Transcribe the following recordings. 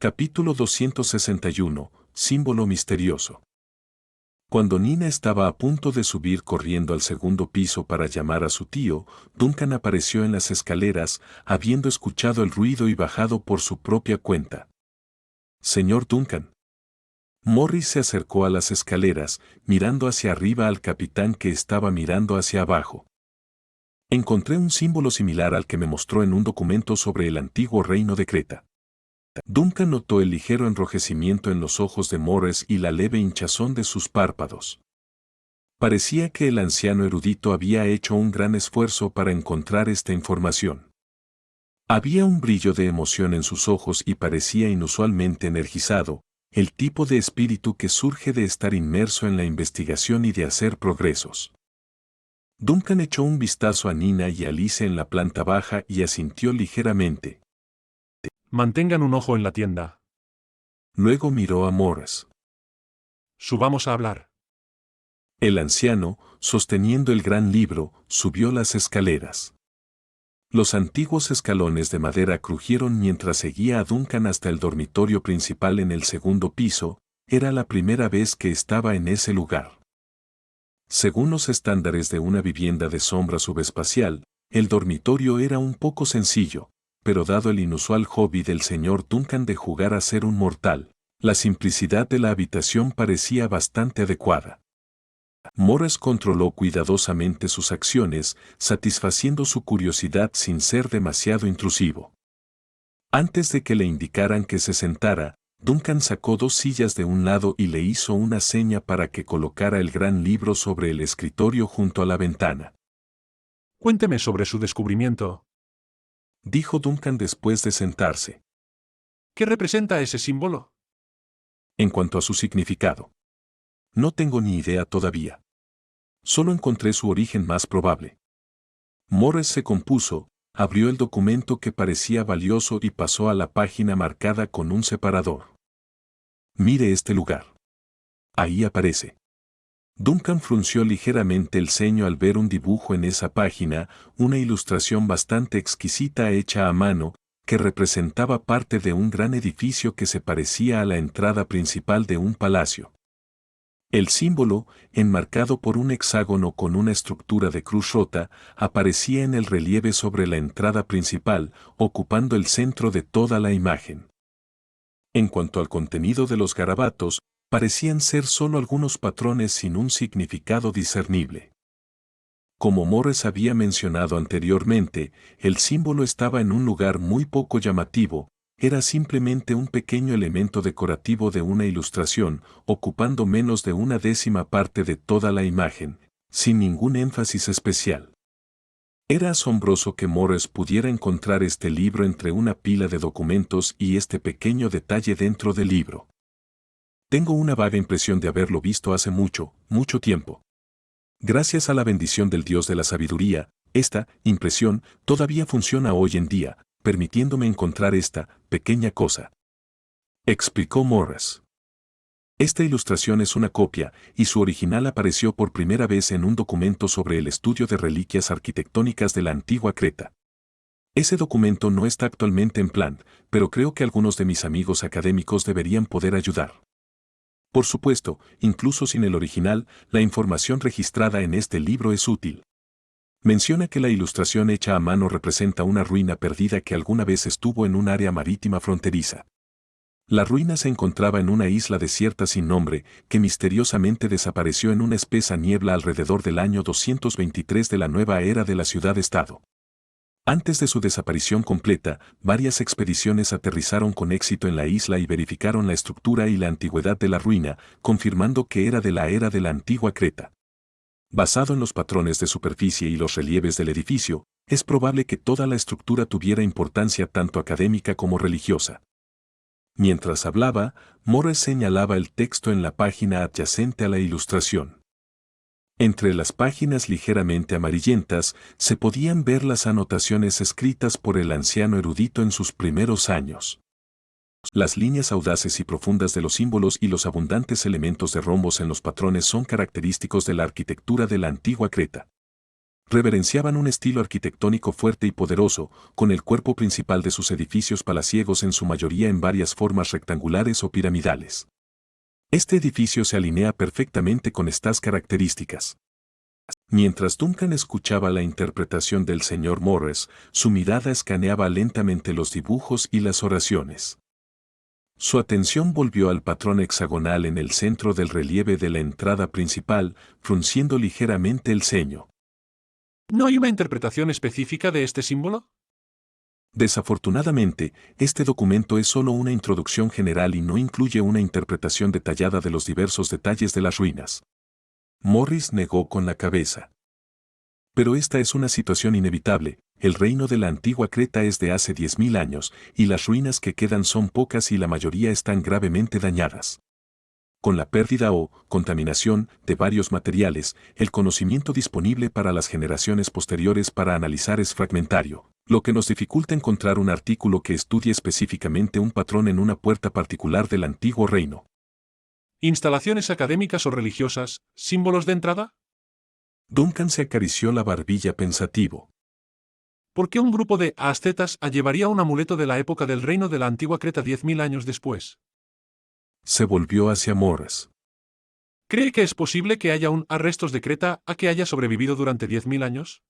Capítulo 261. Símbolo misterioso. Cuando Nina estaba a punto de subir corriendo al segundo piso para llamar a su tío, Duncan apareció en las escaleras, habiendo escuchado el ruido y bajado por su propia cuenta. Señor Duncan. Morris se acercó a las escaleras, mirando hacia arriba al capitán que estaba mirando hacia abajo. Encontré un símbolo similar al que me mostró en un documento sobre el antiguo reino de Creta. Duncan notó el ligero enrojecimiento en los ojos de Morris y la leve hinchazón de sus párpados. Parecía que el anciano erudito había hecho un gran esfuerzo para encontrar esta información. Había un brillo de emoción en sus ojos y parecía inusualmente energizado, el tipo de espíritu que surge de estar inmerso en la investigación y de hacer progresos. Duncan echó un vistazo a Nina y a Alice en la planta baja y asintió ligeramente. Mantengan un ojo en la tienda. Luego miró a Morris. Subamos a hablar. El anciano, sosteniendo el gran libro, subió las escaleras. Los antiguos escalones de madera crujieron mientras seguía a Duncan hasta el dormitorio principal en el segundo piso. Era la primera vez que estaba en ese lugar. Según los estándares de una vivienda de sombra subespacial, el dormitorio era un poco sencillo, pero dado el inusual hobby del señor Duncan de jugar a ser un mortal, la simplicidad de la habitación parecía bastante adecuada. Morris controló cuidadosamente sus acciones, satisfaciendo su curiosidad sin ser demasiado intrusivo. Antes de que le indicaran que se sentara, Duncan sacó 2 sillas de un lado y le hizo una seña para que colocara el gran libro sobre el escritorio junto a la ventana. Cuénteme sobre su descubrimiento, dijo Duncan después de sentarse. ¿Qué representa ese símbolo? En cuanto a su significado, no tengo ni idea todavía. Solo encontré su origen más probable. Morris se compuso, abrió el documento que parecía valioso y pasó a la página marcada con un separador. Mire este lugar. Ahí aparece. Duncan frunció ligeramente el ceño al ver un dibujo en esa página, una ilustración bastante exquisita hecha a mano, que representaba parte de un gran edificio que se parecía a la entrada principal de un palacio. El símbolo, enmarcado por un hexágono con una estructura de cruz rota, aparecía en el relieve sobre la entrada principal, ocupando el centro de toda la imagen. En cuanto al contenido de los garabatos, parecían ser solo algunos patrones sin un significado discernible. Como Morris había mencionado anteriormente, el símbolo estaba en un lugar muy poco llamativo, era simplemente un pequeño elemento decorativo de una ilustración, ocupando menos de 1/10 parte de toda la imagen, sin ningún énfasis especial. Era asombroso que Morris pudiera encontrar este libro entre una pila de documentos y este pequeño detalle dentro del libro. Tengo una vaga impresión de haberlo visto hace mucho, mucho tiempo. Gracias a la bendición del Dios de la sabiduría, esta impresión todavía funciona hoy en día, permitiéndome encontrar esta pequeña cosa. Explicó Morris. Esta ilustración es una copia, y su original apareció por primera vez en un documento sobre el estudio de reliquias arquitectónicas de la antigua Creta. Ese documento no está actualmente en plan, pero creo que algunos de mis amigos académicos deberían poder ayudar. Por supuesto, incluso sin el original, la información registrada en este libro es útil. Menciona que la ilustración hecha a mano representa una ruina perdida que alguna vez estuvo en un área marítima fronteriza. La ruina se encontraba en una isla desierta sin nombre, que misteriosamente desapareció en una espesa niebla alrededor del año 223 de la nueva era de la ciudad-estado. Antes de su desaparición completa, varias expediciones aterrizaron con éxito en la isla y verificaron la estructura y la antigüedad de la ruina, confirmando que era de la era de la antigua Creta. Basado en los patrones de superficie y los relieves del edificio, es probable que toda la estructura tuviera importancia tanto académica como religiosa. Mientras hablaba, Morris señalaba el texto en la página adyacente a la ilustración. Entre las páginas ligeramente amarillentas se podían ver las anotaciones escritas por el anciano erudito en sus primeros años. Las líneas audaces y profundas de los símbolos y los abundantes elementos de rombos en los patrones son característicos de la arquitectura de la antigua Creta. Reverenciaban un estilo arquitectónico fuerte y poderoso, con el cuerpo principal de sus edificios palaciegos en su mayoría en varias formas rectangulares o piramidales. Este edificio se alinea perfectamente con estas características. Mientras Duncan escuchaba la interpretación del señor Morris, su mirada escaneaba lentamente los dibujos y las oraciones. Su atención volvió al patrón hexagonal en el centro del relieve de la entrada principal, frunciendo ligeramente el ceño. ¿No hay una interpretación específica de este símbolo? Desafortunadamente, este documento es solo una introducción general y no incluye una interpretación detallada de los diversos detalles de las ruinas. Morris negó con la cabeza. Pero esta es una situación inevitable. El reino de la antigua Creta es de hace 10.000 años, y las ruinas que quedan son pocas y la mayoría están gravemente dañadas. Con la pérdida o contaminación de varios materiales, el conocimiento disponible para las generaciones posteriores para analizar es fragmentario, lo que nos dificulta encontrar un artículo que estudie específicamente un patrón en una puerta particular del antiguo reino. ¿Instalaciones académicas o religiosas, símbolos de entrada? Duncan se acarició la barbilla pensativo. ¿Por qué un grupo de ascetas llevaría un amuleto de la época del reino de la antigua Creta 10.000 años después? Se volvió hacia Morris. ¿Cree que es posible que haya restos de Creta a que haya sobrevivido durante 10.000 años?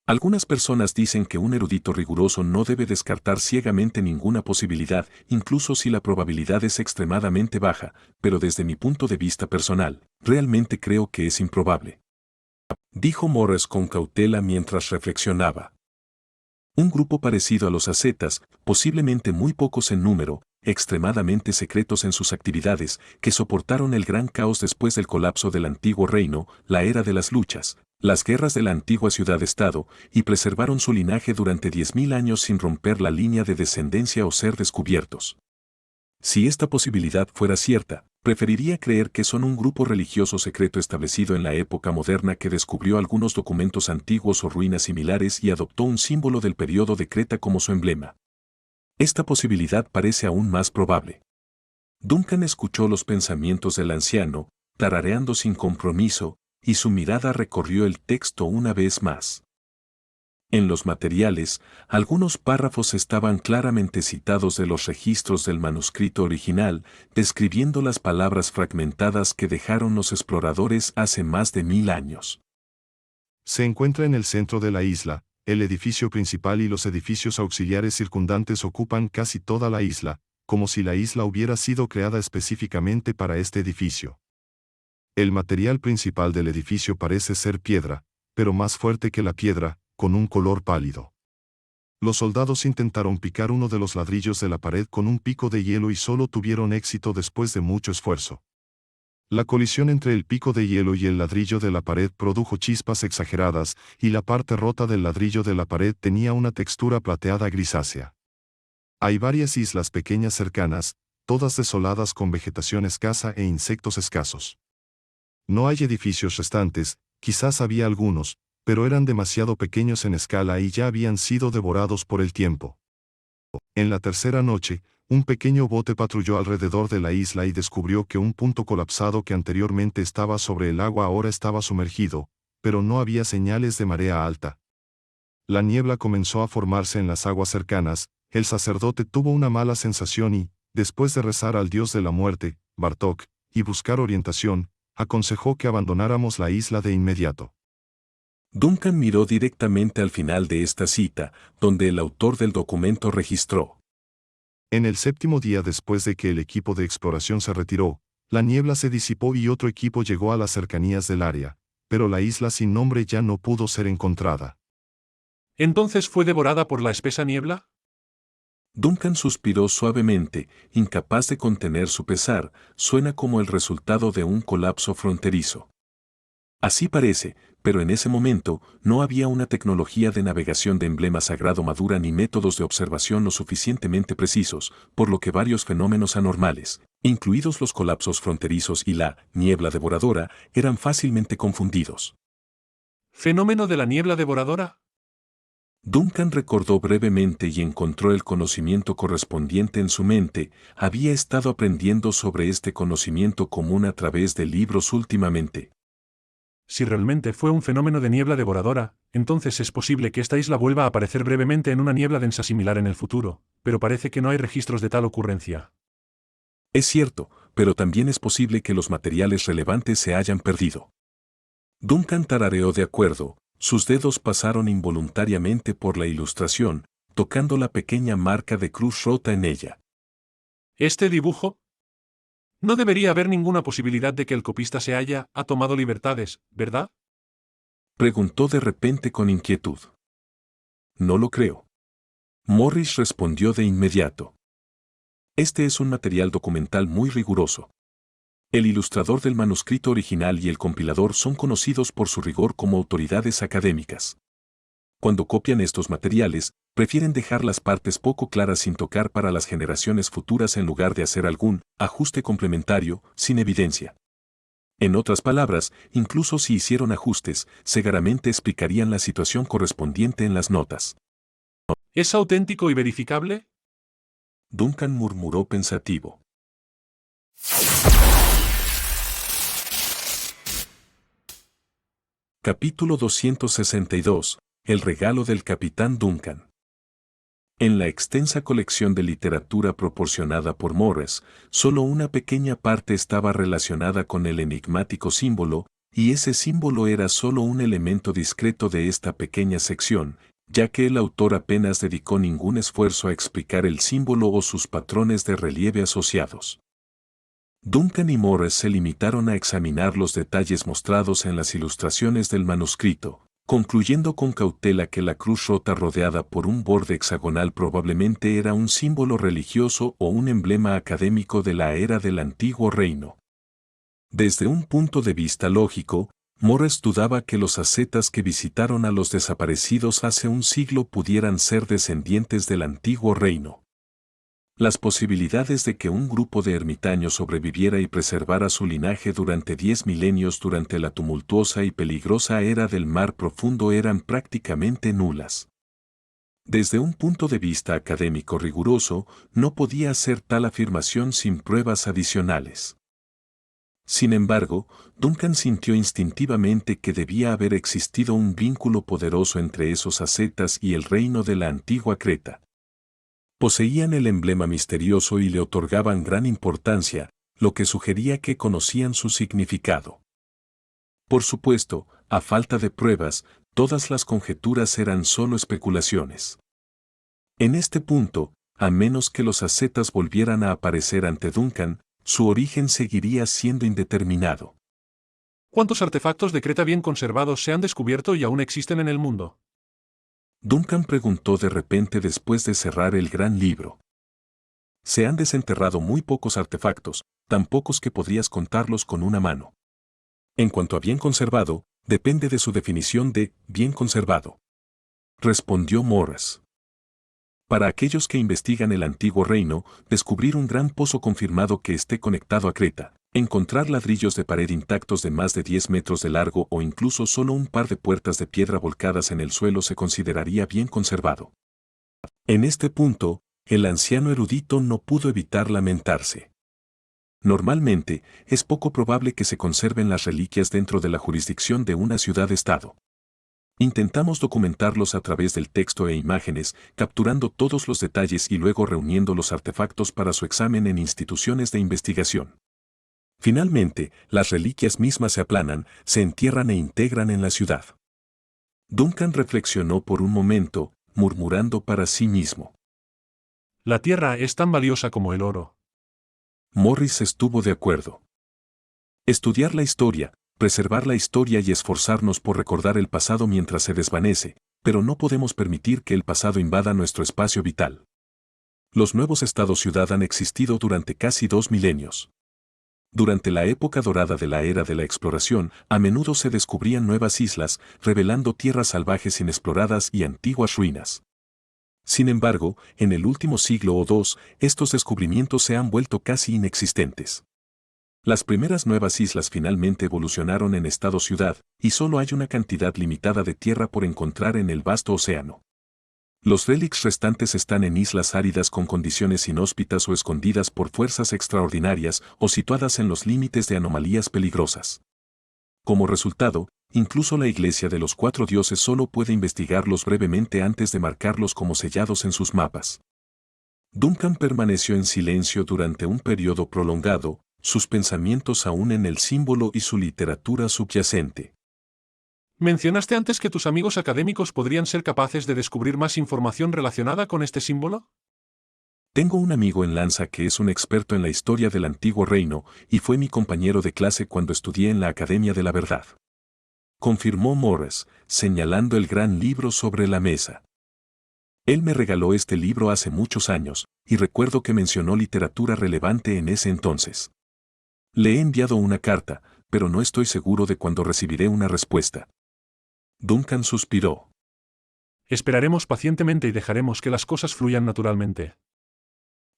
Algunas personas dicen que un erudito riguroso no debe descartar ciegamente ninguna posibilidad, incluso si la probabilidad es extremadamente baja, pero desde mi punto de vista personal, realmente creo que es improbable. Dijo Morris con cautela mientras reflexionaba. Un grupo parecido a los ascetas, posiblemente muy pocos en número, extremadamente secretos en sus actividades, que soportaron el gran caos después del colapso del antiguo reino, la era de las luchas, las guerras de la antigua ciudad-estado, y preservaron su linaje durante 10.000 años sin romper la línea de descendencia o ser descubiertos. Si esta posibilidad fuera cierta, preferiría creer que son un grupo religioso secreto establecido en la época moderna que descubrió algunos documentos antiguos o ruinas similares y adoptó un símbolo del periodo de Creta como su emblema. Esta posibilidad parece aún más probable. Duncan escuchó los pensamientos del anciano, tarareando sin compromiso, y su mirada recorrió el texto una vez más. En los materiales, algunos párrafos estaban claramente citados de los registros del manuscrito original, describiendo las palabras fragmentadas que dejaron los exploradores hace más de 1000 años. Se encuentra en el centro de la isla. El edificio principal y los edificios auxiliares circundantes ocupan casi toda la isla, como si la isla hubiera sido creada específicamente para este edificio. El material principal del edificio parece ser piedra, pero más fuerte que la piedra, con un color pálido. Los soldados intentaron picar uno de los ladrillos de la pared con un pico de hielo y solo tuvieron éxito después de mucho esfuerzo. La colisión entre el pico de hielo y el ladrillo de la pared produjo chispas exageradas, y la parte rota del ladrillo de la pared tenía una textura plateada grisácea. Hay varias islas pequeñas cercanas, todas desoladas con vegetación escasa e insectos escasos. No hay edificios restantes, quizás había algunos, pero eran demasiado pequeños en escala y ya habían sido devorados por el tiempo. En la tercera noche, un pequeño bote patrulló alrededor de la isla y descubrió que un punto colapsado que anteriormente estaba sobre el agua ahora estaba sumergido, pero no había señales de marea alta. La niebla comenzó a formarse en las aguas cercanas. El sacerdote tuvo una mala sensación y, después de rezar al dios de la muerte, Bartok, y buscar orientación, aconsejó que abandonáramos la isla de inmediato. Duncan miró directamente al final de esta cita, donde el autor del documento registró. En el séptimo día después de que el equipo de exploración se retiró, la niebla se disipó y otro equipo llegó a las cercanías del área, pero la isla sin nombre ya no pudo ser encontrada. ¿Entonces fue devorada por la espesa niebla? Duncan suspiró suavemente, incapaz de contener su pesar. Suena como el resultado de un colapso fronterizo. Así parece, pero en ese momento no había una tecnología de navegación de emblema sagrado madura ni métodos de observación lo suficientemente precisos, por lo que varios fenómenos anormales, incluidos los colapsos fronterizos y la niebla devoradora, eran fácilmente confundidos. ¿Fenómeno de la niebla devoradora? Duncan recordó brevemente y encontró el conocimiento correspondiente en su mente. Había estado aprendiendo sobre este conocimiento común a través de libros últimamente. Si realmente fue un fenómeno de niebla devoradora, entonces es posible que esta isla vuelva a aparecer brevemente en una niebla densa similar en el futuro, pero parece que no hay registros de tal ocurrencia. Es cierto, pero también es posible que los materiales relevantes se hayan perdido. Duncan tarareó de acuerdo, sus dedos pasaron involuntariamente por la ilustración, tocando la pequeña marca de cruz rota en ella. ¿Este dibujo? No debería haber ninguna posibilidad de que el copista ha tomado libertades, ¿verdad? Preguntó de repente con inquietud. No lo creo. Morris respondió de inmediato. Este es un material documental muy riguroso. El ilustrador del manuscrito original y el compilador son conocidos por su rigor como autoridades académicas. Cuando copian estos materiales, prefieren dejar las partes poco claras sin tocar para las generaciones futuras en lugar de hacer algún ajuste complementario, sin evidencia. En otras palabras, incluso si hicieron ajustes, seguramente explicarían la situación correspondiente en las notas. ¿Es auténtico y verificable? Duncan murmuró pensativo. Capítulo 262. El regalo del capitán Duncan. En la extensa colección de literatura proporcionada por Morris, solo una pequeña parte estaba relacionada con el enigmático símbolo, y ese símbolo era solo un elemento discreto de esta pequeña sección, ya que el autor apenas dedicó ningún esfuerzo a explicar el símbolo o sus patrones de relieve asociados. Duncan y Morris se limitaron a examinar los detalles mostrados en las ilustraciones del manuscrito, concluyendo con cautela que la cruz rota rodeada por un borde hexagonal probablemente era un símbolo religioso o un emblema académico de la era del Antiguo Reino. Desde un punto de vista lógico, Morris dudaba que los ascetas que visitaron a los desaparecidos hace un siglo pudieran ser descendientes del Antiguo Reino. Las posibilidades de que un grupo de ermitaños sobreviviera y preservara su linaje durante 10 milenios durante la tumultuosa y peligrosa era del mar profundo eran prácticamente nulas. Desde un punto de vista académico riguroso, no podía hacer tal afirmación sin pruebas adicionales. Sin embargo, Duncan sintió instintivamente que debía haber existido un vínculo poderoso entre esos ascetas y el reino de la antigua Creta. Poseían el emblema misterioso y le otorgaban gran importancia, lo que sugería que conocían su significado. Por supuesto, a falta de pruebas, todas las conjeturas eran solo especulaciones. En este punto, a menos que los ascetas volvieran a aparecer ante Duncan, su origen seguiría siendo indeterminado. ¿Cuántos artefactos de Creta bien conservados se han descubierto y aún existen en el mundo? Duncan preguntó de repente después de cerrar el gran libro. Se han desenterrado muy pocos artefactos, tan pocos que podrías contarlos con una mano. En cuanto a bien conservado, depende de su definición de bien conservado. Respondió Morris. Para aquellos que investigan el antiguo reino, descubrir un gran pozo confirmado que esté conectado a Creta, encontrar ladrillos de pared intactos de más de 10 metros de largo o incluso solo un par de puertas de piedra volcadas en el suelo se consideraría bien conservado. En este punto, el anciano erudito no pudo evitar lamentarse. Normalmente, es poco probable que se conserven las reliquias dentro de la jurisdicción de una ciudad-estado. Intentamos documentarlos a través del texto e imágenes, capturando todos los detalles y luego reuniendo los artefactos para su examen en instituciones de investigación. Finalmente, las reliquias mismas se aplanan, se entierran e integran en la ciudad. Duncan reflexionó por un momento, murmurando para sí mismo. La tierra es tan valiosa como el oro. Morris estuvo de acuerdo. Estudiar la historia, preservar la historia y esforzarnos por recordar el pasado mientras se desvanece, pero no podemos permitir que el pasado invada nuestro espacio vital. Los nuevos estados-ciudad han existido durante casi 2 milenios. Durante la época dorada de la era de la exploración, a menudo se descubrían nuevas islas, revelando tierras salvajes inexploradas y antiguas ruinas. Sin embargo, en el último siglo o dos, estos descubrimientos se han vuelto casi inexistentes. Las primeras nuevas islas finalmente evolucionaron en estado-ciudad, y solo hay una cantidad limitada de tierra por encontrar en el vasto océano. Los relics restantes están en islas áridas con condiciones inhóspitas o escondidas por fuerzas extraordinarias o situadas en los límites de anomalías peligrosas. Como resultado, incluso la Iglesia de los Cuatro Dioses solo puede investigarlos brevemente antes de marcarlos como sellados en sus mapas. Duncan permaneció en silencio durante un periodo prolongado, sus pensamientos aún en el símbolo y su literatura subyacente. ¿Mencionaste antes que tus amigos académicos podrían ser capaces de descubrir más información relacionada con este símbolo? Tengo un amigo en Lanza que es un experto en la historia del antiguo reino y fue mi compañero de clase cuando estudié en la Academia de la Verdad. Confirmó Morris, señalando el gran libro sobre la mesa. Él me regaló este libro hace muchos años, y recuerdo que mencionó literatura relevante en ese entonces. Le he enviado una carta, pero no estoy seguro de cuándo recibiré una respuesta. Duncan suspiró. Esperaremos pacientemente y dejaremos que las cosas fluyan naturalmente.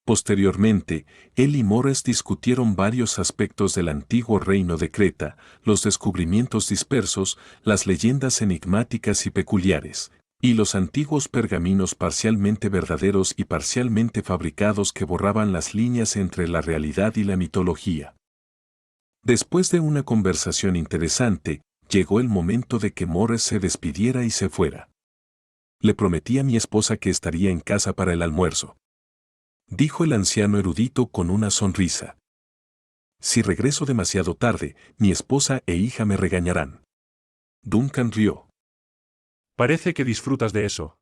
Posteriormente, él y Morris discutieron varios aspectos del antiguo reino de Creta, los descubrimientos dispersos, las leyendas enigmáticas y peculiares, y los antiguos pergaminos parcialmente verdaderos y parcialmente fabricados que borraban las líneas entre la realidad y la mitología. Después de una conversación interesante, llegó el momento de que Morris se despidiera y se fuera. Le prometí a mi esposa que estaría en casa para el almuerzo, dijo el anciano erudito con una sonrisa. Si regreso demasiado tarde, mi esposa e hija me regañarán. Duncan rió. Parece que disfrutas de eso.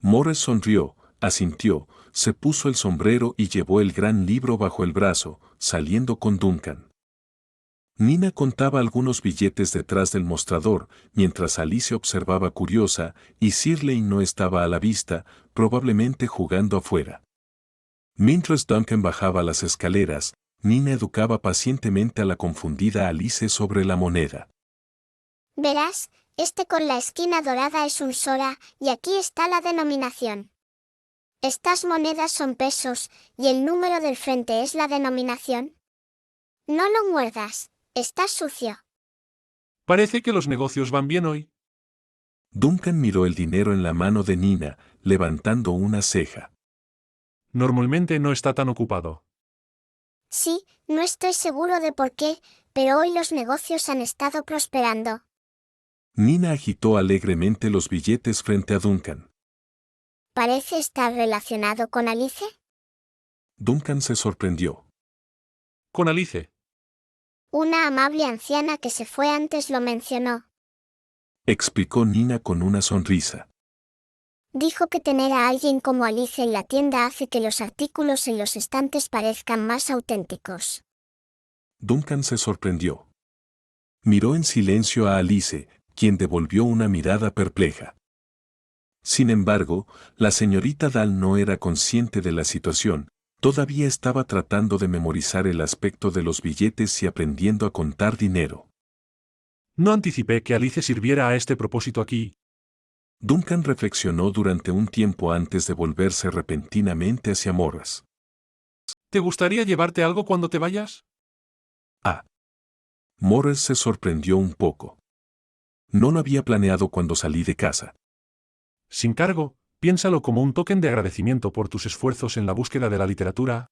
Morris sonrió, asintió, se puso el sombrero y llevó el gran libro bajo el brazo, saliendo con Duncan. Nina contaba algunos billetes detrás del mostrador, mientras Alice observaba curiosa, y Shirley no estaba a la vista, probablemente jugando afuera. Mientras Duncan bajaba las escaleras, Nina educaba pacientemente a la confundida Alice sobre la moneda. Verás, este con la esquina dorada es un sora, y aquí está la denominación. Estas monedas son pesos, y el número del frente es la denominación. No lo muerdas, está sucio. Parece que los negocios van bien hoy. Duncan miró el dinero en la mano de Nina, levantando una ceja. Normalmente no está tan ocupado. Sí, no estoy seguro de por qué, pero hoy los negocios han estado prosperando. Nina agitó alegremente los billetes frente a Duncan. ¿Parece estar relacionado con Alice? Duncan se sorprendió. Con Alice. Una amable anciana que se fue antes lo mencionó. Explicó Nina con una sonrisa. Dijo que tener a alguien como Alice en la tienda hace que los artículos en los estantes parezcan más auténticos. Duncan se sorprendió. Miró en silencio a Alice, quien devolvió una mirada perpleja. Sin embargo, la señorita Dahl no era consciente de la situación, todavía estaba tratando de memorizar el aspecto de los billetes y aprendiendo a contar dinero. No anticipé que Alice sirviera a este propósito aquí. Duncan reflexionó durante un tiempo antes de volverse repentinamente hacia Morris. ¿Te gustaría llevarte algo cuando te vayas? Morris se sorprendió un poco. No lo había planeado cuando salí de casa. Sin cargo, piénsalo como un token de agradecimiento por tus esfuerzos en la búsqueda de la literatura.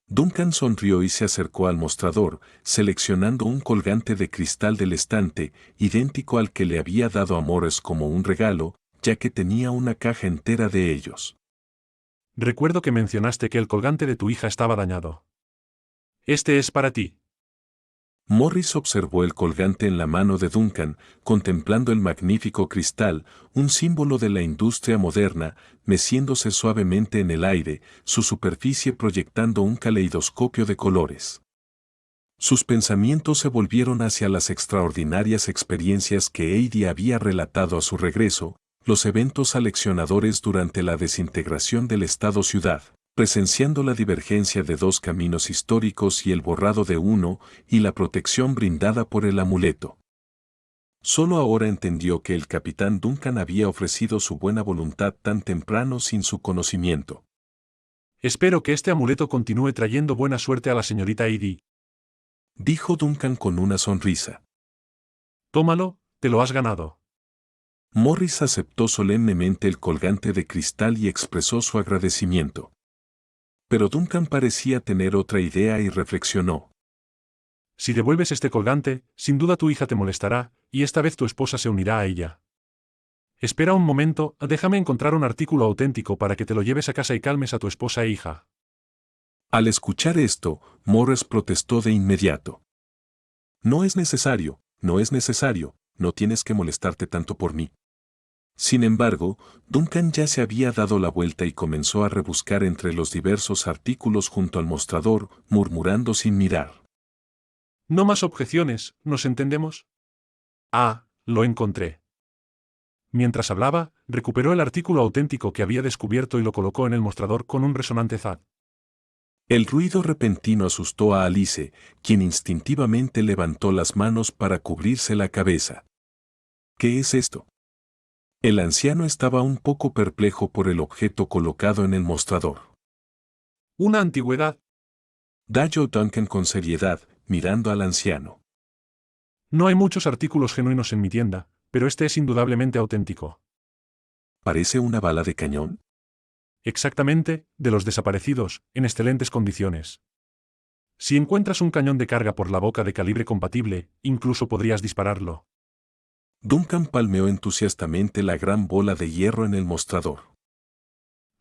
Duncan sonrió y se acercó al mostrador, seleccionando un colgante de cristal del estante, idéntico al que le había dado a Morris como un regalo, ya que tenía una caja entera de ellos. Recuerdo que mencionaste que el colgante de tu hija estaba dañado. Este es para ti. Morris observó el colgante en la mano de Duncan, contemplando el magnífico cristal, un símbolo de la industria moderna, meciéndose suavemente en el aire, su superficie proyectando un caleidoscopio de colores. Sus pensamientos se volvieron hacia las extraordinarias experiencias que Heidi había relatado a su regreso, los eventos aleccionadores durante la desintegración del Estado-ciudad, presenciando la divergencia de dos caminos históricos y el borrado de uno, y la protección brindada por el amuleto. Solo ahora entendió que el capitán Duncan había ofrecido su buena voluntad tan temprano sin su conocimiento. Espero que este amuleto continúe trayendo buena suerte a la señorita Heidi. Dijo Duncan con una sonrisa. Tómalo, te lo has ganado. Morris aceptó solemnemente el colgante de cristal y expresó su agradecimiento. Pero Duncan parecía tener otra idea y reflexionó. Si devuelves este colgante, sin duda tu hija te molestará, y esta vez tu esposa se unirá a ella. Espera un momento, déjame encontrar un artículo auténtico para que te lo lleves a casa y calmes a tu esposa e hija. Al escuchar esto, Morris protestó de inmediato. No es necesario, no es necesario, no tienes que molestarte tanto por mí. Sin embargo, Duncan ya se había dado la vuelta y comenzó a rebuscar entre los diversos artículos junto al mostrador, murmurando sin mirar. No más objeciones, ¿nos entendemos? Ah, lo encontré. Mientras hablaba, recuperó el artículo auténtico que había descubierto y lo colocó en el mostrador con un resonante zad. El ruido repentino asustó a Alice, quien instintivamente levantó las manos para cubrirse la cabeza. ¿Qué es esto? El anciano estaba un poco perplejo por el objeto colocado en el mostrador. Una antigüedad. Dijo Duncan con seriedad, mirando al anciano. No hay muchos artículos genuinos en mi tienda, pero este es indudablemente auténtico. ¿Parece una bala de cañón? Exactamente, de los desaparecidos, en excelentes condiciones. Si encuentras un cañón de carga por la boca de calibre compatible, incluso podrías dispararlo. Duncan palmeó entusiastamente la gran bola de hierro en el mostrador.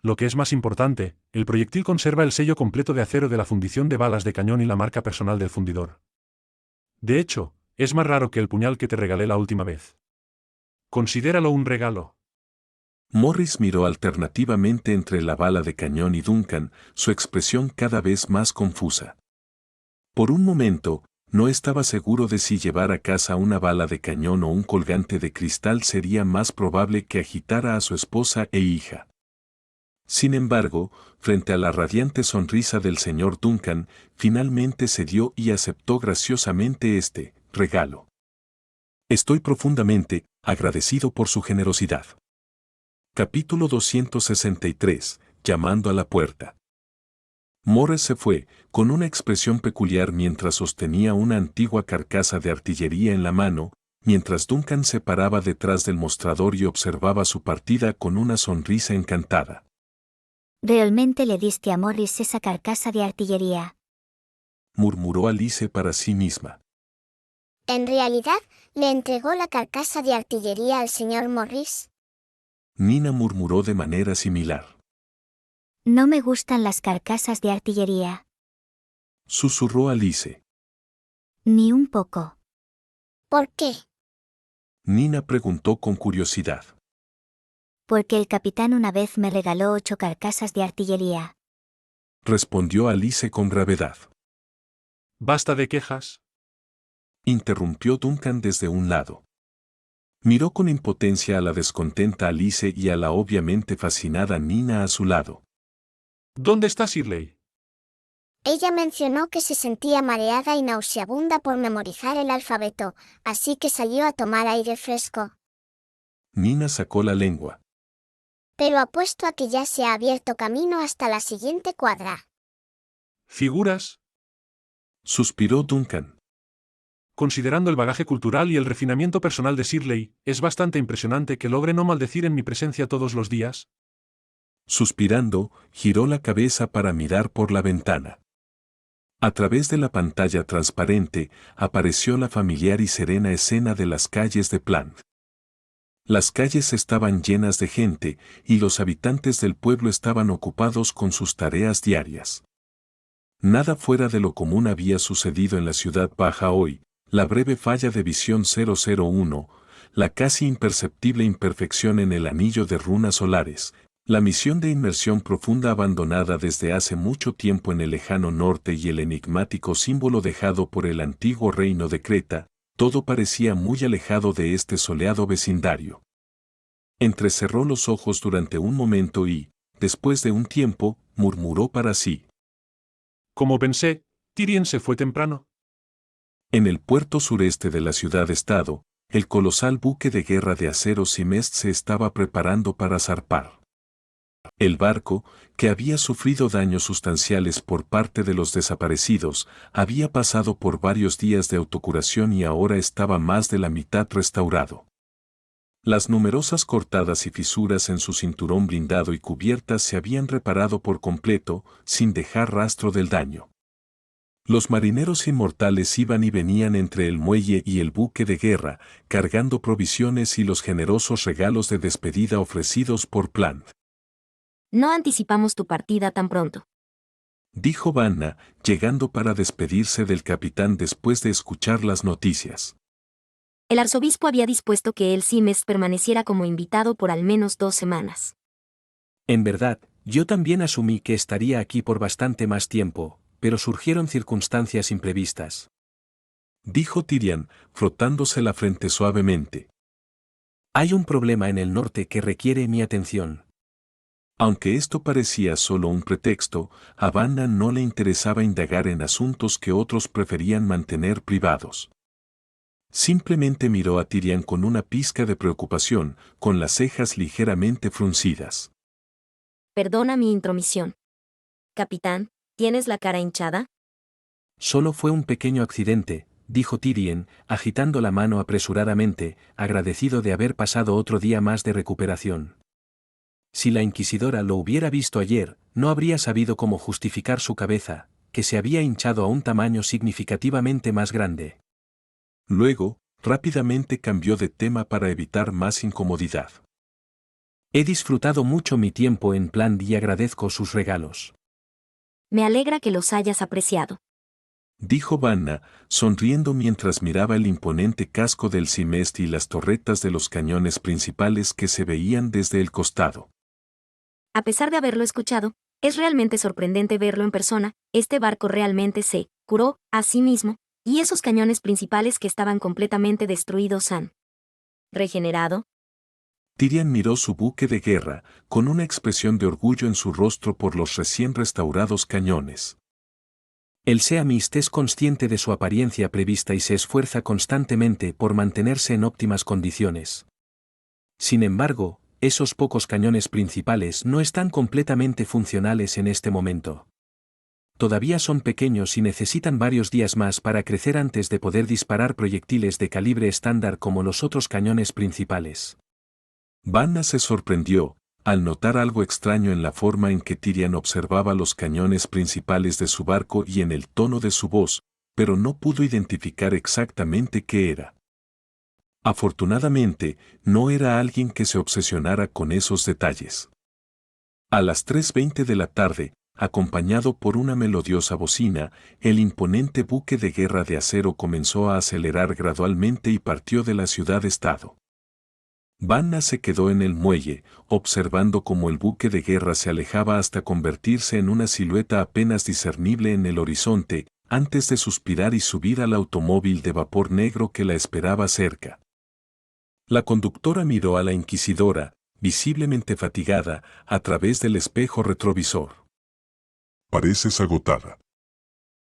Lo que es más importante, el proyectil conserva el sello completo de acero de la fundición de balas de cañón y la marca personal del fundidor. De hecho, es más raro que el puñal que te regalé la última vez. Considéralo un regalo. Morris miró alternativamente entre la bala de cañón y Duncan, su expresión cada vez más confusa. Por un momento, no estaba seguro de si llevar a casa una bala de cañón o un colgante de cristal sería más probable que agitara a su esposa e hija. Sin embargo, frente a la radiante sonrisa del señor Duncan, finalmente cedió y aceptó graciosamente este regalo. Estoy profundamente agradecido por su generosidad. Capítulo 263. Llamando a la puerta. Morris se fue, con una expresión peculiar mientras sostenía una antigua carcasa de artillería en la mano, mientras Duncan se paraba detrás del mostrador y observaba su partida con una sonrisa encantada. ¿Realmente le diste a Morris esa carcasa de artillería? Murmuró Alice para sí misma. En realidad, le entregó la carcasa de artillería al señor Morris. Nina murmuró de manera similar. No me gustan las carcasas de artillería. Susurró Alice. Ni un poco. ¿Por qué? Nina preguntó con curiosidad. Porque el capitán una vez me regaló 8 carcasas de artillería. Respondió Alice con gravedad. ¿Basta de quejas? Interrumpió Duncan desde un lado. Miró con impotencia a la descontenta Alice y a la obviamente fascinada Nina a su lado. ¿Dónde está Shirley? Ella mencionó que se sentía mareada y nauseabunda por memorizar el alfabeto, así que salió a tomar aire fresco. Nina sacó la lengua. Pero apuesto a que ya se ha abierto camino hasta la siguiente cuadra. ¿Figuras? Suspiró Duncan. Considerando el bagaje cultural y el refinamiento personal de Shirley, es bastante impresionante que logre no maldecir en mi presencia todos los días. Suspirando, giró la cabeza para mirar por la ventana. A través de la pantalla transparente, apareció la familiar y serena escena de las calles de Plant. Las calles estaban llenas de gente, y los habitantes del pueblo estaban ocupados con sus tareas diarias. Nada fuera de lo común había sucedido en la ciudad baja hoy. La breve falla de visión 001, la casi imperceptible imperfección en el anillo de runas solares, la misión de inmersión profunda abandonada desde hace mucho tiempo en el lejano norte y el enigmático símbolo dejado por el antiguo reino de Creta, todo parecía muy alejado de este soleado vecindario. Entrecerró los ojos durante un momento y, después de un tiempo, murmuró para sí. Como pensé, Tyrion se fue temprano. En el puerto sureste de la ciudad-estado, el colosal buque de guerra de acero Simest se estaba preparando para zarpar. El barco, que había sufrido daños sustanciales por parte de los desaparecidos, había pasado por varios días de autocuración y ahora estaba más de la mitad restaurado. Las numerosas cortadas y fisuras en su cinturón blindado y cubiertas se habían reparado por completo, sin dejar rastro del daño. Los marineros inmortales iban y venían entre el muelle y el buque de guerra, cargando provisiones y los generosos regalos de despedida ofrecidos por Plant. No anticipamos tu partida tan pronto. Dijo Vanna, llegando para despedirse del capitán después de escuchar las noticias. El arzobispo había dispuesto que el Simes permaneciera como invitado por al menos 2 semanas. En verdad, yo también asumí que estaría aquí por bastante más tiempo, pero surgieron circunstancias imprevistas. Dijo Tyrion, frotándose la frente suavemente. Hay un problema en el norte que requiere mi atención. Aunque esto parecía solo un pretexto, a Vanna no le interesaba indagar en asuntos que otros preferían mantener privados. Simplemente miró a Tyrion con una pizca de preocupación, con las cejas ligeramente fruncidas. Perdona mi intromisión. Capitán, ¿tienes la cara hinchada? Solo fue un pequeño accidente, dijo Tyrion, agitando la mano apresuradamente, agradecido de haber pasado otro día más de recuperación. Si la inquisidora lo hubiera visto ayer, no habría sabido cómo justificar su cabeza, que se había hinchado a un tamaño significativamente más grande. Luego, rápidamente cambió de tema para evitar más incomodidad. He disfrutado mucho mi tiempo en Plant y agradezco sus regalos. Me alegra que los hayas apreciado. Dijo Vanna, sonriendo mientras miraba el imponente casco del Simest y las torretas de los cañones principales que se veían desde el costado. A pesar de haberlo escuchado, es realmente sorprendente verlo en persona. Este barco realmente se curó a sí mismo, y esos cañones principales que estaban completamente destruidos han regenerado. Tyrion miró su buque de guerra, con una expresión de orgullo en su rostro por los recién restaurados cañones. El Seamist es consciente de su apariencia prevista y se esfuerza constantemente por mantenerse en óptimas condiciones. Sin embargo, esos pocos cañones principales no están completamente funcionales en este momento. Todavía son pequeños y necesitan varios días más para crecer antes de poder disparar proyectiles de calibre estándar como los otros cañones principales. Vanna se sorprendió, al notar algo extraño en la forma en que Tyrion observaba los cañones principales de su barco y en el tono de su voz, pero no pudo identificar exactamente qué era. Afortunadamente, no era alguien que se obsesionara con esos detalles. A las 3:20 de la tarde, acompañado por una melodiosa bocina, el imponente buque de guerra de acero comenzó a acelerar gradualmente y partió de la ciudad-estado. Vanna se quedó en el muelle, observando cómo el buque de guerra se alejaba hasta convertirse en una silueta apenas discernible en el horizonte, antes de suspirar y subir al automóvil de vapor negro que la esperaba cerca. La conductora miró a la inquisidora, visiblemente fatigada, a través del espejo retrovisor. Pareces agotada.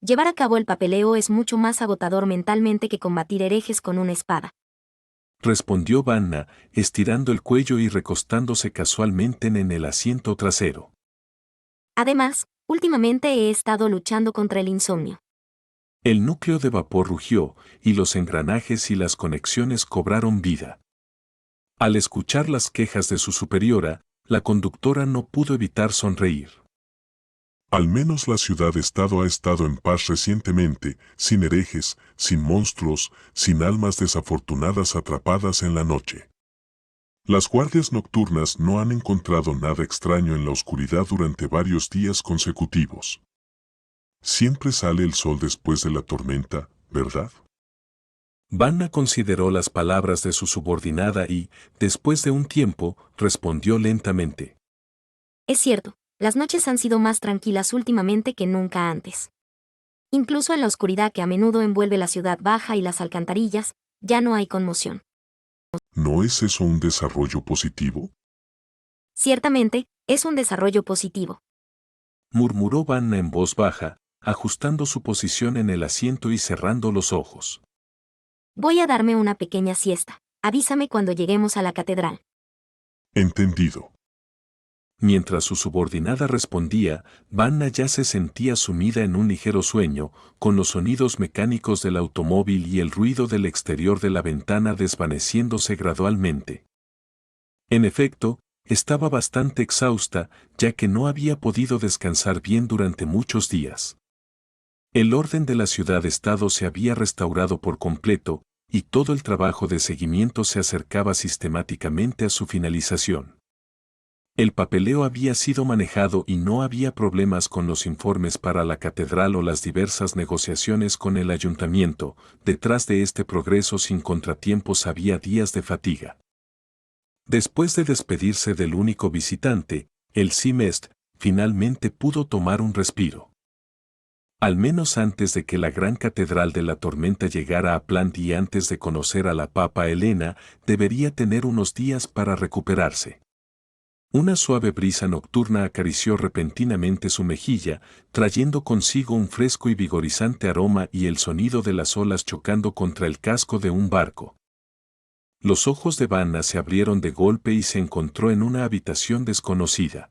Llevar a cabo el papeleo es mucho más agotador mentalmente que combatir herejes con una espada. Respondió Vanna, estirando el cuello y recostándose casualmente en el asiento trasero. Además, últimamente he estado luchando contra el insomnio. El núcleo de vapor rugió, y los engranajes y las conexiones cobraron vida. Al escuchar las quejas de su superiora, la conductora no pudo evitar sonreír. Al menos la ciudad-estado ha estado en paz recientemente, sin herejes, sin monstruos, sin almas desafortunadas atrapadas en la noche. Las guardias nocturnas no han encontrado nada extraño en la oscuridad durante varios días consecutivos. Siempre sale el sol después de la tormenta, ¿verdad? Vanna consideró las palabras de su subordinada y, después de un tiempo, respondió lentamente. Es cierto, las noches han sido más tranquilas últimamente que nunca antes. Incluso en la oscuridad que a menudo envuelve la ciudad baja y las alcantarillas, ya no hay conmoción. ¿No es eso un desarrollo positivo? Ciertamente, es un desarrollo positivo. Murmuró Vanna en voz baja, ajustando su posición en el asiento y cerrando los ojos. Voy a darme una pequeña siesta. Avísame cuando lleguemos a la catedral. Entendido. Mientras su subordinada respondía, Vanna ya se sentía sumida en un ligero sueño, con los sonidos mecánicos del automóvil y el ruido del exterior de la ventana desvaneciéndose gradualmente. En efecto, estaba bastante exhausta, ya que no había podido descansar bien durante muchos días. El orden de la ciudad-estado se había restaurado por completo, y todo el trabajo de seguimiento se acercaba sistemáticamente a su finalización. El papeleo había sido manejado y no había problemas con los informes para la catedral o las diversas negociaciones con el ayuntamiento. Detrás de este progreso sin contratiempos había días de fatiga. Después de despedirse del único visitante, el Simest finalmente pudo tomar un respiro. Al menos antes de que la gran catedral de la tormenta llegara a Plant y antes de conocer a la Papa Elena, debería tener unos días para recuperarse. Una suave brisa nocturna acarició repentinamente su mejilla, trayendo consigo un fresco y vigorizante aroma y el sonido de las olas chocando contra el casco de un barco. Los ojos de Vanna se abrieron de golpe y se encontró en una habitación desconocida.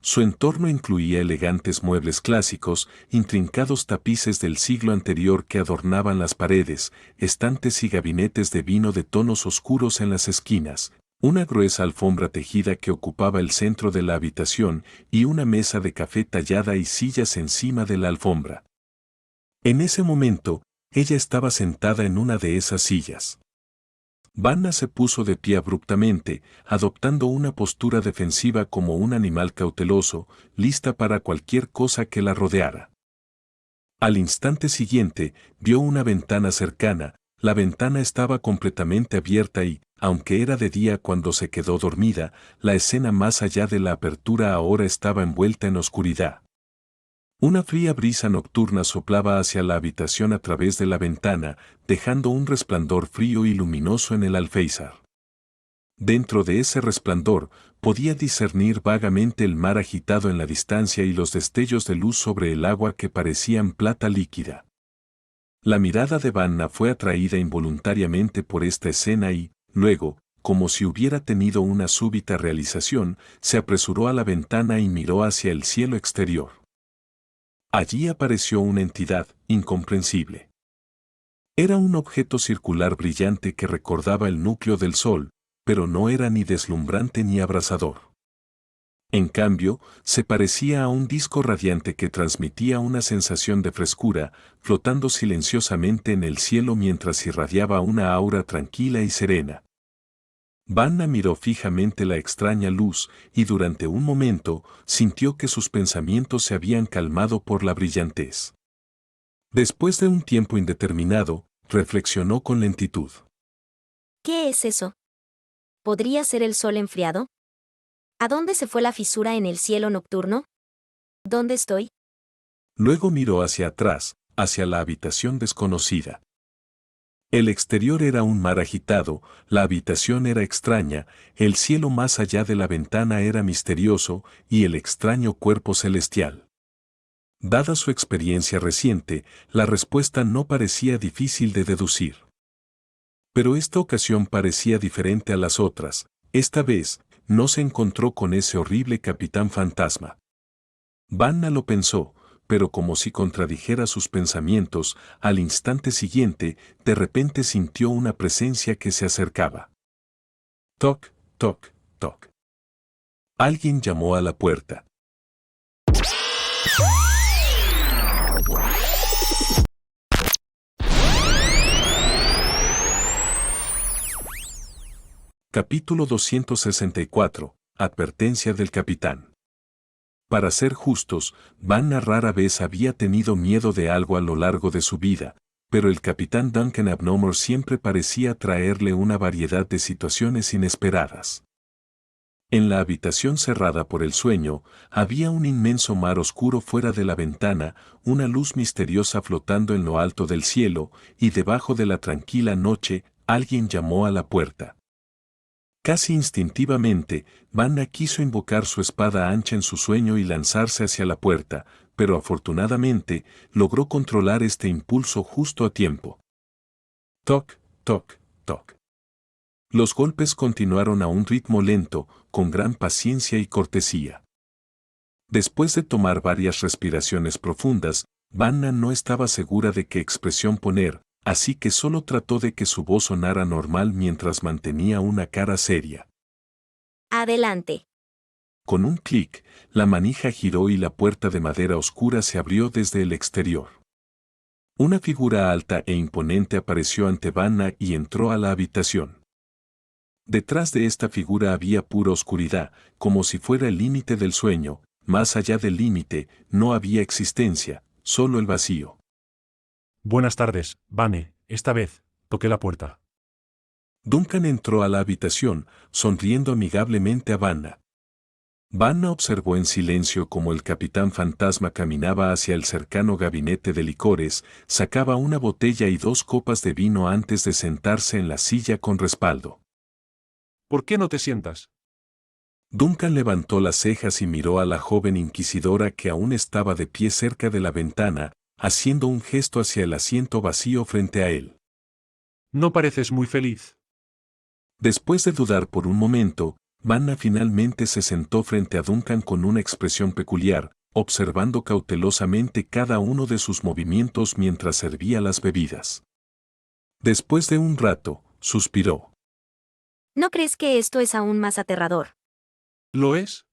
Su entorno incluía elegantes muebles clásicos, intrincados tapices del siglo anterior que adornaban las paredes, estantes y gabinetes de vino de tonos oscuros en las esquinas, una gruesa alfombra tejida que ocupaba el centro de la habitación y una mesa de café tallada y sillas encima de la alfombra. En ese momento, ella estaba sentada en una de esas sillas. Vanna se puso de pie abruptamente, adoptando una postura defensiva como un animal cauteloso, lista para cualquier cosa que la rodeara. Al instante siguiente, vio una ventana cercana. La ventana estaba completamente abierta y, aunque era de día cuando se quedó dormida, la escena más allá de la apertura ahora estaba envuelta en oscuridad. Una fría brisa nocturna soplaba hacia la habitación a través de la ventana, dejando un resplandor frío y luminoso en el alféizar. Dentro de ese resplandor, podía discernir vagamente el mar agitado en la distancia y los destellos de luz sobre el agua que parecían plata líquida. La mirada de Vanna fue atraída involuntariamente por esta escena y, luego, como si hubiera tenido una súbita realización, se apresuró a la ventana y miró hacia el cielo exterior. Allí apareció una entidad incomprensible. Era un objeto circular brillante que recordaba el núcleo del Sol, pero no era ni deslumbrante ni abrasador. En cambio, se parecía a un disco radiante que transmitía una sensación de frescura, flotando silenciosamente en el cielo mientras irradiaba una aura tranquila y serena. Vanna miró fijamente la extraña luz y durante un momento sintió que sus pensamientos se habían calmado por la brillantez. Después de un tiempo indeterminado, reflexionó con lentitud. ¿Qué es eso? ¿Podría ser el sol enfriado? ¿A dónde se fue la fisura en el cielo nocturno? ¿Dónde estoy? Luego miró hacia atrás, hacia la habitación desconocida. El exterior era un mar agitado, la habitación era extraña, el cielo más allá de la ventana era misterioso y el extraño cuerpo celestial. Dada su experiencia reciente, la respuesta no parecía difícil de deducir. Pero esta ocasión parecía diferente a las otras. Esta vez, no se encontró con ese horrible capitán fantasma. Vanna lo pensó, pero como si contradijera sus pensamientos, al instante siguiente, de repente sintió una presencia que se acercaba. Toc, toc, toc. Alguien llamó a la puerta. Capítulo 264. Advertencia del capitán. Para ser justos, Vanna rara vez había tenido miedo de algo a lo largo de su vida, pero el capitán Duncan Abnomor siempre parecía traerle una variedad de situaciones inesperadas. En la habitación cerrada por el sueño, había un inmenso mar oscuro fuera de la ventana, una luz misteriosa flotando en lo alto del cielo, y debajo de la tranquila noche, alguien llamó a la puerta. Casi instintivamente, Vanna quiso invocar su espada ancha en su sueño y lanzarse hacia la puerta, pero afortunadamente, logró controlar este impulso justo a tiempo. Toc, toc, toc. Los golpes continuaron a un ritmo lento, con gran paciencia y cortesía. Después de tomar varias respiraciones profundas, Vanna no estaba segura de qué expresión poner, así que solo trató de que su voz sonara normal mientras mantenía una cara seria. Adelante. Con un clic, la manija giró y la puerta de madera oscura se abrió desde el exterior. Una figura alta e imponente apareció ante Vanna y entró a la habitación. Detrás de esta figura había pura oscuridad, como si fuera el límite del sueño. Más allá del límite, no había existencia, solo el vacío. Buenas tardes, Vane, esta vez, toqué la puerta. Duncan entró a la habitación, sonriendo amigablemente a Vanna. Vanna observó en silencio cómo el capitán fantasma caminaba hacia el cercano gabinete de licores, sacaba una botella y 2 copas de vino antes de sentarse en la silla con respaldo. ¿Por qué no te sientas? Duncan levantó las cejas y miró a la joven inquisidora que aún estaba de pie cerca de la ventana, haciendo un gesto hacia el asiento vacío frente a él. No pareces muy feliz. Después de dudar por un momento, Vanna finalmente se sentó frente a Duncan con una expresión peculiar, observando cautelosamente cada uno de sus movimientos mientras servía las bebidas. Después de un rato, suspiró. ¿No crees que esto es aún más aterrador? ¿Lo es?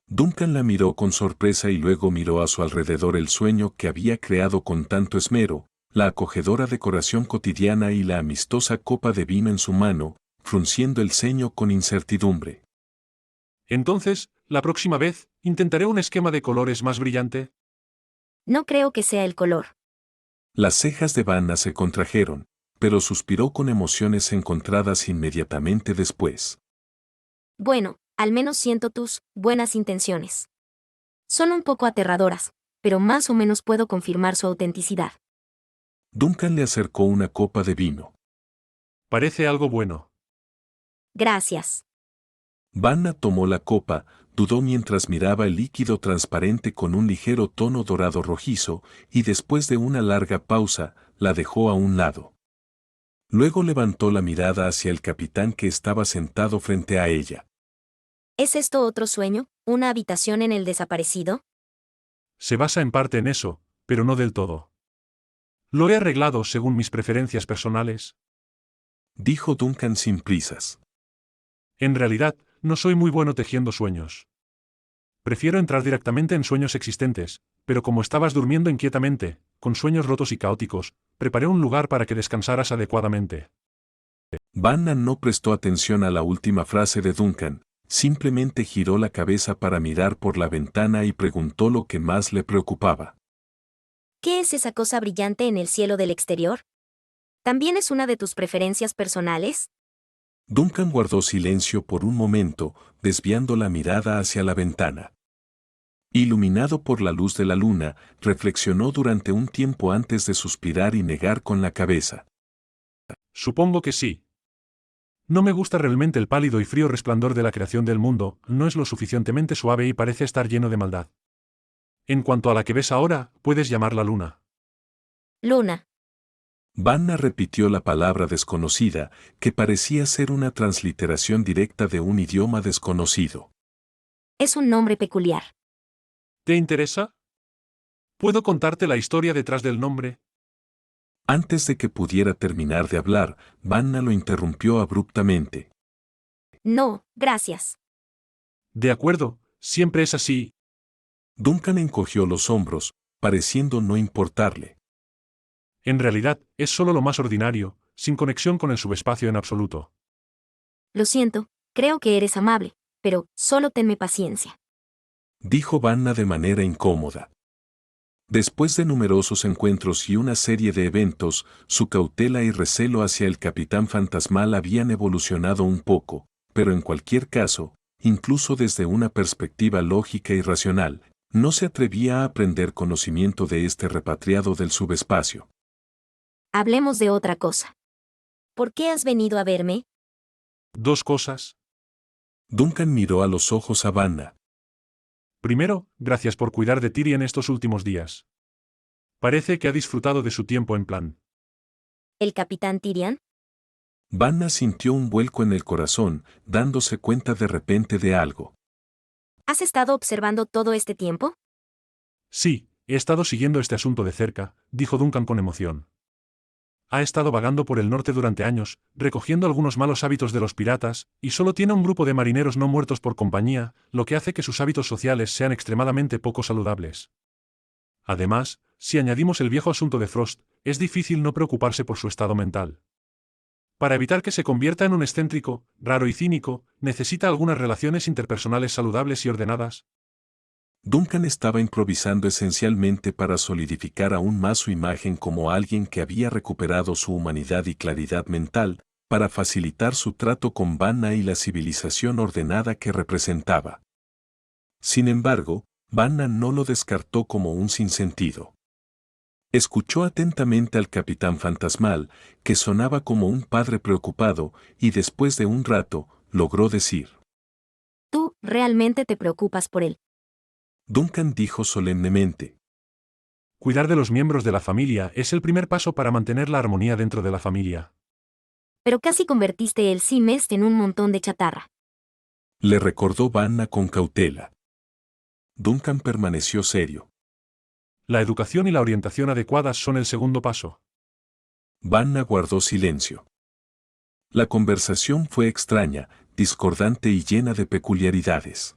Duncan la miró con sorpresa y luego miró a su alrededor el sueño que había creado con tanto esmero, la acogedora decoración cotidiana y la amistosa copa de vino en su mano, frunciendo el ceño con incertidumbre. Entonces, la próxima vez, intentaré un esquema de colores más brillante. No creo que sea el color. Las cejas de Vanna se contrajeron, pero suspiró con emociones encontradas inmediatamente después. Bueno, al menos siento tus buenas intenciones. Son un poco aterradoras, pero más o menos puedo confirmar su autenticidad. Duncan le acercó una copa de vino. Parece algo bueno. Gracias. Vanna tomó la copa, dudó mientras miraba el líquido transparente con un ligero tono dorado rojizo, y después de una larga pausa, la dejó a un lado. Luego levantó la mirada hacia el capitán que estaba sentado frente a ella. ¿Es esto otro sueño, una habitación en el desaparecido? Se basa en parte en eso, pero no del todo. Lo he arreglado según mis preferencias personales. Dijo Duncan sin prisas. En realidad, no soy muy bueno tejiendo sueños. Prefiero entrar directamente en sueños existentes, pero como estabas durmiendo inquietamente, con sueños rotos y caóticos, preparé un lugar para que descansaras adecuadamente. Vanna no prestó atención a la última frase de Duncan, simplemente giró la cabeza para mirar por la ventana y preguntó lo que más le preocupaba. ¿Qué es esa cosa brillante en el cielo del exterior? ¿También es una de tus preferencias personales? Duncan guardó silencio por un momento, desviando la mirada hacia la ventana. Iluminado por la luz de la luna, reflexionó durante un tiempo antes de suspirar y negar con la cabeza. Supongo que sí. No me gusta realmente el pálido y frío resplandor de la creación del mundo, no es lo suficientemente suave y parece estar lleno de maldad. En cuanto a la que ves ahora, puedes llamarla luna. Luna. Vanna repitió la palabra desconocida, que parecía ser una transliteración directa de un idioma desconocido. Es un nombre peculiar. ¿Te interesa? ¿Puedo contarte la historia detrás del nombre? Antes de que pudiera terminar de hablar, Vanna lo interrumpió abruptamente. No, gracias. De acuerdo, siempre es así. Duncan encogió los hombros, pareciendo no importarle. En realidad, es solo lo más ordinario, sin conexión con el subespacio en absoluto. Lo siento, creo que eres amable, pero solo tenme paciencia. Dijo Vanna de manera incómoda. Después de numerosos encuentros y una serie de eventos, su cautela y recelo hacia el capitán fantasmal habían evolucionado un poco, pero en cualquier caso, incluso desde una perspectiva lógica y racional, no se atrevía a aprender conocimiento de este repatriado del subespacio. Hablemos de otra cosa. ¿Por qué has venido a verme? 2 cosas. Duncan miró a los ojos a Vanna. Primero, gracias por cuidar de Tyrion estos últimos días. Parece que ha disfrutado de su tiempo en plan. ¿El capitán Tyrion? Vanna sintió un vuelco en el corazón, dándose cuenta de repente de algo. ¿Has estado observando todo este tiempo? Sí, he estado siguiendo este asunto de cerca, dijo Duncan con emoción. Ha estado vagando por el norte durante años, recogiendo algunos malos hábitos de los piratas, y solo tiene un grupo de marineros no muertos por compañía, lo que hace que sus hábitos sociales sean extremadamente poco saludables. Además, si añadimos el viejo asunto de Frost, es difícil no preocuparse por su estado mental. Para evitar que se convierta en un excéntrico, raro y cínico, necesita algunas relaciones interpersonales saludables y ordenadas. Duncan estaba improvisando esencialmente para solidificar aún más su imagen como alguien que había recuperado su humanidad y claridad mental, para facilitar su trato con Vanna y la civilización ordenada que representaba. Sin embargo, Vanna no lo descartó como un sinsentido. Escuchó atentamente al capitán fantasmal, que sonaba como un padre preocupado, y después de un rato, logró decir: Tú, realmente te preocupas por él. Duncan dijo solemnemente: Cuidar de los miembros de la familia es el primer paso para mantener la armonía dentro de la familia. Pero casi convertiste el Seamest en un montón de chatarra. Le recordó Vanna con cautela. Duncan permaneció serio. La educación y la orientación adecuadas son el segundo paso. Vanna guardó silencio. La conversación fue extraña, discordante y llena de peculiaridades.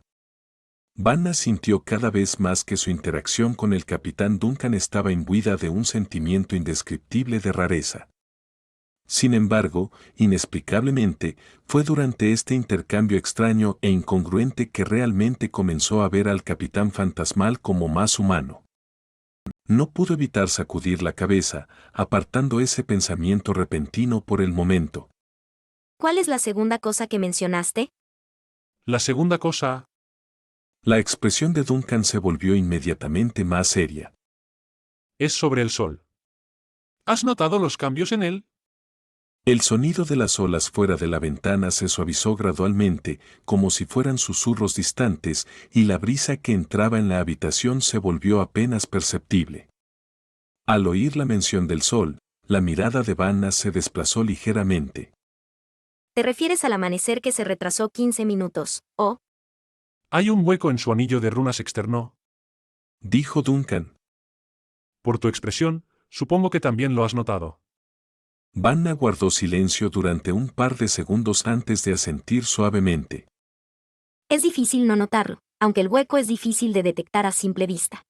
Vanna sintió cada vez más que su interacción con el capitán Duncan estaba imbuida de un sentimiento indescriptible de rareza. Sin embargo, inexplicablemente, fue durante este intercambio extraño e incongruente que realmente comenzó a ver al capitán fantasmal como más humano. No pudo evitar sacudir la cabeza, apartando ese pensamiento repentino por el momento. ¿Cuál es la segunda cosa que mencionaste? La segunda cosa... La expresión de Duncan se volvió inmediatamente más seria. es sobre el sol. ¿Has notado los cambios en él? El sonido de las olas fuera de la ventana se suavizó gradualmente, como si fueran susurros distantes, y la brisa que entraba en la habitación se volvió apenas perceptible. Al oír la mención del sol, la mirada de Vanna se desplazó ligeramente. ¿Te refieres al amanecer que se retrasó 15 minutos, o? Hay un hueco en su anillo de runas externo. Dijo Duncan. Por tu expresión, supongo que también lo has notado. Vanna guardó silencio durante un par de segundos antes de asentir suavemente. Es difícil no notarlo, aunque el hueco es difícil de detectar a simple vista.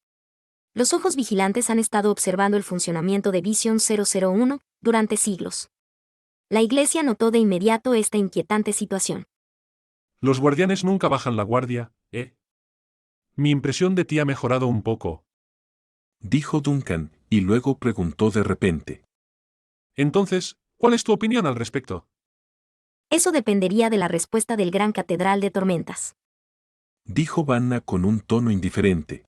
Los ojos vigilantes han estado observando el funcionamiento de Vision 001 durante siglos. La Iglesia notó de inmediato esta inquietante situación. Los guardianes nunca bajan la guardia, ¿eh? Mi impresión de ti ha mejorado un poco. Dijo Duncan, y luego preguntó de repente. Entonces, ¿cuál es tu opinión al respecto? Eso dependería de la respuesta del Gran Catedral de Tormentas. Dijo Vanna con un tono indiferente.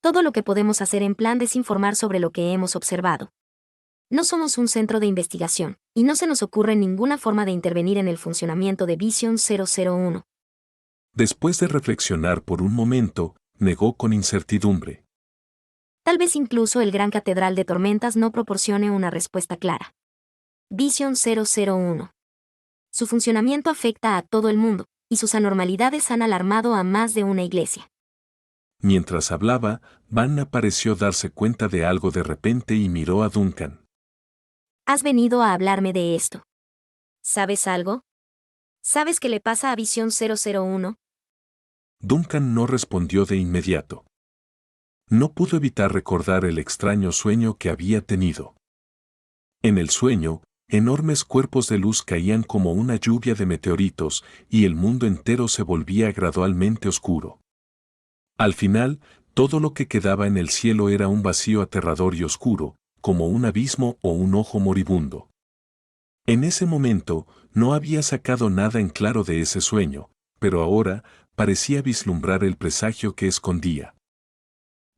Todo lo que podemos hacer en plan es informar sobre lo que hemos observado. No somos un centro de investigación, y no se nos ocurre ninguna forma de intervenir en el funcionamiento de Vision 001. Después de reflexionar por un momento, negó con incertidumbre. Tal vez incluso el Gran Catedral de Tormentas no proporcione una respuesta clara. Vision 001. Su funcionamiento afecta a todo el mundo, y sus anormalidades han alarmado a más de una iglesia. Mientras hablaba, Vanna pareció darse cuenta de algo de repente y miró a Duncan. Has venido a hablarme de esto. ¿Sabes algo? ¿Sabes qué le pasa a Vision 001? Duncan no respondió de inmediato. No pudo evitar recordar el extraño sueño que había tenido. En el sueño, enormes cuerpos de luz caían como una lluvia de meteoritos, y el mundo entero se volvía gradualmente oscuro. Al final, todo lo que quedaba en el cielo era un vacío aterrador y oscuro, como un abismo o un ojo moribundo. En ese momento, no había sacado nada en claro de ese sueño, pero ahora, parecía vislumbrar el presagio que escondía.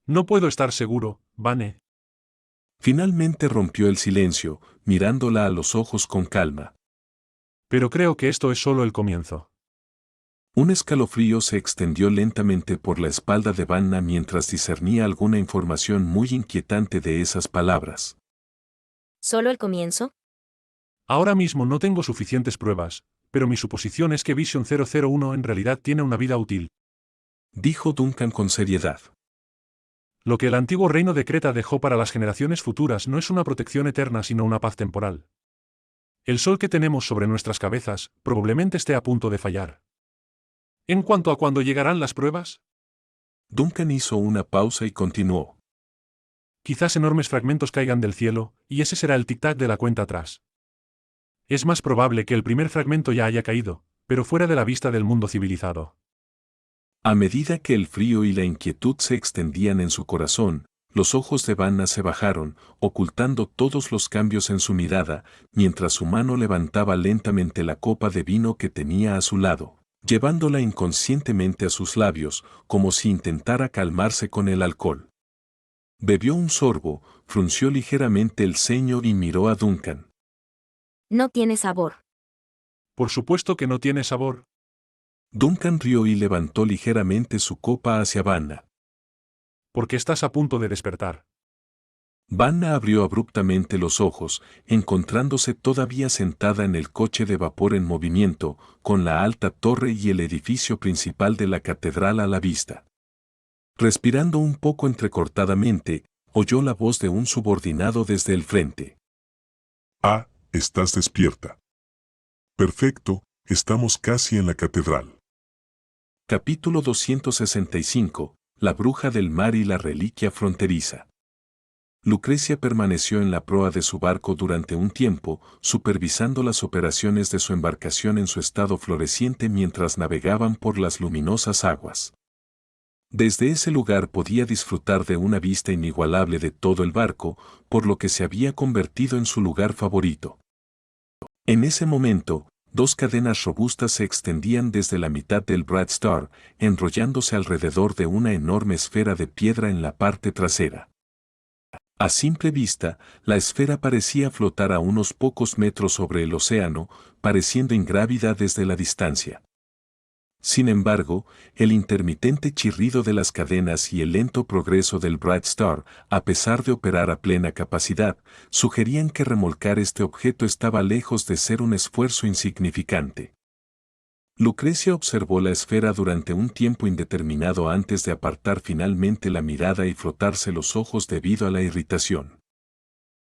No puedo estar seguro, Vane. Finalmente rompió el silencio, mirándola a los ojos con calma. Pero creo que esto es solo el comienzo. Un escalofrío se extendió lentamente por la espalda de Vanna mientras discernía alguna información muy inquietante de esas palabras. ¿Solo el comienzo? Ahora mismo no tengo suficientes pruebas, pero mi suposición es que Vision 001 en realidad tiene una vida útil. Dijo Duncan con seriedad. Lo que el antiguo reino de Creta dejó para las generaciones futuras no es una protección eterna sino una paz temporal. El sol que tenemos sobre nuestras cabezas probablemente esté a punto de fallar. En cuanto a cuándo llegarán las pruebas, Duncan hizo una pausa y continuó. quizás enormes fragmentos caigan del cielo, y ese será el tic-tac de la cuenta atrás. Es más probable que el primer fragmento ya haya caído, pero fuera de la vista del mundo civilizado. A medida que el frío y la inquietud se extendían en su corazón, los ojos de Vanna se bajaron, ocultando todos los cambios en su mirada, mientras su mano levantaba lentamente la copa de vino que tenía a su lado, llevándola inconscientemente a sus labios, como si intentara calmarse con el alcohol. Bebió un sorbo, frunció ligeramente el ceño y miró a Duncan. No tiene sabor. Por supuesto que no tiene sabor. Duncan rió y levantó ligeramente su copa hacia Vanna. Porque estás a punto de despertar. Vanna abrió abruptamente los ojos, encontrándose todavía sentada en el coche de vapor en movimiento, con la alta torre y el edificio principal de la catedral a la vista. Respirando un poco entrecortadamente, oyó la voz de un subordinado desde el frente. Ah, estás despierta. Perfecto, estamos casi en la catedral. Capítulo 265. La bruja del mar y la reliquia fronteriza. Lucrecia permaneció en la proa de su barco durante un tiempo, supervisando las operaciones de su embarcación en su estado floreciente mientras navegaban por las luminosas aguas. Desde ese lugar podía disfrutar de una vista inigualable de todo el barco, por lo que se había convertido en su lugar favorito. En ese momento, dos cadenas robustas se extendían desde la mitad del Bright Star, enrollándose alrededor de una enorme esfera de piedra en la parte trasera. A simple vista, la esfera parecía flotar a unos pocos metros sobre el océano, pareciendo ingrávida desde la distancia. Sin embargo, el intermitente chirrido de las cadenas y el lento progreso del Bright Star, a pesar de operar a plena capacidad, sugerían que remolcar este objeto estaba lejos de ser un esfuerzo insignificante. Lucrecia observó la esfera durante un tiempo indeterminado antes de apartar finalmente la mirada y frotarse los ojos debido a la irritación.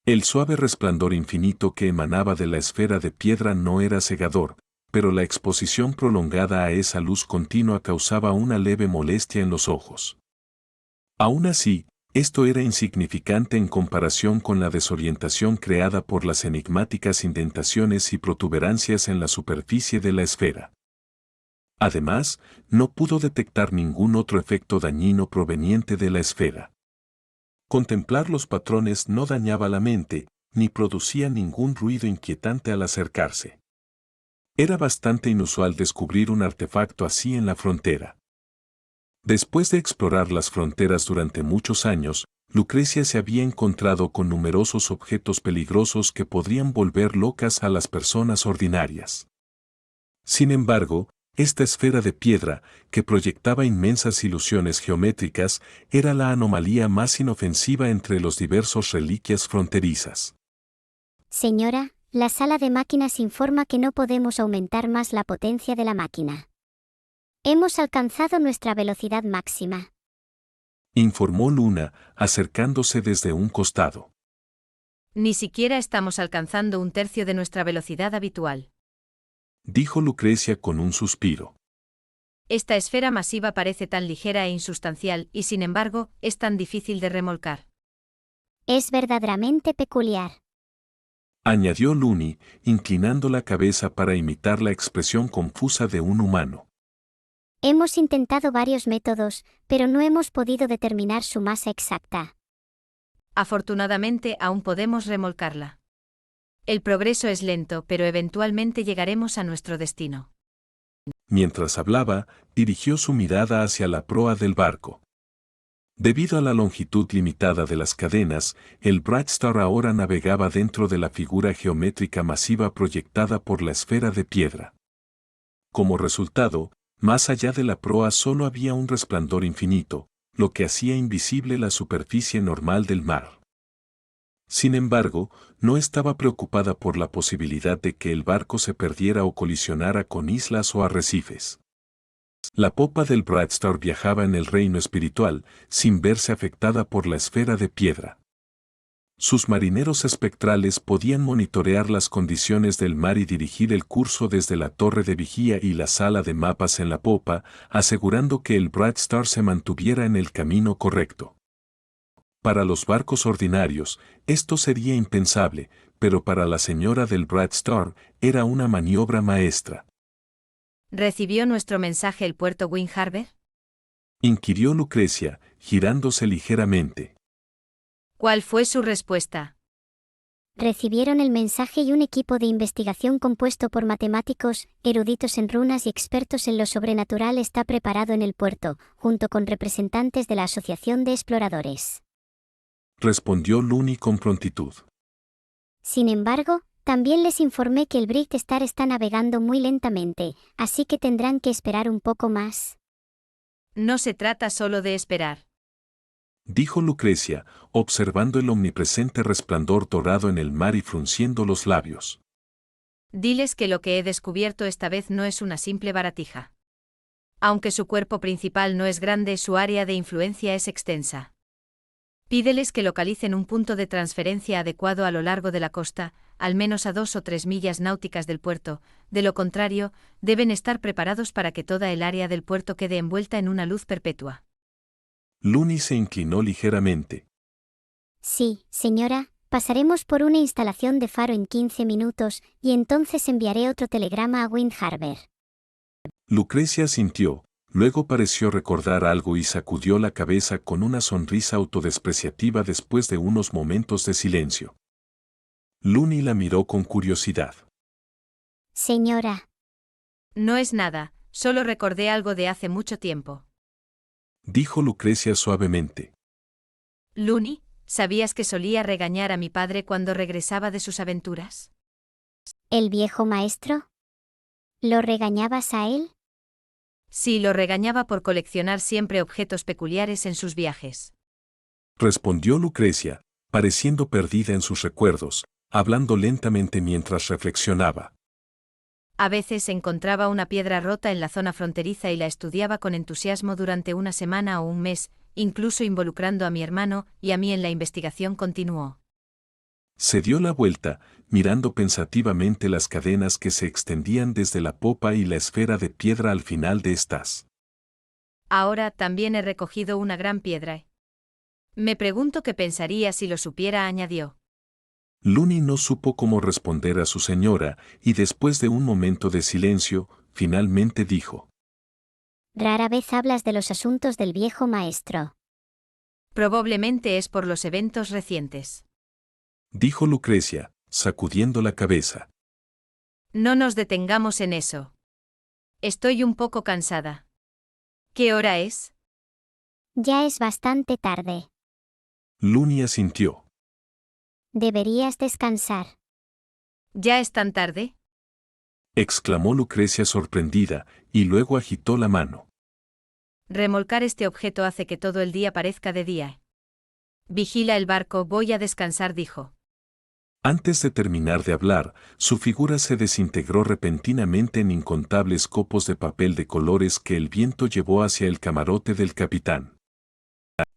El suave resplandor infinito que emanaba de la esfera de piedra no era cegador, pero la exposición prolongada a esa luz continua causaba una leve molestia en los ojos. Aún así, esto era insignificante en comparación con la desorientación creada por las enigmáticas indentaciones y protuberancias en la superficie de la esfera. Además, no pudo detectar ningún otro efecto dañino proveniente de la esfera. Contemplar los patrones no dañaba la mente, ni producía ningún ruido inquietante al acercarse. Era bastante inusual descubrir un artefacto así en la frontera. Después de explorar las fronteras durante muchos años, Lucrecia se había encontrado con numerosos objetos peligrosos que podrían volver locas a las personas ordinarias. Sin embargo, esta esfera de piedra, que proyectaba inmensas ilusiones geométricas, era la anomalía más inofensiva entre los diversos reliquias fronterizas. Señora, la sala de máquinas informa que no podemos aumentar más la potencia de la máquina. Hemos alcanzado nuestra velocidad máxima, Informó Luna, acercándose desde un costado. Ni siquiera estamos alcanzando un tercio de nuestra velocidad habitual. Dijo Lucrecia con un suspiro. Esta esfera masiva parece tan ligera e insustancial y sin embargo, es tan difícil de remolcar. Es verdaderamente peculiar. Añadió Luni, inclinando la cabeza para imitar la expresión confusa de un humano. Hemos intentado varios métodos, pero no hemos podido determinar su masa exacta. Afortunadamente aún podemos remolcarla. El progreso es lento, pero eventualmente llegaremos a nuestro destino. Mientras hablaba, dirigió su mirada hacia la proa del barco. Debido a la longitud limitada de las cadenas, el Bright Star ahora navegaba dentro de la figura geométrica masiva proyectada por la esfera de piedra. Como resultado, más allá de la proa solo había un resplandor infinito, lo que hacía invisible la superficie normal del mar. Sin embargo, no estaba preocupada por la posibilidad de que el barco se perdiera o colisionara con islas o arrecifes. La popa del Bright Star viajaba en el reino espiritual, sin verse afectada por la esfera de piedra. Sus marineros espectrales podían monitorear las condiciones del mar y dirigir el curso desde la torre de vigía y la sala de mapas en la popa, asegurando que el Bright Star se mantuviera en el camino correcto. Para los barcos ordinarios, esto sería impensable, pero para la señora del Bright Star era una maniobra maestra. ¿Recibió nuestro mensaje el puerto Wind Harbor? Inquirió Lucrecia, girándose ligeramente. ¿Cuál fue su respuesta? Recibieron el mensaje y un equipo de investigación compuesto por matemáticos, eruditos en runas y expertos en lo sobrenatural está preparado en el puerto, junto con representantes de la Asociación de Exploradores. Respondió Looney con prontitud. Sin embargo, también les informé que el Bright Star está navegando muy lentamente, así que tendrán que esperar un poco más. No se trata solo de esperar. Dijo Lucrecia, observando el omnipresente resplandor dorado en el mar y frunciendo los labios. Diles que lo que he descubierto esta vez no es una simple baratija. Aunque su cuerpo principal no es grande, su área de influencia es extensa. Pídeles que localicen un punto de transferencia adecuado a lo largo de la costa, al menos a 2 o 3 millas náuticas del puerto, de lo contrario, deben estar preparados para que toda el área del puerto quede envuelta en una luz perpetua. Looney se inclinó ligeramente. Sí, señora, pasaremos por una instalación de faro en 15 minutos, y entonces enviaré otro telegrama a Wind Harbor. Lucrecia asintió, luego pareció recordar algo y sacudió la cabeza con una sonrisa autodespreciativa después de unos momentos de silencio. Looney la miró con curiosidad. Señora. No es nada, solo recordé algo de hace mucho tiempo. Dijo Lucrecia suavemente. Looney, ¿sabías que solía regañar a mi padre cuando regresaba de sus aventuras? ¿El viejo maestro? ¿Lo regañabas a él? Sí, lo regañaba por coleccionar siempre objetos peculiares en sus viajes. Respondió Lucrecia, pareciendo perdida en sus recuerdos, hablando lentamente mientras reflexionaba. A veces encontraba una piedra rota en la zona fronteriza y la estudiaba con entusiasmo durante una semana o un mes, incluso involucrando a mi hermano y a mí en la investigación. Continuó. Se dio la vuelta, mirando pensativamente las cadenas que se extendían desde la popa y la esfera de piedra al final de estas. Ahora también he recogido una gran piedra. Me pregunto qué pensaría si lo supiera, añadió. Looney no supo cómo responder a su señora, y después de un momento de silencio, finalmente dijo. Rara vez hablas de los asuntos del viejo maestro. Probablemente es por los eventos recientes. Dijo Lucrecia, sacudiendo la cabeza. No nos detengamos en eso. Estoy un poco cansada. ¿Qué hora es? Ya es bastante tarde. Looney asintió. Deberías descansar. ¿Ya es tan tarde? Exclamó Lucrecia sorprendida, y luego agitó la mano. Remolcar este objeto hace que todo el día parezca de día. Vigila el barco, voy a descansar, dijo. Antes de terminar de hablar, su figura se desintegró repentinamente en incontables copos de papel de colores que el viento llevó hacia el camarote del capitán.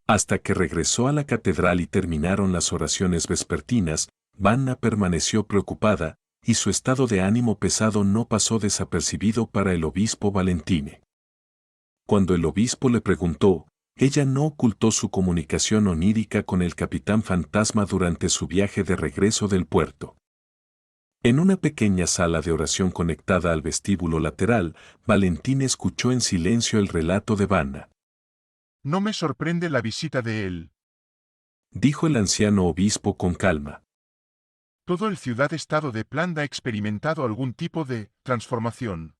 Hasta que regresó a la catedral y terminaron las oraciones vespertinas, Vanna permaneció preocupada, y su estado de ánimo pesado no pasó desapercibido para el obispo Valentine. Cuando el obispo le preguntó, ella no ocultó su comunicación onírica con el capitán fantasma durante su viaje de regreso del puerto. En una pequeña sala de oración conectada al vestíbulo lateral, Valentine escuchó en silencio el relato de Vanna. No me sorprende la visita de él, dijo el anciano obispo con calma. Todo el ciudad-estado de Planda ha experimentado algún tipo de transformación.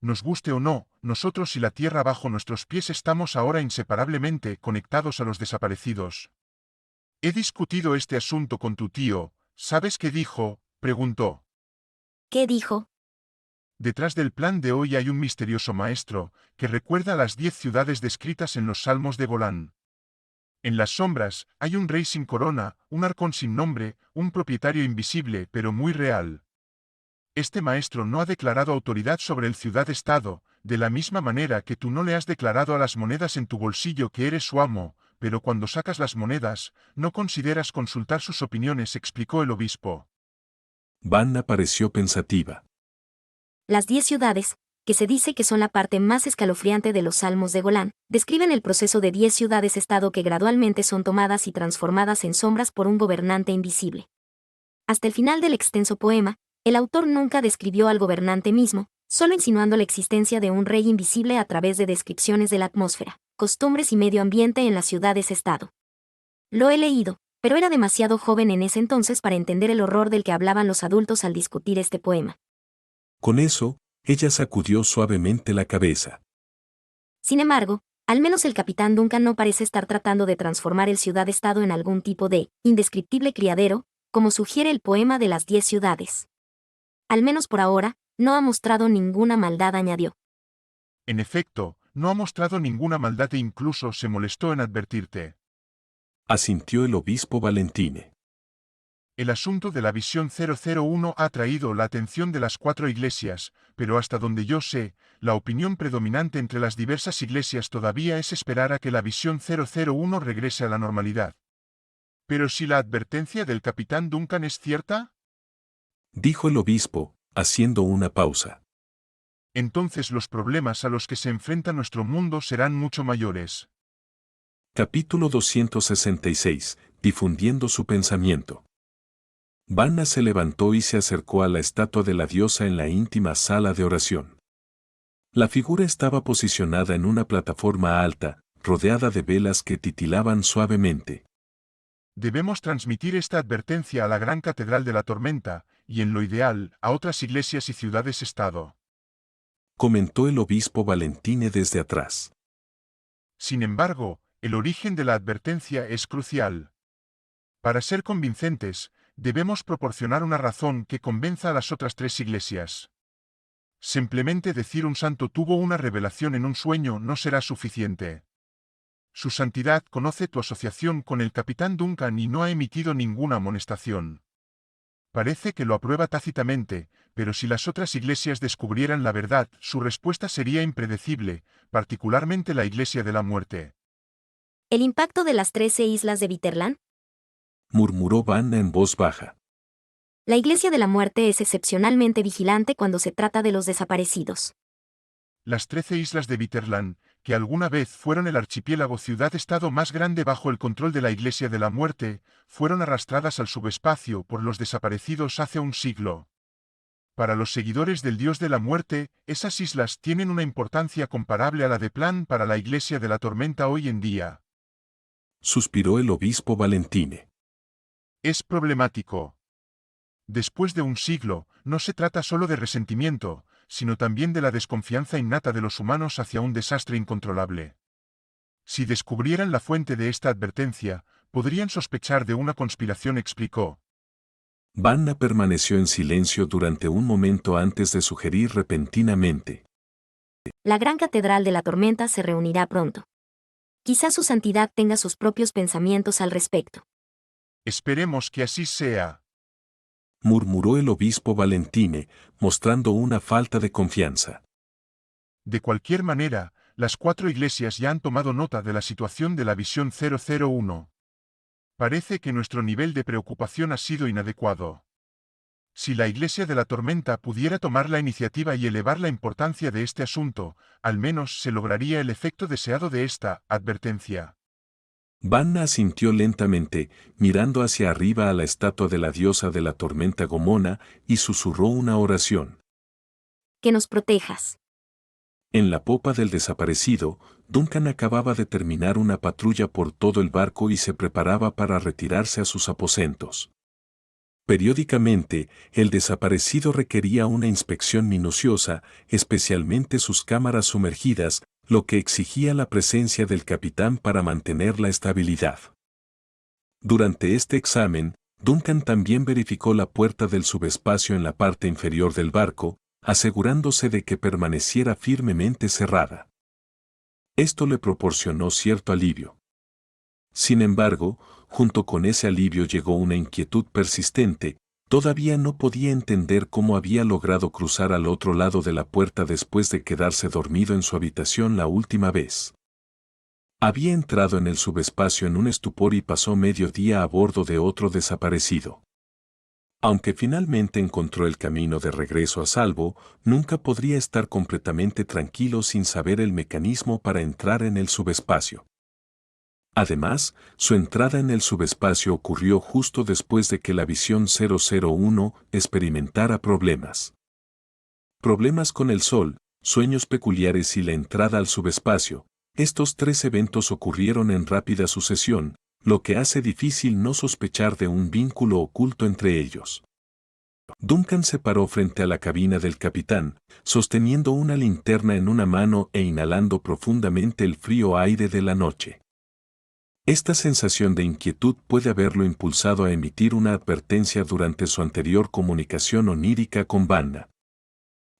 Nos guste o no, nosotros y la tierra bajo nuestros pies estamos ahora inseparablemente conectados a los desaparecidos. He discutido este asunto con tu tío, ¿sabes qué dijo?, preguntó. ¿Qué dijo? Detrás del plan de hoy hay un misterioso maestro, que recuerda a las 10 ciudades descritas en los Salmos de Golán. En las sombras, hay un rey sin corona, un arcón sin nombre, un propietario invisible pero muy real. Este maestro no ha declarado autoridad sobre el ciudad-estado, de la misma manera que tú no le has declarado a las monedas en tu bolsillo que eres su amo, pero cuando sacas las monedas, no consideras consultar sus opiniones, explicó el obispo. Vanna pareció pensativa. Las 10 ciudades, que se dice que son la parte más escalofriante de los Salmos de Golán, describen el proceso de 10 ciudades-estado que gradualmente son tomadas y transformadas en sombras por un gobernante invisible. Hasta el final del extenso poema, el autor nunca describió al gobernante mismo, solo insinuando la existencia de un rey invisible a través de descripciones de la atmósfera, costumbres y medio ambiente en las ciudades-estado. Lo he leído, pero era demasiado joven en ese entonces para entender el horror del que hablaban los adultos al discutir este poema. Con eso, ella sacudió suavemente la cabeza. Sin embargo, al menos el capitán Duncan no parece estar tratando de transformar el ciudad-estado en algún tipo de indescriptible criadero, como sugiere el poema de las 10 ciudades. Al menos por ahora, no ha mostrado ninguna maldad, añadió. En efecto, no ha mostrado ninguna maldad e incluso se molestó en advertirte. Asintió el obispo Valentine. El asunto de la visión 001 ha atraído la atención de las 4 iglesias, pero hasta donde yo sé, la opinión predominante entre las diversas iglesias todavía es esperar a que la visión 001 regrese a la normalidad. ¿Pero si la advertencia del capitán Duncan es cierta?, dijo el obispo, haciendo una pausa. Entonces los problemas a los que se enfrenta nuestro mundo serán mucho mayores. Capítulo 266. Difundiendo su pensamiento. Vanna se levantó y se acercó a la estatua de la diosa en la íntima sala de oración. La figura estaba posicionada en una plataforma alta, rodeada de velas que titilaban suavemente. Debemos transmitir esta advertencia a la gran catedral de la tormenta, y en lo ideal, a otras iglesias y ciudades-estado, comentó el obispo Valentine desde atrás. Sin embargo, el origen de la advertencia es crucial. Para ser convincentes, debemos proporcionar una razón que convenza a las otras 3 iglesias. Simplemente decir un santo tuvo una revelación en un sueño no será suficiente. Su santidad conoce tu asociación con el capitán Duncan y no ha emitido ninguna amonestación. Parece que lo aprueba tácitamente, pero si las otras iglesias descubrieran la verdad, su respuesta sería impredecible, particularmente la Iglesia de la Muerte. ¿El impacto de las 13 islas de Viterland? Murmuró Vanna en voz baja. La Iglesia de la Muerte es excepcionalmente vigilante cuando se trata de los desaparecidos. Las 13 islas de Viterland, que alguna vez fueron el archipiélago ciudad-estado más grande bajo el control de la Iglesia de la Muerte, fueron arrastradas al subespacio por los desaparecidos hace un siglo. Para los seguidores del Dios de la Muerte, esas islas tienen una importancia comparable a la de Plan para la Iglesia de la Tormenta hoy en día. Suspiró el obispo Valentine. Es problemático. Después de un siglo, no se trata solo de resentimiento, sino también de la desconfianza innata de los humanos hacia un desastre incontrolable. Si descubrieran la fuente de esta advertencia, podrían sospechar de una conspiración, explicó. Vanna permaneció en silencio durante un momento antes de sugerir repentinamente. La gran catedral de la tormenta se reunirá pronto. Quizá su santidad tenga sus propios pensamientos al respecto. Esperemos que así sea, murmuró el obispo Valentine, mostrando una falta de confianza. De cualquier manera, las 4 iglesias ya han tomado nota de la situación de la visión 001. Parece que nuestro nivel de preocupación ha sido inadecuado. Si la Iglesia de la Tormenta pudiera tomar la iniciativa y elevar la importancia de este asunto, al menos se lograría el efecto deseado de esta advertencia. Vanna asintió lentamente, mirando hacia arriba a la estatua de la diosa de la tormenta Gomona, y susurró una oración. Que nos protejas. En la popa del desaparecido, Duncan acababa de terminar una patrulla por todo el barco y se preparaba para retirarse a sus aposentos. Periódicamente, el desaparecido requería una inspección minuciosa, especialmente sus cámaras sumergidas, lo que exigía la presencia del capitán para mantener la estabilidad. Durante este examen, Duncan también verificó la puerta del subespacio en la parte inferior del barco, asegurándose de que permaneciera firmemente cerrada. Esto le proporcionó cierto alivio. Sin embargo, junto con ese alivio llegó una inquietud persistente, Todavía no podía entender cómo había logrado cruzar al otro lado de la puerta después de quedarse dormido en su habitación la última vez. Había entrado en el subespacio en un estupor y pasó medio día a bordo de otro desaparecido. Aunque finalmente encontró el camino de regreso a salvo, nunca podría estar completamente tranquilo sin saber el mecanismo para entrar en el subespacio. Además, su entrada en el subespacio ocurrió justo después de que la Visión 001 experimentara problemas. Problemas con el Sol, sueños peculiares y la entrada al subespacio. Estos tres eventos ocurrieron en rápida sucesión, lo que hace difícil no sospechar de un vínculo oculto entre ellos. Duncan se paró frente a la cabina del capitán, sosteniendo una linterna en una mano e inhalando profundamente el frío aire de la noche. Esta sensación de inquietud puede haberlo impulsado a emitir una advertencia durante su anterior comunicación onírica con Vanna.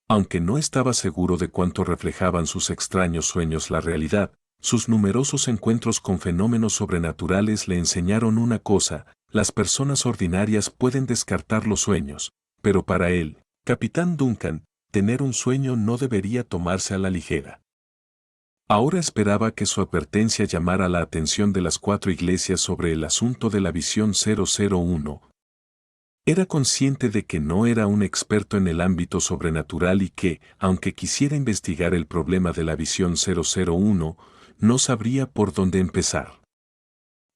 Aunque no estaba seguro de cuánto reflejaban sus extraños sueños la realidad, sus numerosos encuentros con fenómenos sobrenaturales le enseñaron una cosa: las personas ordinarias pueden descartar los sueños, pero para él, Capitán Duncan, tener un sueño no debería tomarse a la ligera. Ahora esperaba que su advertencia llamara la atención de las 4 iglesias sobre el asunto de la Visión 001. Era consciente de que no era un experto en el ámbito sobrenatural y que, aunque quisiera investigar el problema de la Visión 001, no sabría por dónde empezar.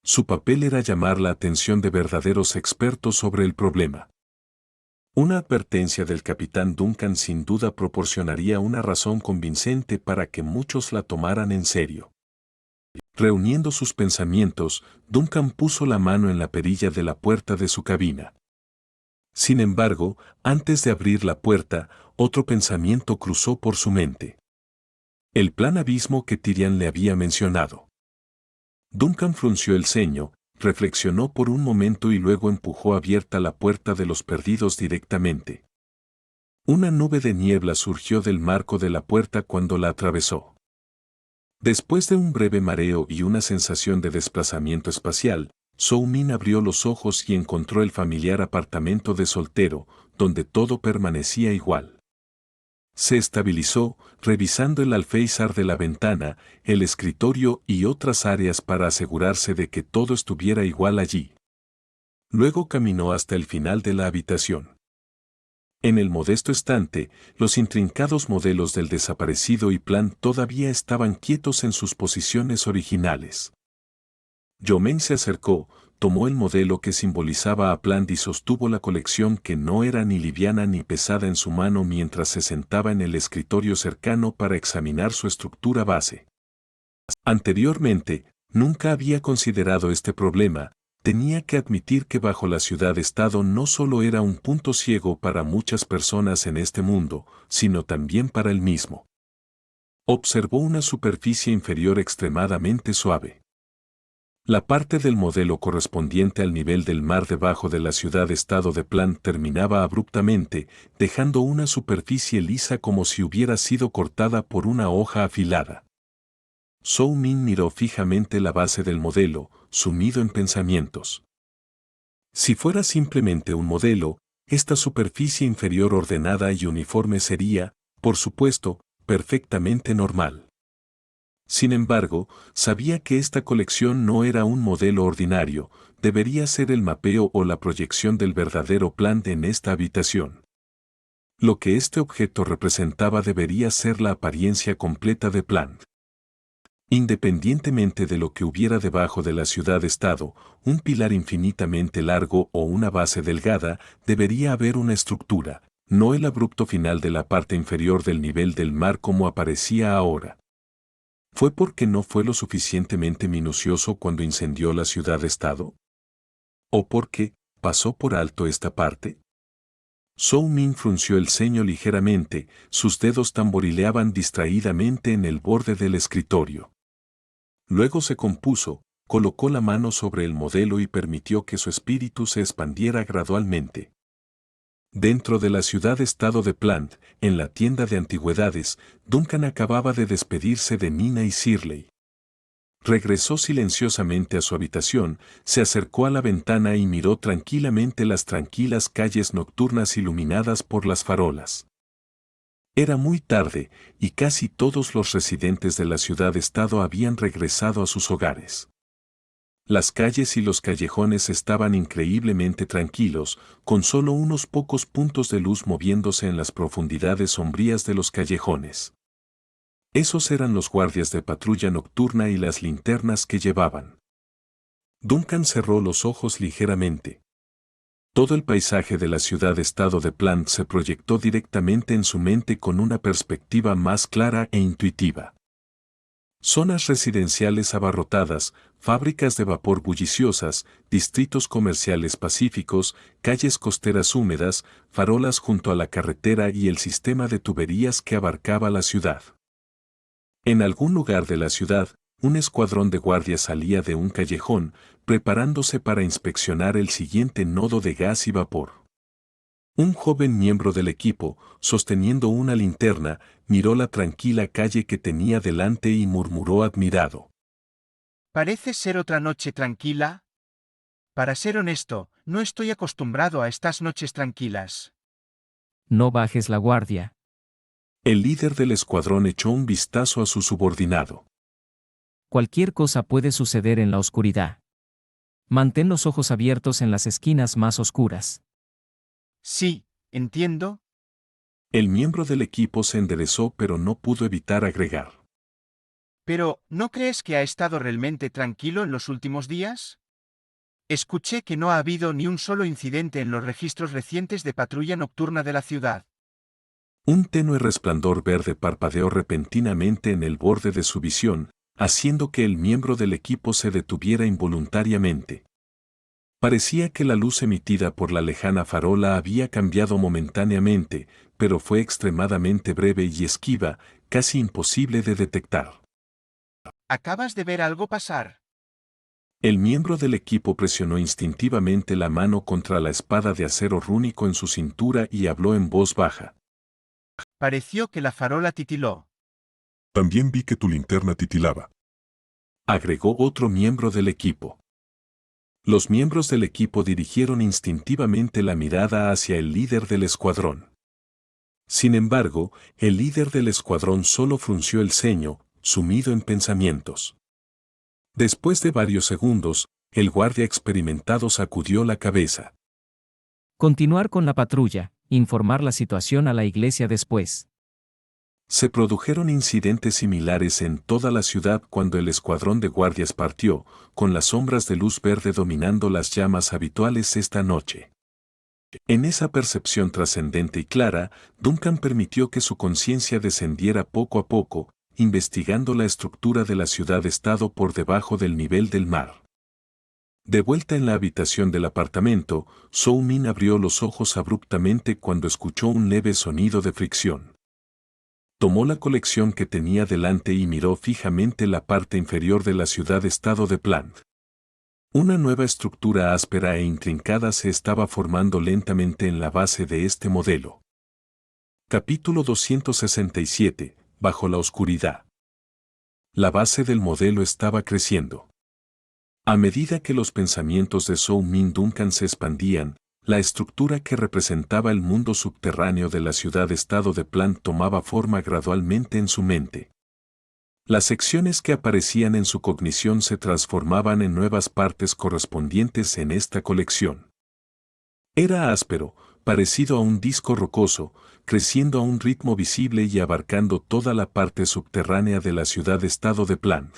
Su papel era llamar la atención de verdaderos expertos sobre el problema. Una advertencia del capitán Duncan sin duda proporcionaría una razón convincente para que muchos la tomaran en serio. Reuniendo sus pensamientos, Duncan puso la mano en la perilla de la puerta de su cabina. Sin embargo, antes de abrir la puerta, otro pensamiento cruzó por su mente. El plan abismo que Tyrion le había mencionado. Duncan frunció el ceño, reflexionó por un momento y luego empujó abierta la puerta de los perdidos directamente. Una nube de niebla surgió del marco de la puerta cuando la atravesó. Después de un breve mareo y una sensación de desplazamiento espacial, Zhou Min abrió los ojos y encontró el familiar apartamento de soltero, donde todo permanecía igual. Se estabilizó, revisando el alféizar de la ventana, el escritorio y otras áreas para asegurarse de que todo estuviera igual allí. Luego caminó hasta el final de la habitación. En el modesto estante, los intrincados modelos del desaparecido y Plan todavía estaban quietos en sus posiciones originales. Yomen se acercó, tomó el modelo que simbolizaba a Pland y sostuvo la colección que no era ni liviana ni pesada en su mano mientras se sentaba en el escritorio cercano para examinar su estructura base. Anteriormente, nunca había considerado este problema. Tenía que admitir que bajo la ciudad-estado no solo era un punto ciego para muchas personas en este mundo, sino también para él mismo. Observó una superficie inferior extremadamente suave. La parte del modelo correspondiente al nivel del mar debajo de la ciudad-estado de Plant terminaba abruptamente, dejando una superficie lisa como si hubiera sido cortada por una hoja afilada. Zhou Min miró fijamente la base del modelo, sumido en pensamientos. Si fuera simplemente un modelo, esta superficie inferior ordenada y uniforme sería, por supuesto, perfectamente normal. Sin embargo, sabía que esta colección no era un modelo ordinario, debería ser el mapeo o la proyección del verdadero plan en esta habitación. Lo que este objeto representaba debería ser la apariencia completa de Plant. Independientemente de lo que hubiera debajo de la ciudad-estado, un pilar infinitamente largo o una base delgada, debería haber una estructura, no el abrupto final de la parte inferior del nivel del mar como aparecía ahora. ¿Fue porque no fue lo suficientemente minucioso cuando incendió la ciudad-estado? ¿O porque pasó por alto esta parte? Zhou Min frunció el ceño ligeramente, sus dedos tamborileaban distraídamente en el borde del escritorio. Luego se compuso, colocó la mano sobre el modelo y permitió que su espíritu se expandiera gradualmente. Dentro de la ciudad-estado de Plant, en la tienda de antigüedades, Duncan acababa de despedirse de Nina y Shirley. Regresó silenciosamente a su habitación, se acercó a la ventana y miró tranquilamente las tranquilas calles nocturnas iluminadas por las farolas. Era muy tarde, y casi todos los residentes de la ciudad-estado habían regresado a sus hogares. Las calles y los callejones estaban increíblemente tranquilos, con solo unos pocos puntos de luz moviéndose en las profundidades sombrías de los callejones. Esos eran los guardias de patrulla nocturna y las linternas que llevaban. Duncan cerró los ojos ligeramente. Todo el paisaje de la ciudad-estado de Plant se proyectó directamente en su mente con una perspectiva más clara e intuitiva. Zonas residenciales abarrotadas, fábricas de vapor bulliciosas, distritos comerciales pacíficos, calles costeras húmedas, farolas junto a la carretera y el sistema de tuberías que abarcaba la ciudad. En algún lugar de la ciudad, un escuadrón de guardias salía de un callejón, preparándose para inspeccionar el siguiente nodo de gas y vapor. Un joven miembro del equipo, sosteniendo una linterna, miró la tranquila calle que tenía delante y murmuró admirado. ¿Parece ser otra noche tranquila? Para ser honesto, no estoy acostumbrado a estas noches tranquilas. No bajes la guardia. El líder del escuadrón echó un vistazo a su subordinado. Cualquier cosa puede suceder en la oscuridad. Mantén los ojos abiertos en las esquinas más oscuras. Sí, entiendo. El miembro del equipo se enderezó pero no pudo evitar agregar. Pero, ¿no crees que ha estado realmente tranquilo en los últimos días? Escuché que no ha habido ni un solo incidente en los registros recientes de patrulla nocturna de la ciudad. Un tenue resplandor verde parpadeó repentinamente en el borde de su visión, haciendo que el miembro del equipo se detuviera involuntariamente. Parecía que la luz emitida por la lejana farola había cambiado momentáneamente, pero fue extremadamente breve y esquiva, casi imposible de detectar. ¿Acabas de ver algo pasar? El miembro del equipo presionó instintivamente la mano contra la espada de acero rúnico en su cintura y habló en voz baja. Pareció que la farola titiló. También vi que tu linterna titilaba. Agregó otro miembro del equipo. Los miembros del equipo dirigieron instintivamente la mirada hacia el líder del escuadrón. Sin embargo, el líder del escuadrón solo frunció el ceño, sumido en pensamientos. Después de varios segundos, el guardia experimentado sacudió la cabeza. Continuar con la patrulla, informar la situación a la iglesia después. Se produjeron incidentes similares en toda la ciudad cuando el escuadrón de guardias partió, con las sombras de luz verde dominando las llamas habituales esta noche. En esa percepción trascendente y clara, Duncan permitió que su conciencia descendiera poco a poco, investigando la estructura de la ciudad-estado por debajo del nivel del mar. De vuelta en la habitación del apartamento, Soo-min abrió los ojos abruptamente cuando escuchó un leve sonido de fricción. Tomó la colección que tenía delante y miró fijamente la parte inferior de la ciudad-estado de Plant. Una nueva estructura áspera e intrincada se estaba formando lentamente en la base de este modelo. Capítulo 267. Bajo la oscuridad. La base del modelo estaba creciendo. A medida que los pensamientos de Soo-min Duncan se expandían, la estructura que representaba el mundo subterráneo de la ciudad-estado de Plant tomaba forma gradualmente en su mente. Las secciones que aparecían en su cognición se transformaban en nuevas partes correspondientes en esta colección. Era áspero, parecido a un disco rocoso, creciendo a un ritmo visible y abarcando toda la parte subterránea de la ciudad-estado de Plant.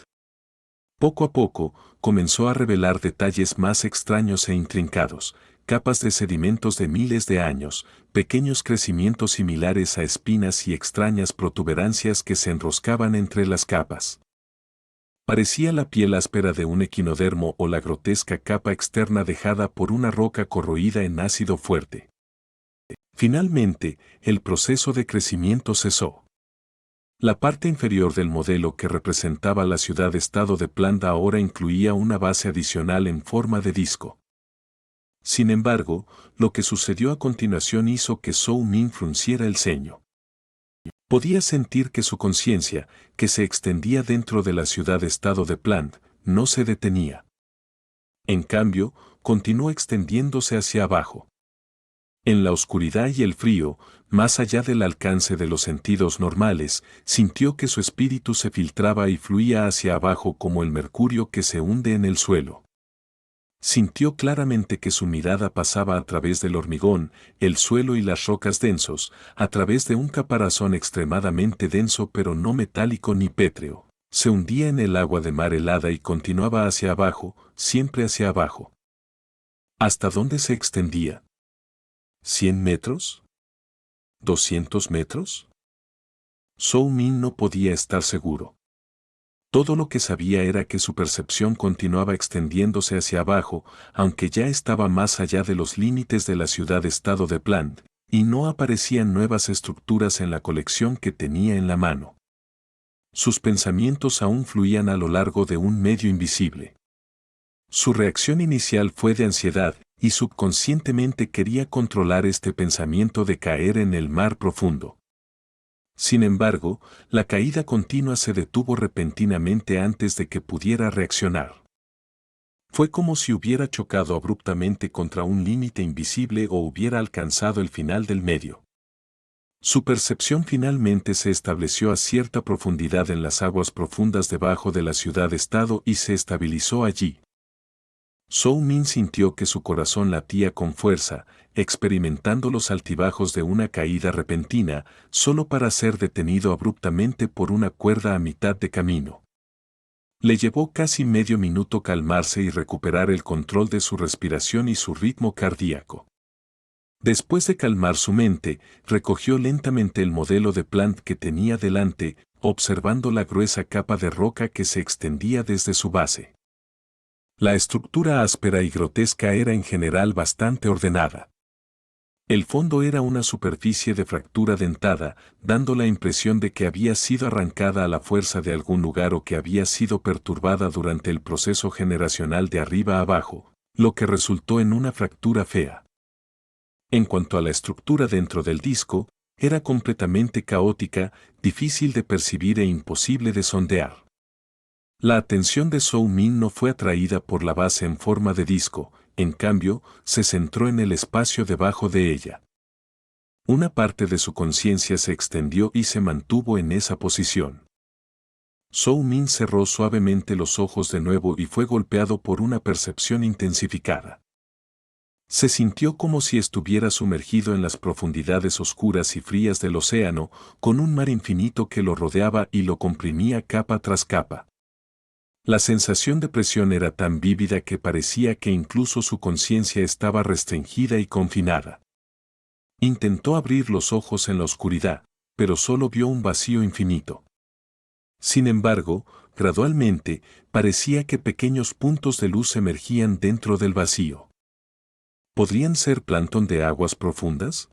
Poco a poco, comenzó a revelar detalles más extraños e intrincados, capas de sedimentos de miles de años, pequeños crecimientos similares a espinas y extrañas protuberancias que se enroscaban entre las capas. Parecía la piel áspera de un equinodermo o la grotesca capa externa dejada por una roca corroída en ácido fuerte. Finalmente, el proceso de crecimiento cesó. La parte inferior del modelo que representaba la ciudad-estado de Plant ahora incluía una base adicional en forma de disco. Sin embargo, lo que sucedió a continuación hizo que Soo-min frunciera el ceño. Podía sentir que su conciencia, que se extendía dentro de la ciudad-estado de Plant, no se detenía. En cambio, continuó extendiéndose hacia abajo. En la oscuridad y el frío, más allá del alcance de los sentidos normales, sintió que su espíritu se filtraba y fluía hacia abajo como el mercurio que se hunde en el suelo. Sintió claramente que su mirada pasaba a través del hormigón, el suelo y las rocas densos, a través de un caparazón extremadamente denso pero no metálico ni pétreo. Se hundía en el agua de mar helada y continuaba hacia abajo, siempre hacia abajo. ¿Hasta dónde se extendía? ¿100 metros? ¿200 metros? Zhou Min no podía estar seguro. Todo lo que sabía era que su percepción continuaba extendiéndose hacia abajo, aunque ya estaba más allá de los límites de la ciudad-estado de Plant, y no aparecían nuevas estructuras en la colección que tenía en la mano. Sus pensamientos aún fluían a lo largo de un medio invisible. Su reacción inicial fue de ansiedad, y subconscientemente quería controlar este pensamiento de caer en el mar profundo. Sin embargo, la caída continua se detuvo repentinamente antes de que pudiera reaccionar. Fue como si hubiera chocado abruptamente contra un límite invisible o hubiera alcanzado el final del medio. Su percepción finalmente se estableció a cierta profundidad en las aguas profundas debajo de la ciudad-estado y se estabilizó allí. Zhou Min sintió que su corazón latía con fuerza, experimentando los altibajos de una caída repentina, solo para ser detenido abruptamente por una cuerda a mitad de camino. Le llevó casi medio minuto calmarse y recuperar el control de su respiración y su ritmo cardíaco. Después de calmar su mente, recogió lentamente el modelo de Plant que tenía delante, observando la gruesa capa de roca que se extendía desde su base. La estructura áspera y grotesca era en general bastante ordenada. El fondo era una superficie de fractura dentada, dando la impresión de que había sido arrancada a la fuerza de algún lugar o que había sido perturbada durante el proceso generacional de arriba a abajo, lo que resultó en una fractura fea. En cuanto a la estructura dentro del disco, era completamente caótica, difícil de percibir e imposible de sondear. La atención de Zhou Min no fue atraída por la base en forma de disco, en cambio, se centró en el espacio debajo de ella. Una parte de su conciencia se extendió y se mantuvo en esa posición. Zhou Min cerró suavemente los ojos de nuevo y fue golpeado por una percepción intensificada. Se sintió como si estuviera sumergido en las profundidades oscuras y frías del océano, con un mar infinito que lo rodeaba y lo comprimía capa tras capa. La sensación de presión era tan vívida que parecía que incluso su conciencia estaba restringida y confinada. Intentó abrir los ojos en la oscuridad, pero solo vio un vacío infinito. Sin embargo, gradualmente, parecía que pequeños puntos de luz emergían dentro del vacío. ¿Podrían ser plancton de aguas profundas?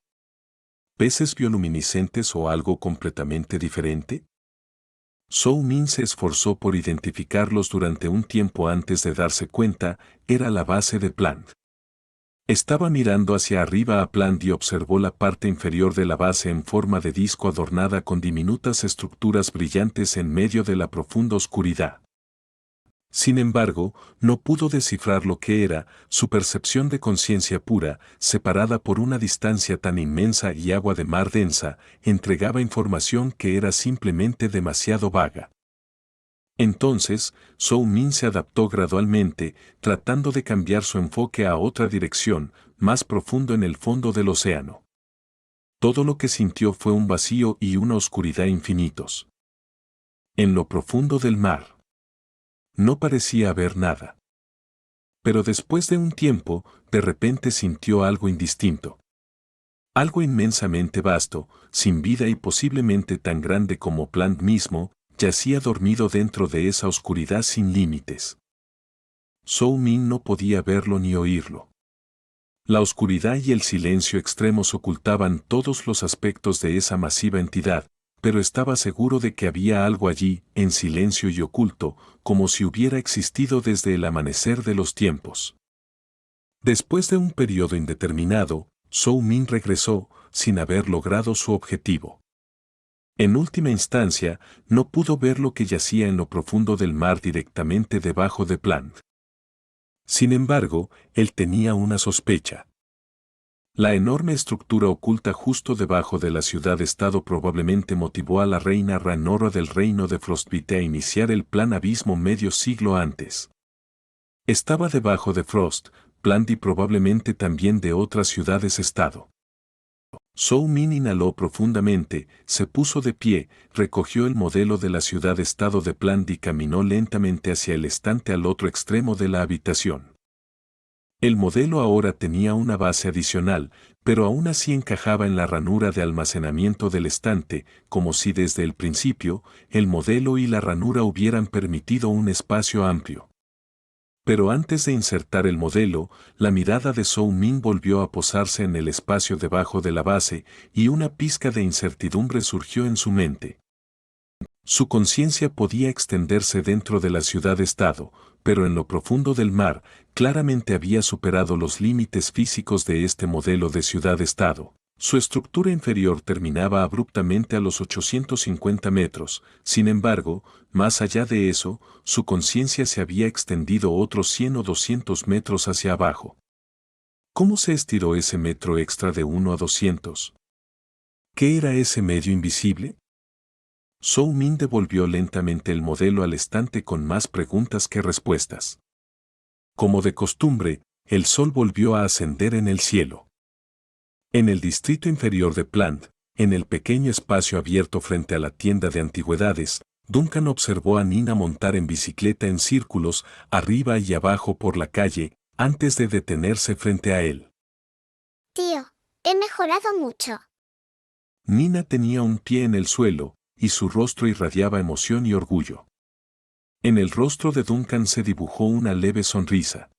¿Peces bioluminiscentes o algo completamente diferente? Zhou Min se esforzó por identificarlos durante un tiempo antes de darse cuenta, era la base de Plant. Estaba mirando hacia arriba a Plant y observó la parte inferior de la base en forma de disco adornada con diminutas estructuras brillantes en medio de la profunda oscuridad. Sin embargo, no pudo descifrar lo que era, su percepción de conciencia pura, separada por una distancia tan inmensa y agua de mar densa, entregaba información que era simplemente demasiado vaga. Entonces, Zhou Min se adaptó gradualmente, tratando de cambiar su enfoque a otra dirección, más profundo en el fondo del océano. Todo lo que sintió fue un vacío y una oscuridad infinitos. En lo profundo del mar. No parecía haber nada. Pero después de un tiempo, de repente sintió algo indistinto. Algo inmensamente vasto, sin vida y posiblemente tan grande como Plant mismo, yacía dormido dentro de esa oscuridad sin límites. Zhou Min no podía verlo ni oírlo. La oscuridad y el silencio extremos ocultaban todos los aspectos de esa masiva entidad, pero estaba seguro de que había algo allí, en silencio y oculto, como si hubiera existido desde el amanecer de los tiempos. Después de un periodo indeterminado, Zhou Min regresó, sin haber logrado su objetivo. En última instancia, no pudo ver lo que yacía en lo profundo del mar directamente debajo de Plant. Sin embargo, él tenía una sospecha. La enorme estructura oculta justo debajo de la ciudad-estado probablemente motivó a la reina Ranora del reino de Frostbite a iniciar el plan Abismo medio siglo antes. Estaba debajo de Frost, Plant y probablemente también de otras ciudades-estado. Zhou Min inhaló profundamente, se puso de pie, recogió el modelo de la ciudad-estado de Plant y caminó lentamente hacia el estante al otro extremo de la habitación. El modelo ahora tenía una base adicional, pero aún así encajaba en la ranura de almacenamiento del estante, como si desde el principio, el modelo y la ranura hubieran permitido un espacio amplio. Pero antes de insertar el modelo, la mirada de Zhou Min volvió a posarse en el espacio debajo de la base, y una pizca de incertidumbre surgió en su mente. Su conciencia podía extenderse dentro de la ciudad-estado, pero en lo profundo del mar, claramente había superado los límites físicos de este modelo de ciudad-estado. Su estructura inferior terminaba abruptamente a los 850 metros, sin embargo, más allá de eso, su conciencia se había extendido otros 100 o 200 metros hacia abajo. ¿Cómo se estiró ese metro extra de 1 a 200? ¿Qué era ese medio invisible? Zhou Min devolvió lentamente el modelo al estante con más preguntas que respuestas. Como de costumbre, el sol volvió a ascender en el cielo. En el distrito inferior de Plant, en el pequeño espacio abierto frente a la tienda de antigüedades, Duncan observó a Nina montar en bicicleta en círculos, arriba y abajo por la calle, antes de detenerse frente a él. Tío, he mejorado mucho. Nina tenía un pie en el suelo, y su rostro irradiaba emoción y orgullo. En el rostro de Duncan se dibujó una leve sonrisa.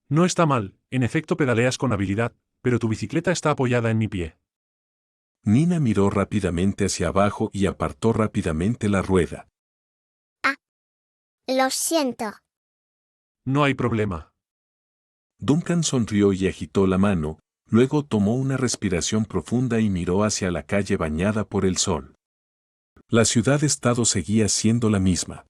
No está mal, en efecto pedaleas con habilidad, pero tu bicicleta está apoyada en mi pie. Nina miró rápidamente hacia abajo y apartó rápidamente la rueda. Ah. Lo siento. No hay problema. Duncan sonrió y agitó la mano, luego tomó una respiración profunda y miró hacia la calle bañada por el sol. La ciudad-estado seguía siendo la misma.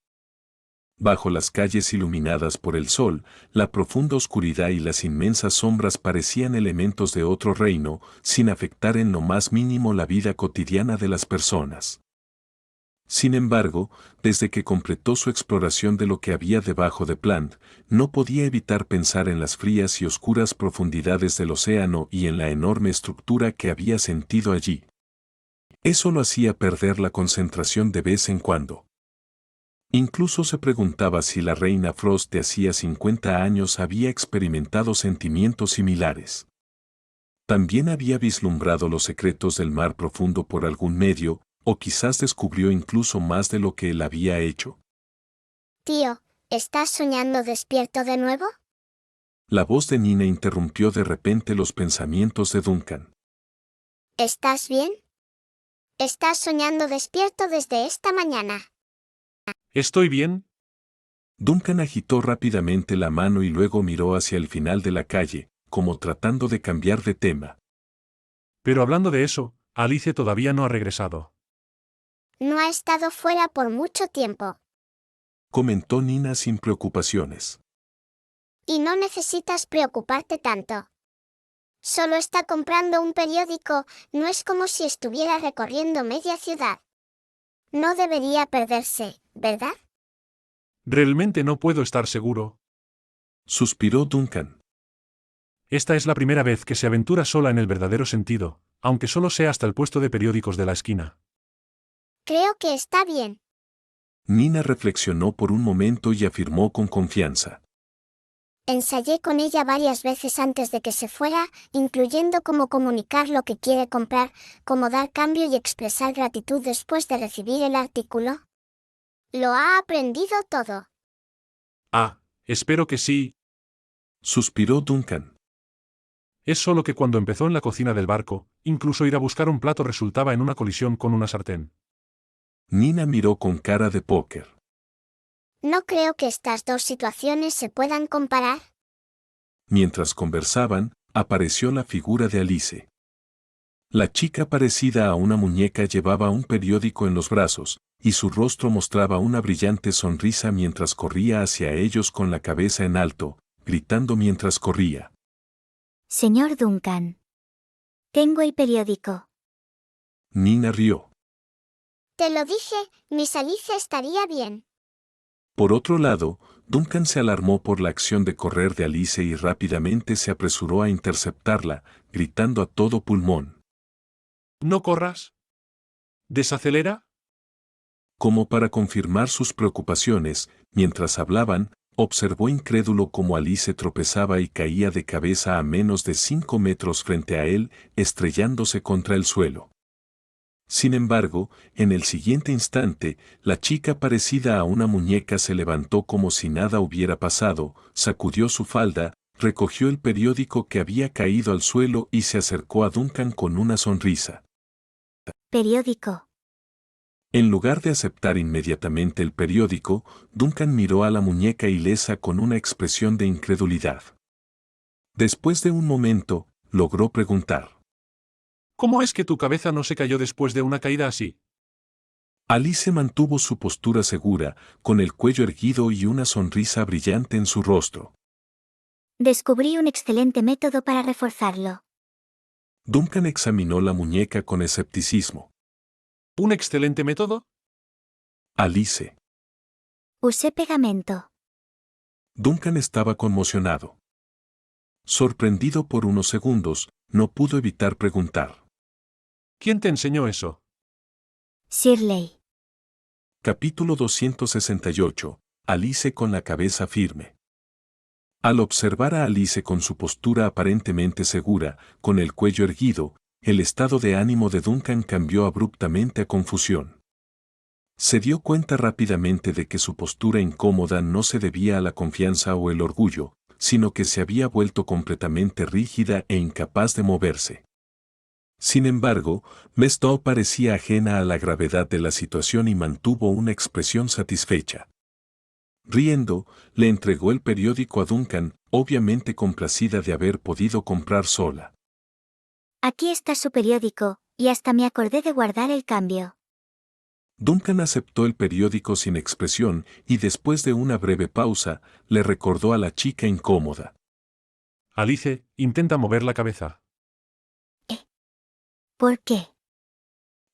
Bajo las calles iluminadas por el sol, la profunda oscuridad y las inmensas sombras parecían elementos de otro reino, sin afectar en lo más mínimo la vida cotidiana de las personas. Sin embargo, desde que completó su exploración de lo que había debajo de Plant, no podía evitar pensar en las frías y oscuras profundidades del océano y en la enorme estructura que había sentido allí. Eso lo hacía perder la concentración de vez en cuando. Incluso se preguntaba si la reina Frost de hacía 50 años había experimentado sentimientos similares. También había vislumbrado los secretos del mar profundo por algún medio, o quizás descubrió incluso más de lo que él había hecho. Tío, ¿estás soñando despierto de nuevo? La voz de Nina interrumpió de repente los pensamientos de Duncan. ¿Estás bien? Estás soñando despierto desde esta mañana. ¿Estoy bien? Duncan agitó rápidamente la mano y luego miró hacia el final de la calle, como tratando de cambiar de tema. Pero hablando de eso, Alice todavía no ha regresado. No ha estado fuera por mucho tiempo. Comentó Nina sin preocupaciones. Y no necesitas preocuparte tanto. Solo está comprando un periódico, no es como si estuviera recorriendo media ciudad. No debería perderse, ¿verdad? Realmente no puedo estar seguro. Suspiró Duncan. Esta es la primera vez que se aventura sola en el verdadero sentido, aunque solo sea hasta el puesto de periódicos de la esquina. Creo que está bien. Nina reflexionó por un momento y afirmó con confianza. Ensayé con ella varias veces antes de que se fuera, incluyendo cómo comunicar lo que quiere comprar, cómo dar cambio y expresar gratitud después de recibir el artículo. Lo ha aprendido todo. Ah, espero que sí. Suspiró Duncan. Es solo que cuando empezó en la cocina del barco, incluso ir a buscar un plato resultaba en una colisión con una sartén. Nina miró con cara de póker. No creo que estas dos situaciones se puedan comparar. Mientras conversaban, apareció la figura de Alice. La chica parecida a una muñeca llevaba un periódico en los brazos, y su rostro mostraba una brillante sonrisa mientras corría hacia ellos con la cabeza en alto, gritando mientras corría. Señor Duncan. Tengo el periódico. Nina rió. Te lo dije, Miss Alice estaría bien. Por otro lado, Duncan se alarmó por la acción de correr de Alice y rápidamente se apresuró a interceptarla, gritando a todo pulmón. No corras. ¿Desacelera? Como para confirmar sus preocupaciones, mientras hablaban, observó incrédulo cómo Alice tropezaba y caía de cabeza a menos de 5 metros frente a él, estrellándose contra el suelo. Sin embargo, en el siguiente instante, la chica parecida a una muñeca se levantó como si nada hubiera pasado, sacudió su falda, recogió el periódico que había caído al suelo y se acercó a Duncan con una sonrisa. Periódico. En lugar de aceptar inmediatamente el periódico, Duncan miró a la muñeca ilesa con una expresión de incredulidad. Después de un momento, logró preguntar. ¿Cómo es que tu cabeza no se cayó después de una caída así? Alice mantuvo su postura segura, con el cuello erguido y una sonrisa brillante en su rostro. Descubrí un excelente método para reforzarlo. Duncan examinó la muñeca con escepticismo. ¿Un excelente método? Alice. Usé pegamento. Duncan estaba conmocionado. Sorprendido por unos segundos, no pudo evitar preguntar. ¿Quién te enseñó eso? Shirley. Capítulo 268. Alice con la cabeza firme. Al observar a Alice con su postura aparentemente segura, con el cuello erguido, el estado de ánimo de Duncan cambió abruptamente a confusión. Se dio cuenta rápidamente de que su postura incómoda no se debía a la confianza o el orgullo, sino que se había vuelto completamente rígida e incapaz de moverse. Sin embargo, Mestow parecía ajena a la gravedad de la situación y mantuvo una expresión satisfecha. Riendo, le entregó el periódico a Duncan, obviamente complacida de haber podido comprar sola. Aquí está su periódico, y hasta me acordé de guardar el cambio. Duncan aceptó el periódico sin expresión y después de una breve pausa, le recordó a la chica incómoda. Alice, intenta mover la cabeza. ¿Por qué?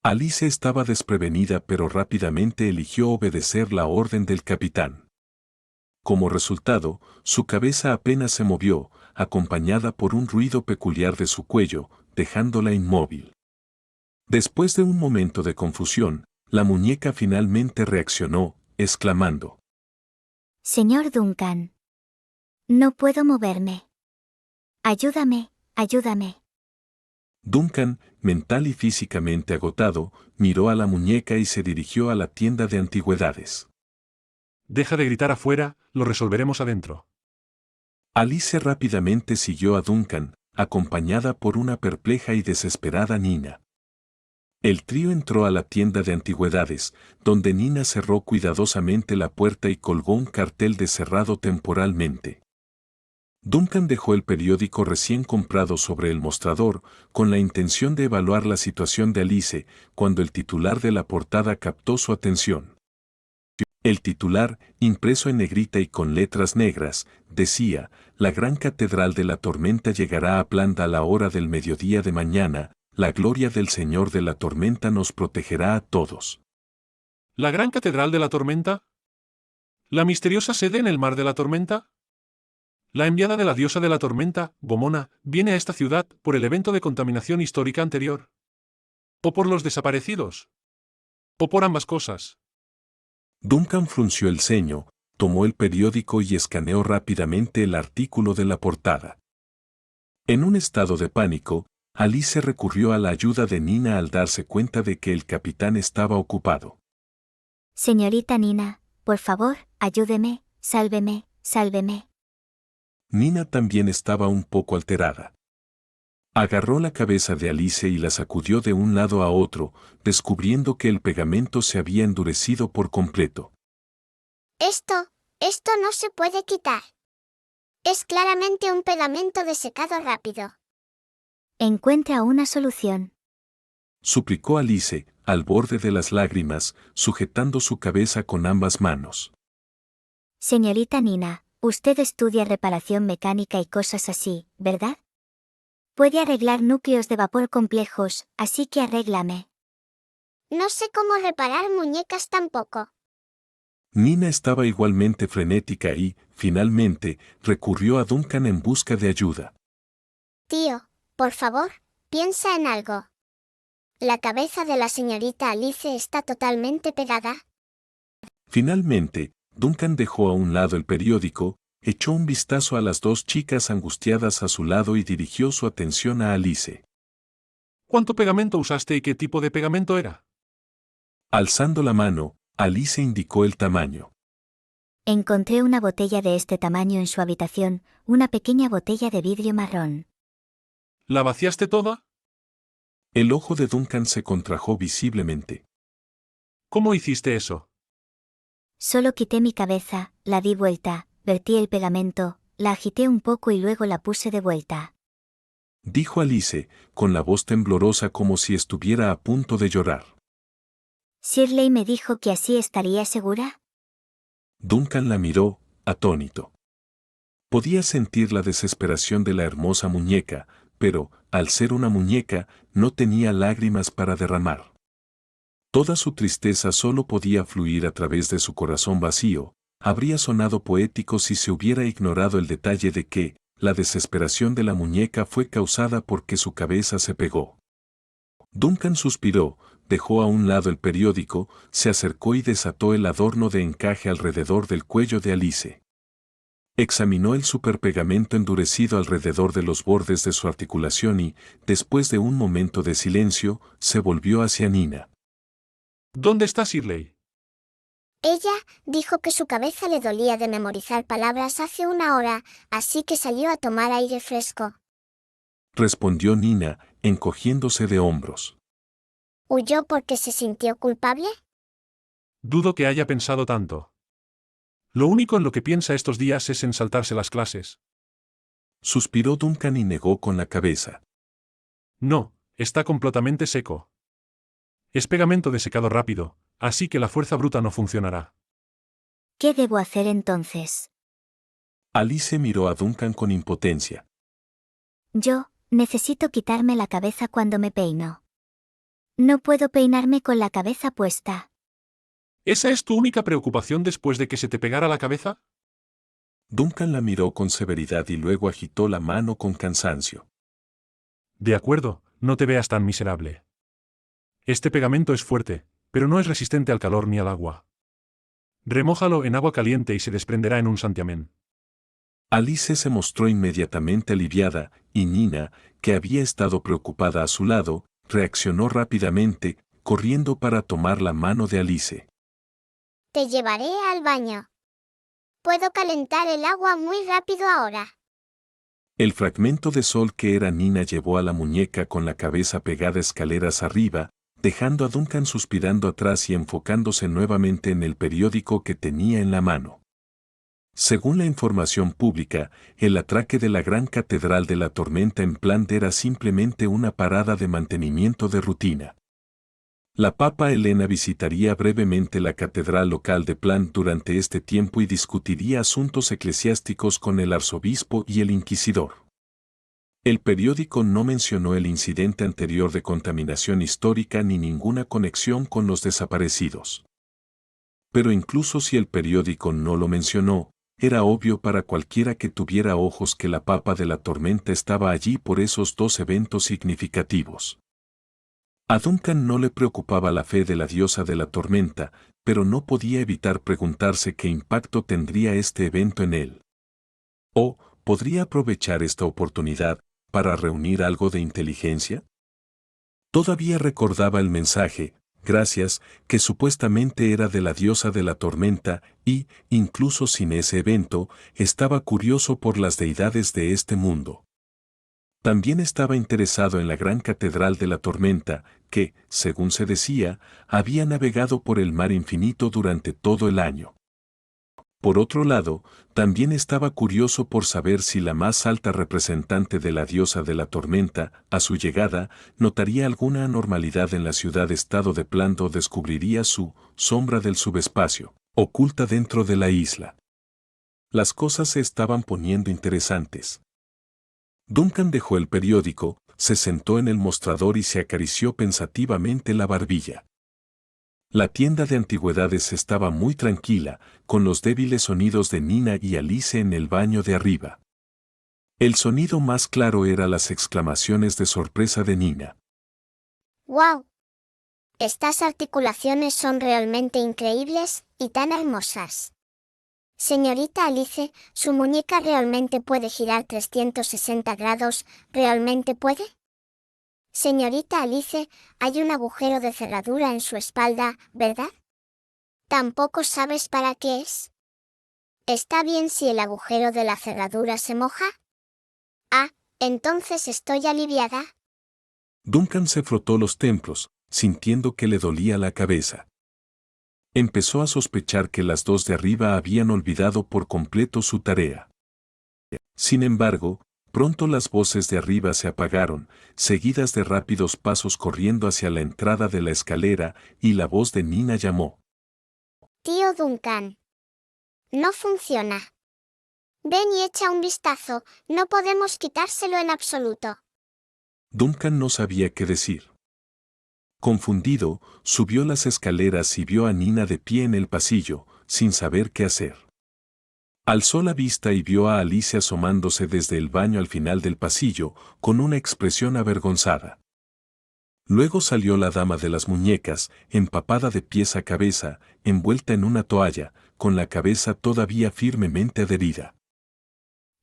Alice estaba desprevenida pero rápidamente eligió obedecer la orden del capitán. Como resultado, su cabeza apenas se movió, acompañada por un ruido peculiar de su cuello, dejándola inmóvil. Después de un momento de confusión, la muñeca finalmente reaccionó, exclamando. Señor Duncan. No puedo moverme. Ayúdame, ayúdame. Duncan, mental y físicamente agotado, miró a la muñeca y se dirigió a la tienda de antigüedades. Deja de gritar afuera, lo resolveremos adentro. Alice rápidamente siguió a Duncan, acompañada por una perpleja y desesperada Nina. El trío entró a la tienda de antigüedades, donde Nina cerró cuidadosamente la puerta y colgó un cartel de cerrado temporalmente. Duncan dejó el periódico recién comprado sobre el mostrador, con la intención de evaluar la situación de Alice, cuando el titular de la portada captó su atención. El titular, impreso en negrita y con letras negras, decía, «La gran catedral de la tormenta llegará a Planda a la hora del mediodía de mañana, la gloria del Señor de la tormenta nos protegerá a todos». ¿La gran catedral de la tormenta? ¿La misteriosa sede en el mar de la tormenta? La enviada de la diosa de la tormenta, Gomona, viene a esta ciudad por el evento de contaminación histórica anterior. ¿O por los desaparecidos? ¿O por ambas cosas? Duncan frunció el ceño, tomó el periódico y escaneó rápidamente el artículo de la portada. En un estado de pánico, Alice recurrió a la ayuda de Nina al darse cuenta de que el capitán estaba ocupado. Señorita Nina, por favor, ayúdeme, sálveme, sálveme. Nina también estaba un poco alterada. Agarró la cabeza de Alice y la sacudió de un lado a otro, descubriendo que el pegamento se había endurecido por completo. Esto no se puede quitar. Es claramente un pegamento de secado rápido. Encuentra una solución. suplicó Alice, al borde de las lágrimas, sujetando su cabeza con ambas manos. Señorita Nina, usted estudia reparación mecánica y cosas así, ¿verdad? Puede arreglar núcleos de vapor complejos, así que arréglame. No sé cómo reparar muñecas tampoco. Nina estaba igualmente frenética y, finalmente, recurrió a Duncan en busca de ayuda. Tío, por favor, piensa en algo. La cabeza de la señorita Alice está totalmente pegada. Finalmente, Duncan dejó a un lado el periódico, echó un vistazo a las dos chicas angustiadas a su lado y dirigió su atención a Alice. ¿Cuánto pegamento usaste y qué tipo de pegamento era? Alzando la mano, Alice indicó el tamaño. Encontré una botella de este tamaño en su habitación, una pequeña botella de vidrio marrón. ¿La vaciaste toda? El ojo de Duncan se contrajo visiblemente. ¿Cómo hiciste eso? Solo quité mi cabeza, la di vuelta, vertí el pegamento, la agité un poco y luego la puse de vuelta. Dijo Alice, con la voz temblorosa como si estuviera a punto de llorar. ¿Shirley me dijo que así estaría segura? Duncan la miró, atónito. Podía sentir la desesperación de la hermosa muñeca, pero, al ser una muñeca, no tenía lágrimas para derramar. Toda su tristeza solo podía fluir a través de su corazón vacío. Habría sonado poético si se hubiera ignorado el detalle de que, la desesperación de la muñeca fue causada porque su cabeza se pegó. Duncan suspiró, dejó a un lado el periódico, se acercó y desató el adorno de encaje alrededor del cuello de Alice. Examinó el superpegamento endurecido alrededor de los bordes de su articulación y, después de un momento de silencio, se volvió hacia Nina. ¿Dónde está Shirley? Ella dijo que su cabeza le dolía de memorizar palabras hace una hora, así que salió a tomar aire fresco. Respondió Nina, encogiéndose de hombros. ¿Huyó porque se sintió culpable? Dudo que haya pensado tanto. Lo único en lo que piensa estos días es en saltarse las clases. Suspiró Duncan y negó con la cabeza. No, está completamente seco. Es pegamento de secado rápido, así que la fuerza bruta no funcionará. ¿Qué debo hacer entonces? Alice miró a Duncan con impotencia. Yo, necesito quitarme la cabeza cuando me peino. No puedo peinarme con la cabeza puesta. ¿Esa es tu única preocupación después de que se te pegara la cabeza? Duncan la miró con severidad y luego agitó la mano con cansancio. De acuerdo, no te veas tan miserable. Este pegamento es fuerte, pero no es resistente al calor ni al agua. Remójalo en agua caliente y se desprenderá en un santiamén. Alice se mostró inmediatamente aliviada, y Nina, que había estado preocupada a su lado, reaccionó rápidamente, corriendo para tomar la mano de Alice. Te llevaré al baño. Puedo calentar el agua muy rápido ahora. El fragmento de sol que era Nina llevó a la muñeca con la cabeza pegada escaleras arriba, dejando a Duncan suspirando atrás y enfocándose nuevamente en el periódico que tenía en la mano. Según la información pública, el atraque de la gran catedral de la tormenta en Plant era simplemente una parada de mantenimiento de rutina. La Papa Elena visitaría brevemente la catedral local de Plant durante este tiempo y discutiría asuntos eclesiásticos con el arzobispo y el inquisidor. El periódico no mencionó el incidente anterior de contaminación histórica ni ninguna conexión con los desaparecidos. Pero incluso si el periódico no lo mencionó, era obvio para cualquiera que tuviera ojos que la Papa de la tormenta estaba allí por esos dos eventos significativos. A Duncan no le preocupaba la fe de la diosa de la tormenta, pero no podía evitar preguntarse qué impacto tendría este evento en él. ¿O podría aprovechar esta oportunidad para reunir algo de inteligencia? Todavía recordaba el mensaje, gracias, que supuestamente era de la diosa de la tormenta y, incluso sin ese evento, estaba curioso por las deidades de este mundo. También estaba interesado en la gran catedral de la tormenta, que, según se decía, había navegado por el mar infinito durante todo el año. Por otro lado, también estaba curioso por saber si la más alta representante de la diosa de la tormenta, a su llegada, notaría alguna anormalidad en la ciudad-estado de Plant o descubriría su sombra del subespacio, oculta dentro de la isla. Las cosas se estaban poniendo interesantes. Duncan dejó el periódico, se sentó en el mostrador y se acarició pensativamente la barbilla. La tienda de antigüedades estaba muy tranquila, con los débiles sonidos de Nina y Alice en el baño de arriba. El sonido más claro era las exclamaciones de sorpresa de Nina. ¡Wow! Estas articulaciones son realmente increíbles y tan hermosas. Señorita Alice, ¿su muñeca realmente puede girar 360 grados? ¿Realmente puede? Señorita Alice, hay un agujero de cerradura en su espalda, ¿verdad? ¿Tampoco sabes para qué es? ¿Está bien si el agujero de la cerradura se moja? Ah, entonces estoy aliviada. Duncan se frotó los templos, sintiendo que le dolía la cabeza. Empezó a sospechar que las dos de arriba habían olvidado por completo su tarea. Sin embargo, pronto las voces de arriba se apagaron, seguidas de rápidos pasos corriendo hacia la entrada de la escalera, y la voz de Nina llamó. Tío Duncan. No funciona. Ven y echa un vistazo, no podemos quitárselo en absoluto. Duncan no sabía qué decir. Confundido, subió las escaleras y vio a Nina de pie en el pasillo, sin saber qué hacer. Alzó la vista y vio a Alice asomándose desde el baño al final del pasillo, con una expresión avergonzada. Luego salió la dama de las muñecas, empapada de pies a cabeza, envuelta en una toalla, con la cabeza todavía firmemente adherida.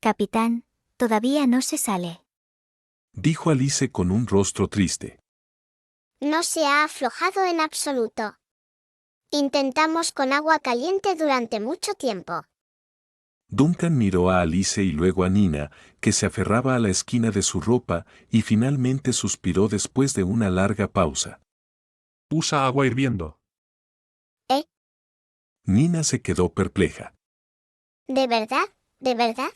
Capitán, todavía no se sale. Dijo Alice con un rostro triste. No se ha aflojado en absoluto. Intentamos con agua caliente durante mucho tiempo. Duncan miró a Alice y luego a Nina, que se aferraba a la esquina de su ropa, y finalmente suspiró después de una larga pausa. Usa agua hirviendo. Nina se quedó perpleja. ¿De verdad? ¿De verdad?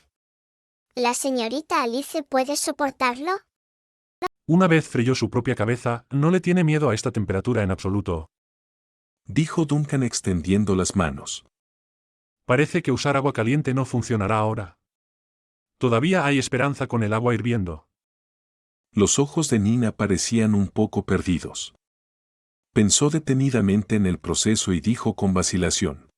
¿La señorita Alice puede soportarlo? Una vez freyó su propia cabeza, no le tiene miedo a esta temperatura en absoluto. Dijo Duncan extendiendo las manos. Parece que usar agua caliente no funcionará ahora. Todavía hay esperanza con el agua hirviendo. Los ojos de Nina parecían un poco perdidos. Pensó detenidamente en el proceso y dijo con vacilación.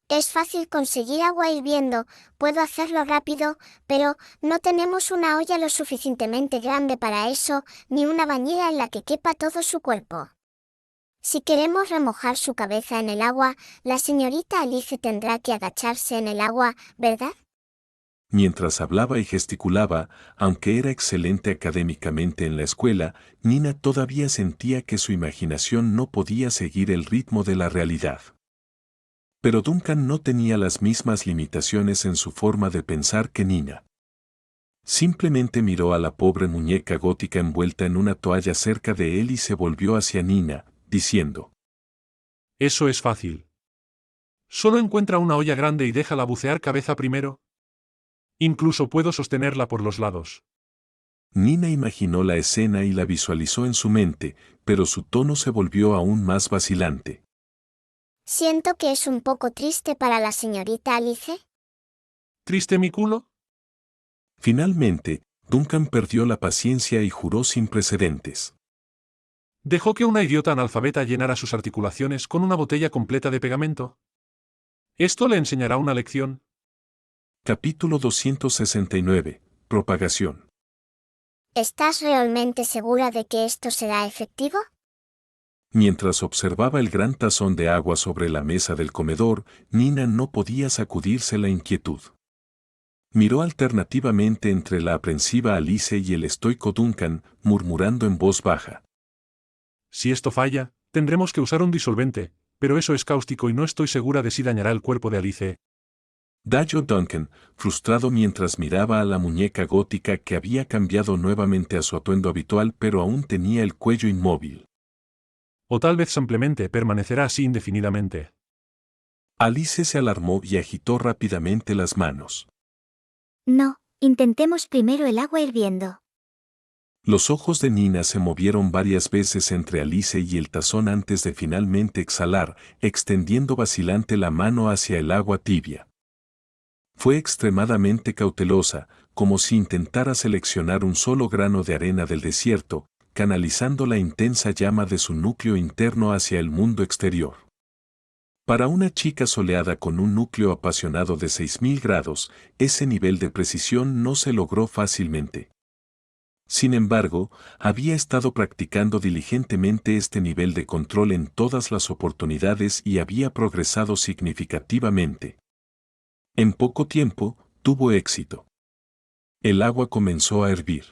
Es fácil conseguir agua hirviendo, puedo hacerlo rápido, pero no tenemos una olla lo suficientemente grande para eso, ni una bañera en la que quepa todo su cuerpo. Si queremos remojar su cabeza en el agua, la señorita Alice tendrá que agacharse en el agua, ¿verdad? Mientras hablaba y gesticulaba, aunque era excelente académicamente en la escuela, Nina todavía sentía que su imaginación no podía seguir el ritmo de la realidad. Pero Duncan no tenía las mismas limitaciones en su forma de pensar que Nina. Simplemente miró a la pobre muñeca gótica envuelta en una toalla cerca de él y se volvió hacia Nina, diciendo. Eso es fácil. Solo encuentra una olla grande y déjala bucear cabeza primero. Incluso puedo sostenerla por los lados. Nina imaginó la escena y la visualizó en su mente, pero su tono se volvió aún más vacilante. Siento que es un poco triste para la señorita Alice. ¿Triste mi culo? Finalmente, Duncan perdió la paciencia y juró sin precedentes. ¿Dejó que una idiota analfabeta llenara sus articulaciones con una botella completa de pegamento? ¿Esto le enseñará una lección? Capítulo 269. Propagación. ¿Estás realmente segura de que esto será efectivo? Mientras observaba el gran tazón de agua sobre la mesa del comedor, Nina no podía sacudirse la inquietud. Miró alternativamente entre la aprensiva Alice y el estoico Duncan, murmurando en voz baja. Si esto falla, tendremos que usar un disolvente, pero eso es cáustico y no estoy segura de si dañará el cuerpo de Alice. Dijo Duncan, frustrado mientras miraba a la muñeca gótica que había cambiado nuevamente a su atuendo habitual pero aún tenía el cuello inmóvil. O tal vez simplemente permanecerá así indefinidamente. Alice se alarmó y agitó rápidamente las manos. No, intentemos primero el agua hirviendo. Los ojos de Nina se movieron varias veces entre Alice y el tazón antes de finalmente exhalar, extendiendo vacilante la mano hacia el agua tibia. Fue extremadamente cautelosa, como si intentara seleccionar un solo grano de arena del desierto, canalizando la intensa llama de su núcleo interno hacia el mundo exterior. Para una chica soleada con un núcleo apasionado de 6000 grados, ese nivel de precisión no se logró fácilmente. Sin embargo, había estado practicando diligentemente este nivel de control en todas las oportunidades y había progresado significativamente. En poco tiempo, tuvo éxito. El agua comenzó a hervir.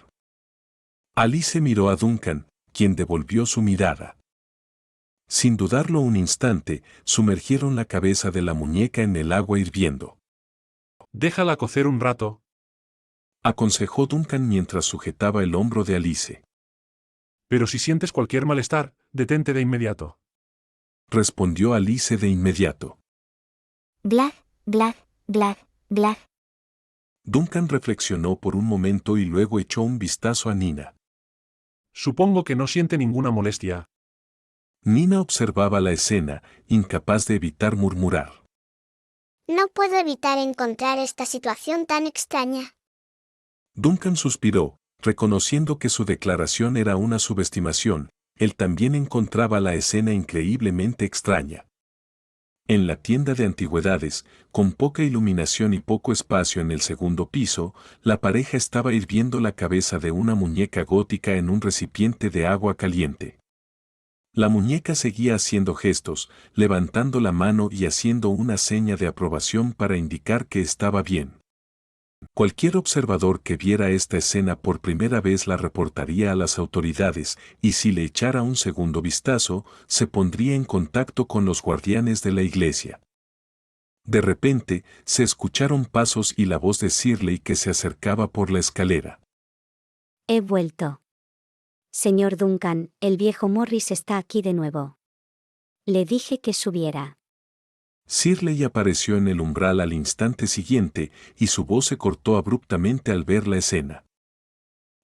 Alice miró a Duncan, quien devolvió su mirada. Sin dudarlo un instante, sumergieron la cabeza de la muñeca en el agua hirviendo. Déjala cocer un rato, aconsejó Duncan mientras sujetaba el hombro de Alice. pero si sientes cualquier malestar, detente de inmediato. Respondió Alice de inmediato. Glad, glad, glad, glad. Duncan reflexionó por un momento y luego echó un vistazo a Nina. Supongo que no siente ninguna molestia. Nina observaba la escena, incapaz de evitar murmurar. No puedo evitar encontrar esta situación tan extraña. Duncan suspiró, reconociendo que su declaración era una subestimación. Él también encontraba la escena increíblemente extraña. En la tienda de antigüedades, con poca iluminación y poco espacio en el segundo piso, la pareja estaba hirviendo la cabeza de una muñeca gótica en un recipiente de agua caliente. La muñeca seguía haciendo gestos, levantando la mano y haciendo una seña de aprobación para indicar que estaba bien. Cualquier observador que viera esta escena por primera vez la reportaría a las autoridades, y si le echara un segundo vistazo, se pondría en contacto con los guardianes de la iglesia. De repente, se escucharon pasos y la voz de Shirley que se acercaba por la escalera. He vuelto. Señor Duncan, el viejo Morris está aquí de nuevo. Le dije que subiera. Shirley apareció en el umbral al instante siguiente, y su voz se cortó abruptamente al ver la escena.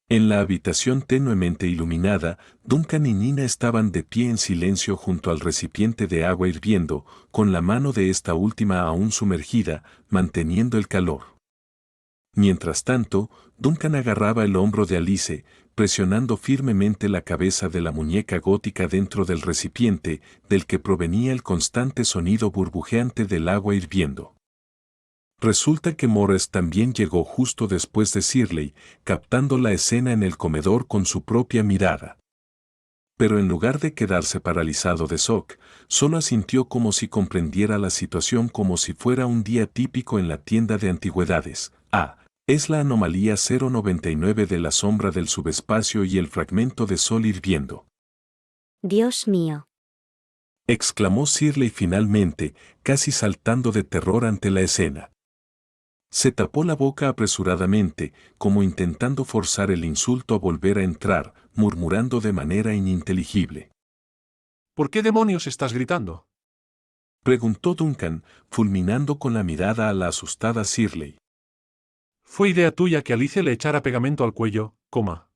En la habitación tenuemente iluminada, Duncan y Nina estaban de pie en silencio junto al recipiente de agua hirviendo, con la mano de esta última aún sumergida, manteniendo el calor. Mientras tanto, Duncan agarraba el hombro de Alice, presionando firmemente la cabeza de la muñeca gótica dentro del recipiente, del que provenía el constante sonido burbujeante del agua hirviendo. Resulta que Morris también llegó justo después de Shirley, captando la escena en el comedor con su propia mirada. Pero en lugar de quedarse paralizado de shock, solo asintió como si comprendiera la situación como si fuera un día típico en la tienda de antigüedades. Es la anomalía 099 de la sombra del subespacio y el fragmento de sol hirviendo. Dios mío. Exclamó Shirley finalmente, casi saltando de terror ante la escena. Se tapó la boca apresuradamente, como intentando forzar el insulto a volver a entrar, murmurando de manera ininteligible. ¿Por qué demonios estás gritando? Preguntó Duncan, fulminando con la mirada a la asustada Shirley. Fue idea tuya que Alice le echara pegamento al cuello, coma.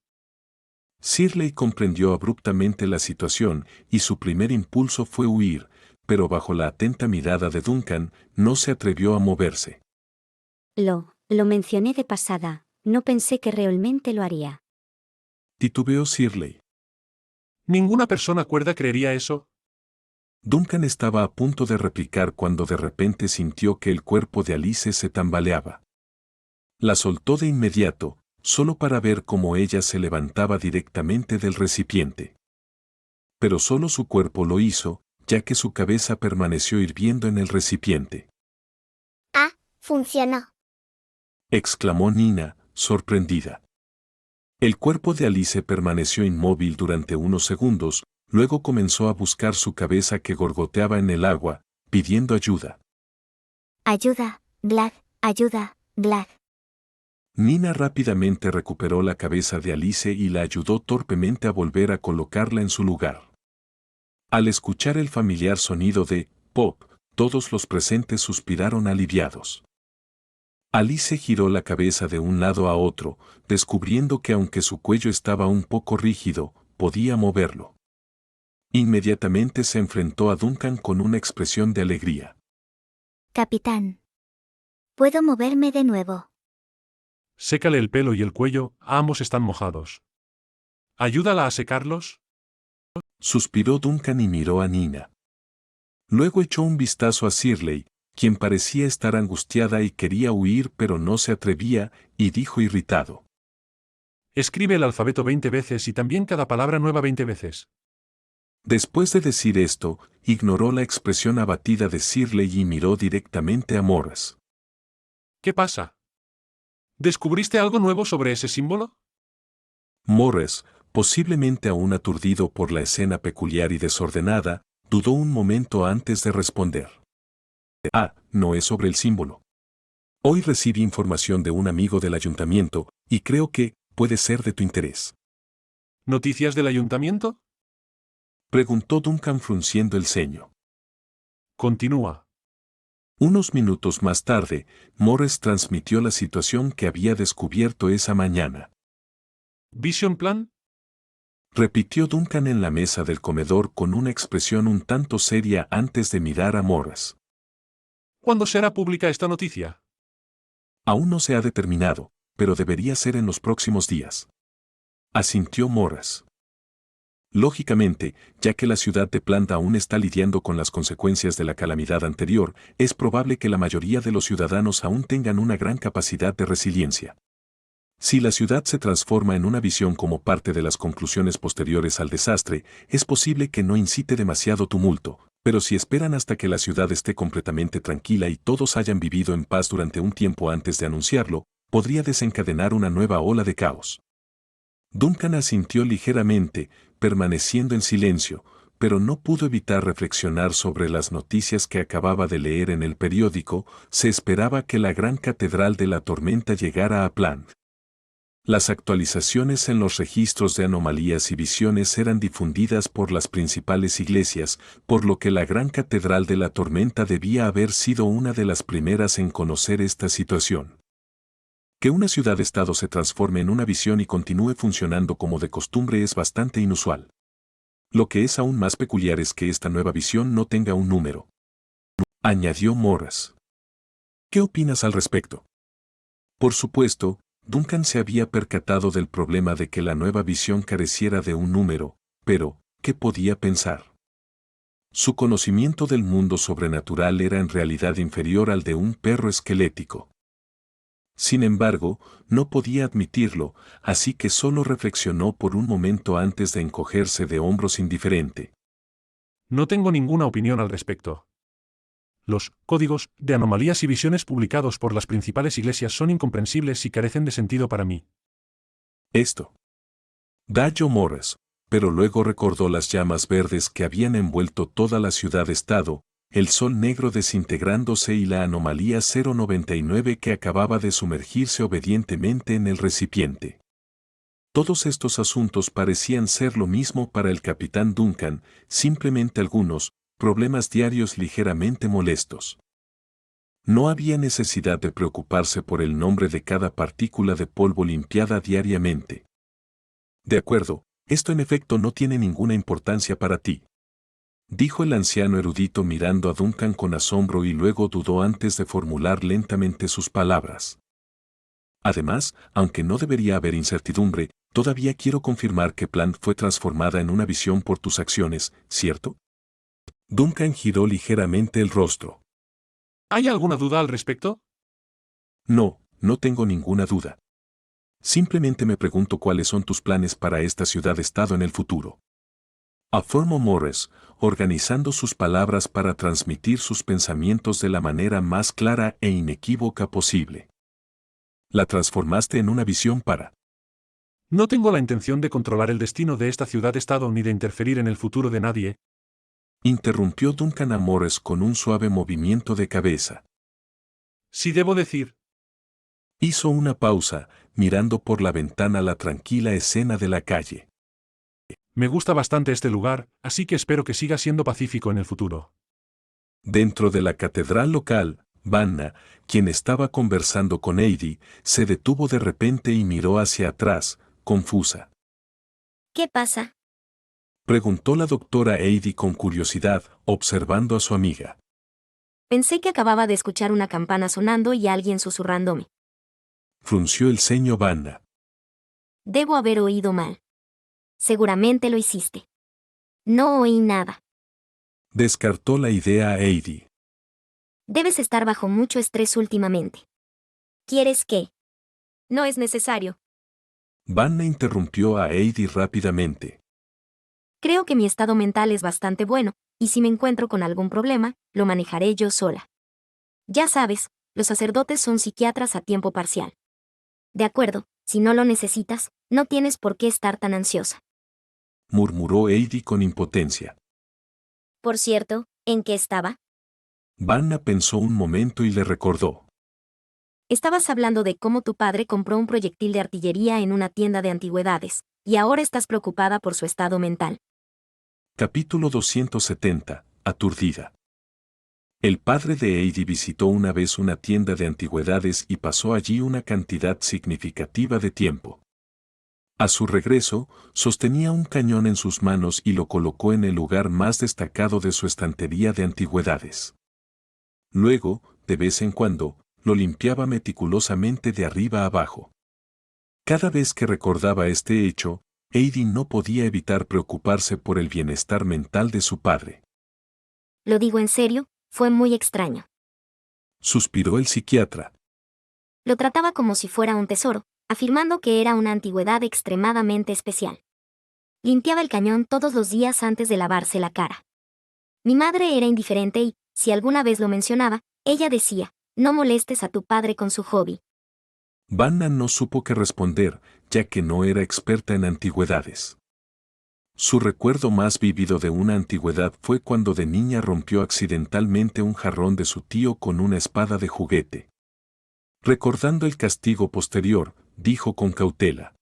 Shirley comprendió abruptamente la situación y su primer impulso fue huir, pero bajo la atenta mirada de Duncan, no se atrevió a moverse. Lo mencioné de pasada, no pensé que realmente lo haría. Titubeó Shirley. ¿Ninguna persona cuerda creería eso? Duncan estaba a punto de replicar cuando de repente sintió que el cuerpo de Alice se tambaleaba. La soltó de inmediato, solo para ver cómo ella se levantaba directamente del recipiente. Pero solo su cuerpo lo hizo, ya que su cabeza permaneció hirviendo en el recipiente. ¡Ah, funcionó! Exclamó Nina, sorprendida. El cuerpo de Alice permaneció inmóvil durante unos segundos, luego comenzó a buscar su cabeza que gorgoteaba en el agua, pidiendo ayuda. Ayuda, Glad, ayuda, Glad. Nina rápidamente recuperó la cabeza de Alice y la ayudó torpemente a volver a colocarla en su lugar. Al escuchar el familiar sonido de «pop», Todos los presentes suspiraron aliviados. Alice giró la cabeza de un lado a otro, descubriendo que aunque su cuello estaba un poco rígido, podía moverlo. Inmediatamente se enfrentó a Duncan con una expresión de alegría. Capitán. Puedo moverme de nuevo. Sécale el pelo y el cuello, ambos están mojados. ¿Ayúdala a secarlos? Suspiró Duncan y miró a Nina. Luego echó un vistazo a Shirley, quien parecía estar angustiada y quería huir pero no se atrevía, y dijo irritado. Escribe el alfabeto 20 veces y también cada palabra nueva 20 veces. Después de decir esto, ignoró la expresión abatida de Shirley y miró directamente a Morris. ¿Qué pasa? ¿Descubriste algo nuevo sobre ese símbolo? Morris, posiblemente aún aturdido por la escena peculiar y desordenada, dudó un momento antes de responder. No es sobre el símbolo. Hoy recibí información de un amigo del ayuntamiento, y creo que puede ser de tu interés. ¿Noticias del ayuntamiento? Preguntó Duncan frunciendo el ceño. Continúa. Unos minutos más tarde, Morris transmitió la situación que había descubierto esa mañana. ¿Vision Plan? Repitió Duncan en la mesa del comedor con una expresión un tanto seria antes de mirar a Morris. ¿Cuándo será pública esta noticia? Aún no se ha determinado, pero debería ser en los próximos días. Asintió Morris. Lógicamente, ya que la ciudad de Planta aún está lidiando con las consecuencias de la calamidad anterior, es probable que la mayoría de los ciudadanos aún tengan una gran capacidad de resiliencia. Si la ciudad se transforma en una visión como parte de las conclusiones posteriores al desastre, es posible que no incite demasiado tumulto, pero si esperan hasta que la ciudad esté completamente tranquila y todos hayan vivido en paz durante un tiempo antes de anunciarlo, podría desencadenar una nueva ola de caos. Duncan asintió ligeramente, permaneciendo en silencio, pero no pudo evitar reflexionar sobre las noticias que acababa de leer en el periódico. Se esperaba que la gran catedral de la tormenta llegara a Plant. Las actualizaciones en los registros de anomalías y visiones eran difundidas por las principales iglesias, por lo que la gran catedral de la tormenta debía haber sido una de las primeras en conocer esta situación. Que una ciudad-estado se transforme en una visión y continúe funcionando como de costumbre es bastante inusual. Lo que es aún más peculiar es que esta nueva visión no tenga un número. Añadió Morris. ¿Qué opinas al respecto? Por supuesto, Duncan se había percatado del problema de que la nueva visión careciera de un número, pero, ¿qué podía pensar? Su conocimiento del mundo sobrenatural era en realidad inferior al de un perro esquelético. Sin embargo, no podía admitirlo, así que solo reflexionó por un momento antes de encogerse de hombros indiferente. No tengo ninguna opinión al respecto. Los códigos de anomalías y visiones publicados por las principales iglesias son incomprensibles y carecen de sentido para mí. Esto. Dayo Morris, pero luego recordó las llamas verdes que habían envuelto toda la ciudad-estado, el sol negro desintegrándose y la anomalía 099 que acababa de sumergirse obedientemente en el recipiente. Todos estos asuntos parecían ser lo mismo para el capitán Duncan, simplemente algunos problemas diarios ligeramente molestos. No había necesidad de preocuparse por el nombre de cada partícula de polvo limpiada diariamente. De acuerdo, esto en efecto no tiene ninguna importancia para ti, dijo el anciano erudito mirando a Duncan con asombro y luego dudó antes de formular lentamente sus palabras. Además, aunque no debería haber incertidumbre, todavía quiero confirmar que Plant fue transformada en una visión por tus acciones, ¿cierto? Duncan giró ligeramente el rostro. ¿Hay alguna duda al respecto? No, no tengo ninguna duda. Simplemente me pregunto cuáles son tus planes para esta ciudad-estado en el futuro. Afirmó Morris, organizando sus palabras para transmitir sus pensamientos de la manera más clara e inequívoca posible. La transformaste en una visión para... No tengo la intención de controlar el destino de esta ciudad-estado ni de interferir en el futuro de nadie. Interrumpió Duncan a Morris con un suave movimiento de cabeza. Sí debo decir. Hizo una pausa, mirando por la ventana la tranquila escena de la calle. Me gusta bastante este lugar, así que espero que siga siendo pacífico en el futuro. Dentro de la catedral local, Vanna, quien estaba conversando con Heidi, se detuvo de repente y miró hacia atrás, confusa. ¿Qué pasa? Preguntó la doctora Heidi con curiosidad, observando a su amiga. Pensé que acababa de escuchar una campana sonando y alguien susurrándome. Frunció el ceño Vanna. Debo haber oído mal. Seguramente lo hiciste. No oí nada. Descartó la idea Heidi. Debes estar bajo mucho estrés últimamente. ¿Quieres qué? No es necesario. Vanna interrumpió a Heidi rápidamente. Creo que mi estado mental es bastante bueno, y si me encuentro con algún problema, lo manejaré yo sola. Ya sabes, los sacerdotes son psiquiatras a tiempo parcial. De acuerdo, si no lo necesitas, no tienes por qué estar tan ansiosa. Murmuró Heidi con impotencia. Por cierto, ¿en qué estaba? Vanna pensó un momento y le recordó. Estabas hablando de cómo tu padre compró un proyectil de artillería en una tienda de antigüedades, y ahora estás preocupada por su estado mental. Capítulo 270. Aturdida. El padre de Heidi visitó una vez una tienda de antigüedades y pasó allí una cantidad significativa de tiempo. A su regreso, sostenía un cañón en sus manos y lo colocó en el lugar más destacado de su estantería de antigüedades. Luego, de vez en cuando, lo limpiaba meticulosamente de arriba a abajo. Cada vez que recordaba este hecho, Heidi no podía evitar preocuparse por el bienestar mental de su padre. Lo digo en serio, fue muy extraño. Suspiró el psiquiatra. Lo trataba como si fuera un tesoro, afirmando que era una antigüedad extremadamente especial. Limpiaba el cañón todos los días antes de lavarse la cara. Mi madre era indiferente y, si alguna vez lo mencionaba, ella decía, no molestes a tu padre con su hobby. Vanna no supo qué responder, ya que no era experta en antigüedades. Su recuerdo más vívido de una antigüedad fue cuando de niña rompió accidentalmente un jarrón de su tío con una espada de juguete. Recordando el castigo posterior, dijo con cautela.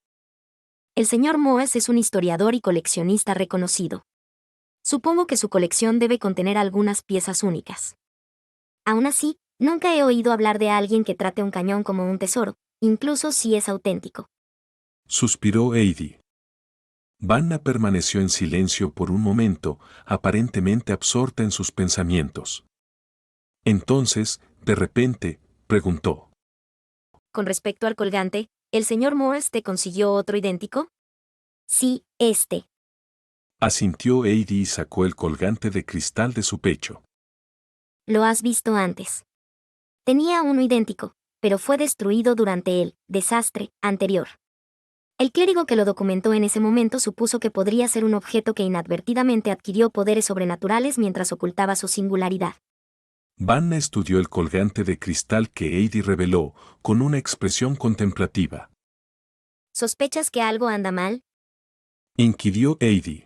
El señor Moes es un historiador y coleccionista reconocido. Supongo que su colección debe contener algunas piezas únicas. Aún así, nunca he oído hablar de alguien que trate un cañón como un tesoro, incluso si es auténtico. Suspiró Heidi. Vanna permaneció en silencio por un momento, aparentemente absorta en sus pensamientos. Entonces, de repente, preguntó. Con respecto al colgante, ¿el señor Moes te consiguió otro idéntico? Sí, este. Asintió Heidi y sacó el colgante de cristal de su pecho. Lo has visto antes. Tenía uno idéntico, pero fue destruido durante el desastre anterior. El clérigo que lo documentó en ese momento supuso que podría ser un objeto que inadvertidamente adquirió poderes sobrenaturales mientras ocultaba su singularidad. Vanna estudió el colgante de cristal que Heidi reveló, con una expresión contemplativa. ¿Sospechas que algo anda mal? Inquirió Heidi.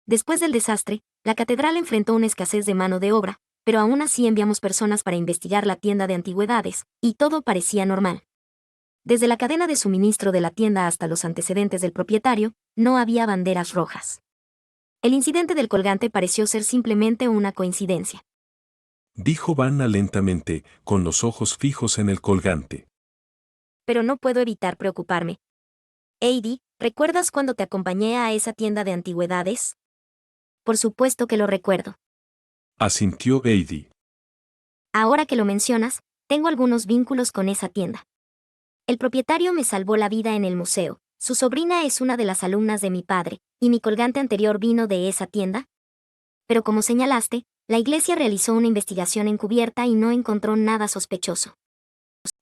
Después del desastre, la catedral enfrentó una escasez de mano de obra, pero aún así enviamos personas para investigar la tienda de antigüedades, y todo parecía normal. Desde la cadena de suministro de la tienda hasta los antecedentes del propietario, no había banderas rojas. El incidente del colgante pareció ser simplemente una coincidencia. Dijo Vanna lentamente, con los ojos fijos en el colgante. Pero no puedo evitar preocuparme. Heidi, ¿recuerdas cuando te acompañé a esa tienda de antigüedades? Por supuesto que lo recuerdo. Asintió Heidi. Ahora que lo mencionas, tengo algunos vínculos con esa tienda. El propietario me salvó la vida en el museo, su sobrina es una de las alumnas de mi padre, y mi colgante anterior vino de esa tienda. Pero como señalaste, la iglesia realizó una investigación encubierta y no encontró nada sospechoso.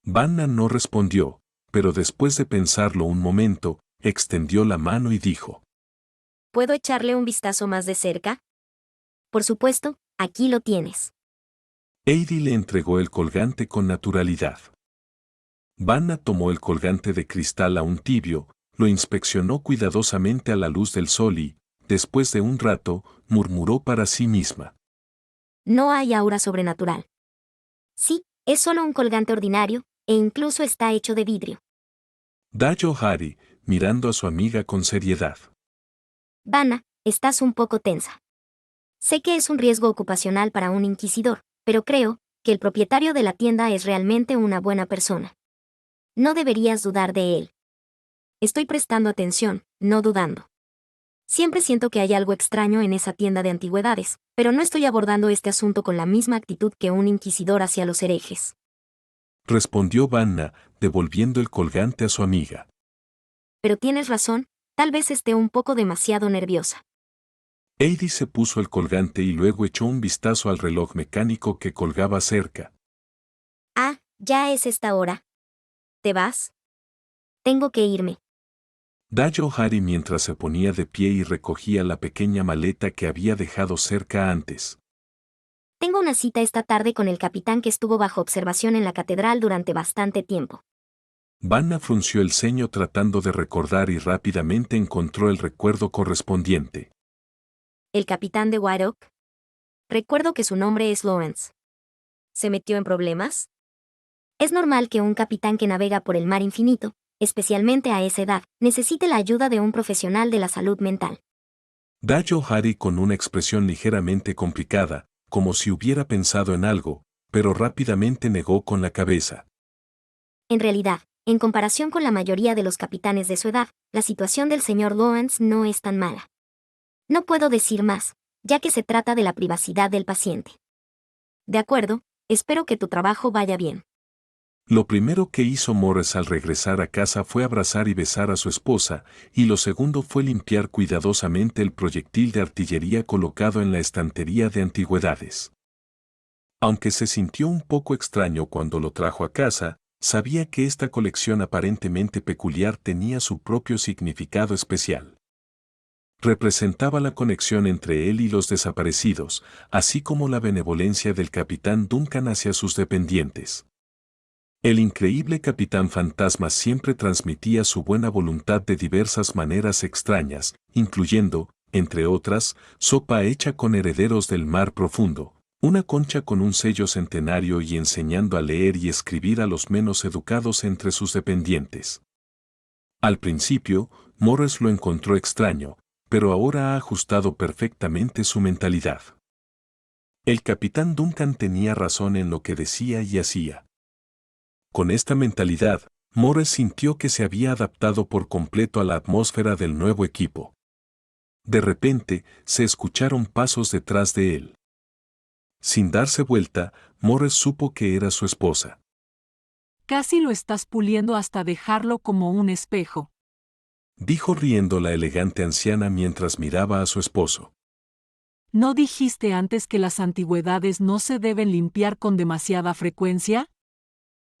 Vanna no respondió, pero después de pensarlo un momento, extendió la mano y dijo. ¿Puedo echarle un vistazo más de cerca? Por supuesto, aquí lo tienes. Heidi le entregó el colgante con naturalidad. Vanna tomó el colgante de cristal aún tibio, lo inspeccionó cuidadosamente a la luz del sol y, después de un rato, murmuró para sí misma. No hay aura sobrenatural. Sí, es solo un colgante ordinario, e incluso está hecho de vidrio. Dayo Hari, mirando a su amiga con seriedad. Vanna, estás un poco tensa. Sé que es un riesgo ocupacional para un inquisidor, pero creo que el propietario de la tienda es realmente una buena persona. No deberías dudar de él. Estoy prestando atención, no dudando. Siempre siento que hay algo extraño en esa tienda de antigüedades, pero no estoy abordando este asunto con la misma actitud que un inquisidor hacia los herejes. Respondió Vanna, devolviendo el colgante a su amiga. Pero tienes razón, tal vez esté un poco demasiado nerviosa. Heidi se puso el colgante y luego echó un vistazo al reloj mecánico que colgaba cerca. Ah, ya es esta hora. ¿Te vas? Tengo que irme. Dijo Harry mientras se ponía de pie y recogía la pequeña maleta que había dejado cerca antes. Tengo una cita esta tarde con el capitán que estuvo bajo observación en la catedral durante bastante tiempo. Vanna frunció el ceño tratando de recordar y rápidamente encontró el recuerdo correspondiente. ¿El capitán de White Oak? Recuerdo que su nombre es Lawrence. ¿Se metió en problemas? Es normal que un capitán que navega por el mar infinito, especialmente a esa edad, necesite la ayuda de un profesional de la salud mental. Dijo Harry con una expresión ligeramente complicada, como si hubiera pensado en algo, pero rápidamente negó con la cabeza. En realidad, en comparación con la mayoría de los capitanes de su edad, la situación del señor Lawrence no es tan mala. No puedo decir más, ya que se trata de la privacidad del paciente. De acuerdo, espero que tu trabajo vaya bien. Lo primero que hizo Morris al regresar a casa fue abrazar y besar a su esposa, y lo segundo fue limpiar cuidadosamente el proyectil de artillería colocado en la estantería de antigüedades. Aunque se sintió un poco extraño cuando lo trajo a casa, sabía que esta colección aparentemente peculiar tenía su propio significado especial. Representaba la conexión entre él y los desaparecidos, así como la benevolencia del capitán Duncan hacia sus dependientes. El increíble capitán fantasma siempre transmitía su buena voluntad de diversas maneras extrañas, incluyendo, entre otras, sopa hecha con herederos del mar profundo, una concha con un sello centenario y enseñando a leer y escribir a los menos educados entre sus dependientes. Al principio, Morris lo encontró extraño, pero ahora ha ajustado perfectamente su mentalidad. El capitán Duncan tenía razón en lo que decía y hacía. Con esta mentalidad, Morris sintió que se había adaptado por completo a la atmósfera del nuevo equipo. De repente, se escucharon pasos detrás de él. Sin darse vuelta, Morris supo que era su esposa. Casi lo estás puliendo hasta dejarlo como un espejo, Dijo riendo la elegante anciana mientras miraba a su esposo. ¿No dijiste antes que las antigüedades no se deben limpiar con demasiada frecuencia?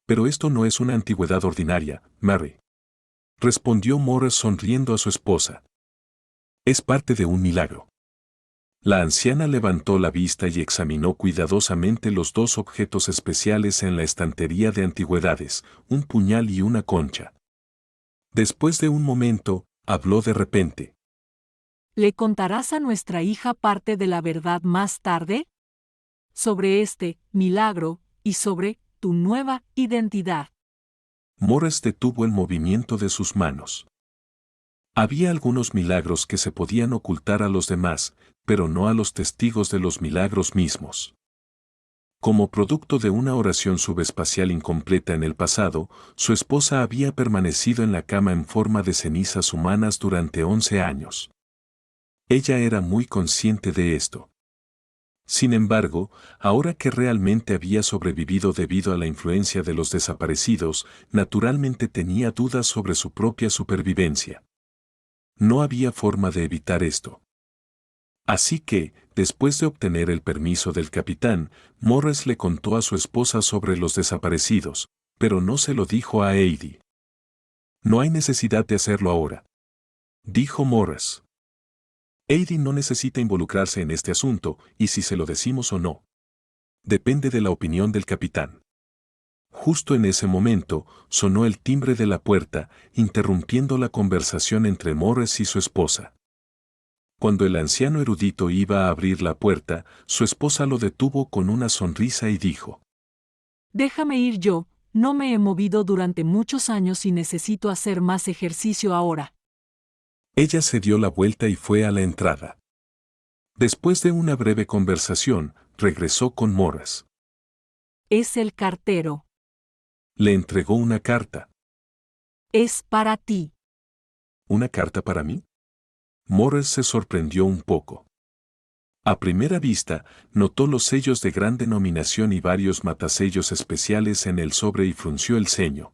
Pero esto no es una antigüedad ordinaria, Mary. Respondió Morris sonriendo a su esposa. Es parte de un milagro. La anciana levantó la vista y examinó cuidadosamente los dos objetos especiales en la estantería de antigüedades, un puñal y una concha. Después de un momento, habló de repente. ¿Le contarás a nuestra hija parte de la verdad más tarde? Sobre este milagro y sobre tu nueva identidad. Morris detuvo el movimiento de sus manos. Había algunos milagros que se podían ocultar a los demás, pero no a los testigos de los milagros mismos. Como producto de una oración subespacial incompleta en el pasado, su esposa había permanecido en la cama en forma de cenizas humanas durante 11 años. Ella era muy consciente de esto. Sin embargo, ahora que realmente había sobrevivido debido a la influencia de los desaparecidos, naturalmente tenía dudas sobre su propia supervivencia. No había forma de evitar esto. Así que, después de obtener el permiso del capitán, Morris le contó a su esposa sobre los desaparecidos, pero no se lo dijo a Heidi. No hay necesidad de hacerlo ahora, dijo Morris. Heidi no necesita involucrarse en este asunto, y si se lo decimos o no, depende de la opinión del capitán. Justo en ese momento, sonó el timbre de la puerta, interrumpiendo la conversación entre Morris y su esposa. Cuando el anciano erudito iba a abrir la puerta, su esposa lo detuvo con una sonrisa y dijo: Déjame ir yo, no me he movido durante muchos años y necesito hacer más ejercicio ahora. Ella se dio la vuelta y fue a la entrada. Después de una breve conversación, regresó con Morris. Es el cartero. Le entregó una carta. Es para ti. ¿Una carta para mí? Morris se sorprendió un poco. A primera vista, notó los sellos de gran denominación y varios matasellos especiales en el sobre y frunció el ceño.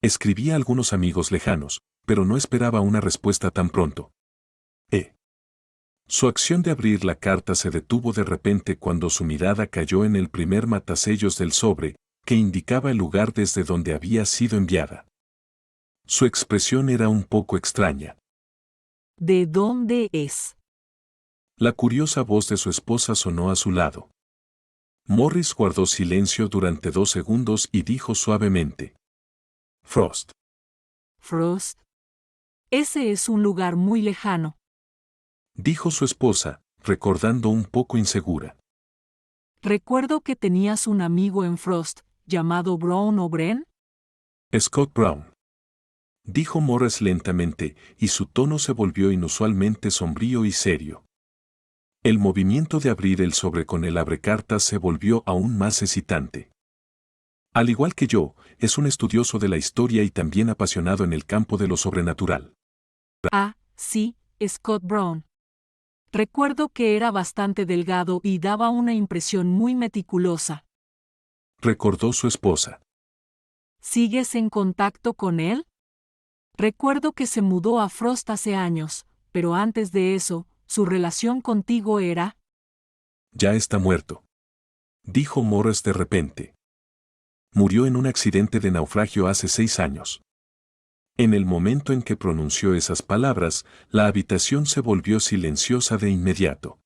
Escribía a algunos amigos lejanos, pero no esperaba una respuesta tan pronto. Su acción de abrir la carta se detuvo de repente cuando su mirada cayó en el primer matasellos del sobre, que indicaba el lugar desde donde había sido enviada. Su expresión era un poco extraña. ¿De dónde es? La curiosa voz de su esposa sonó a su lado. Morris guardó silencio durante 2 segundos y dijo suavemente: Frost. Frost. Ese es un lugar muy lejano. Dijo su esposa, recordando un poco insegura. Recuerdo que tenías un amigo en Frost, llamado Brown o Bren. Scott Brown. Dijo Morris lentamente, y su tono se volvió inusualmente sombrío y serio. El movimiento de abrir el sobre con el abrecartas se volvió aún más excitante. Al igual que yo, es un estudioso de la historia y también apasionado en el campo de lo sobrenatural. Ah, sí, Scott Brown. Recuerdo que era bastante delgado y daba una impresión muy meticulosa. Recordó su esposa. ¿Sigues en contacto con él? Recuerdo que se mudó a Frost hace años, pero antes de eso, ¿su relación contigo era? Ya está muerto. Dijo Morris de repente. Murió en un accidente de naufragio hace 6 años. En el momento en que pronunció esas palabras, la habitación se volvió silenciosa de inmediato.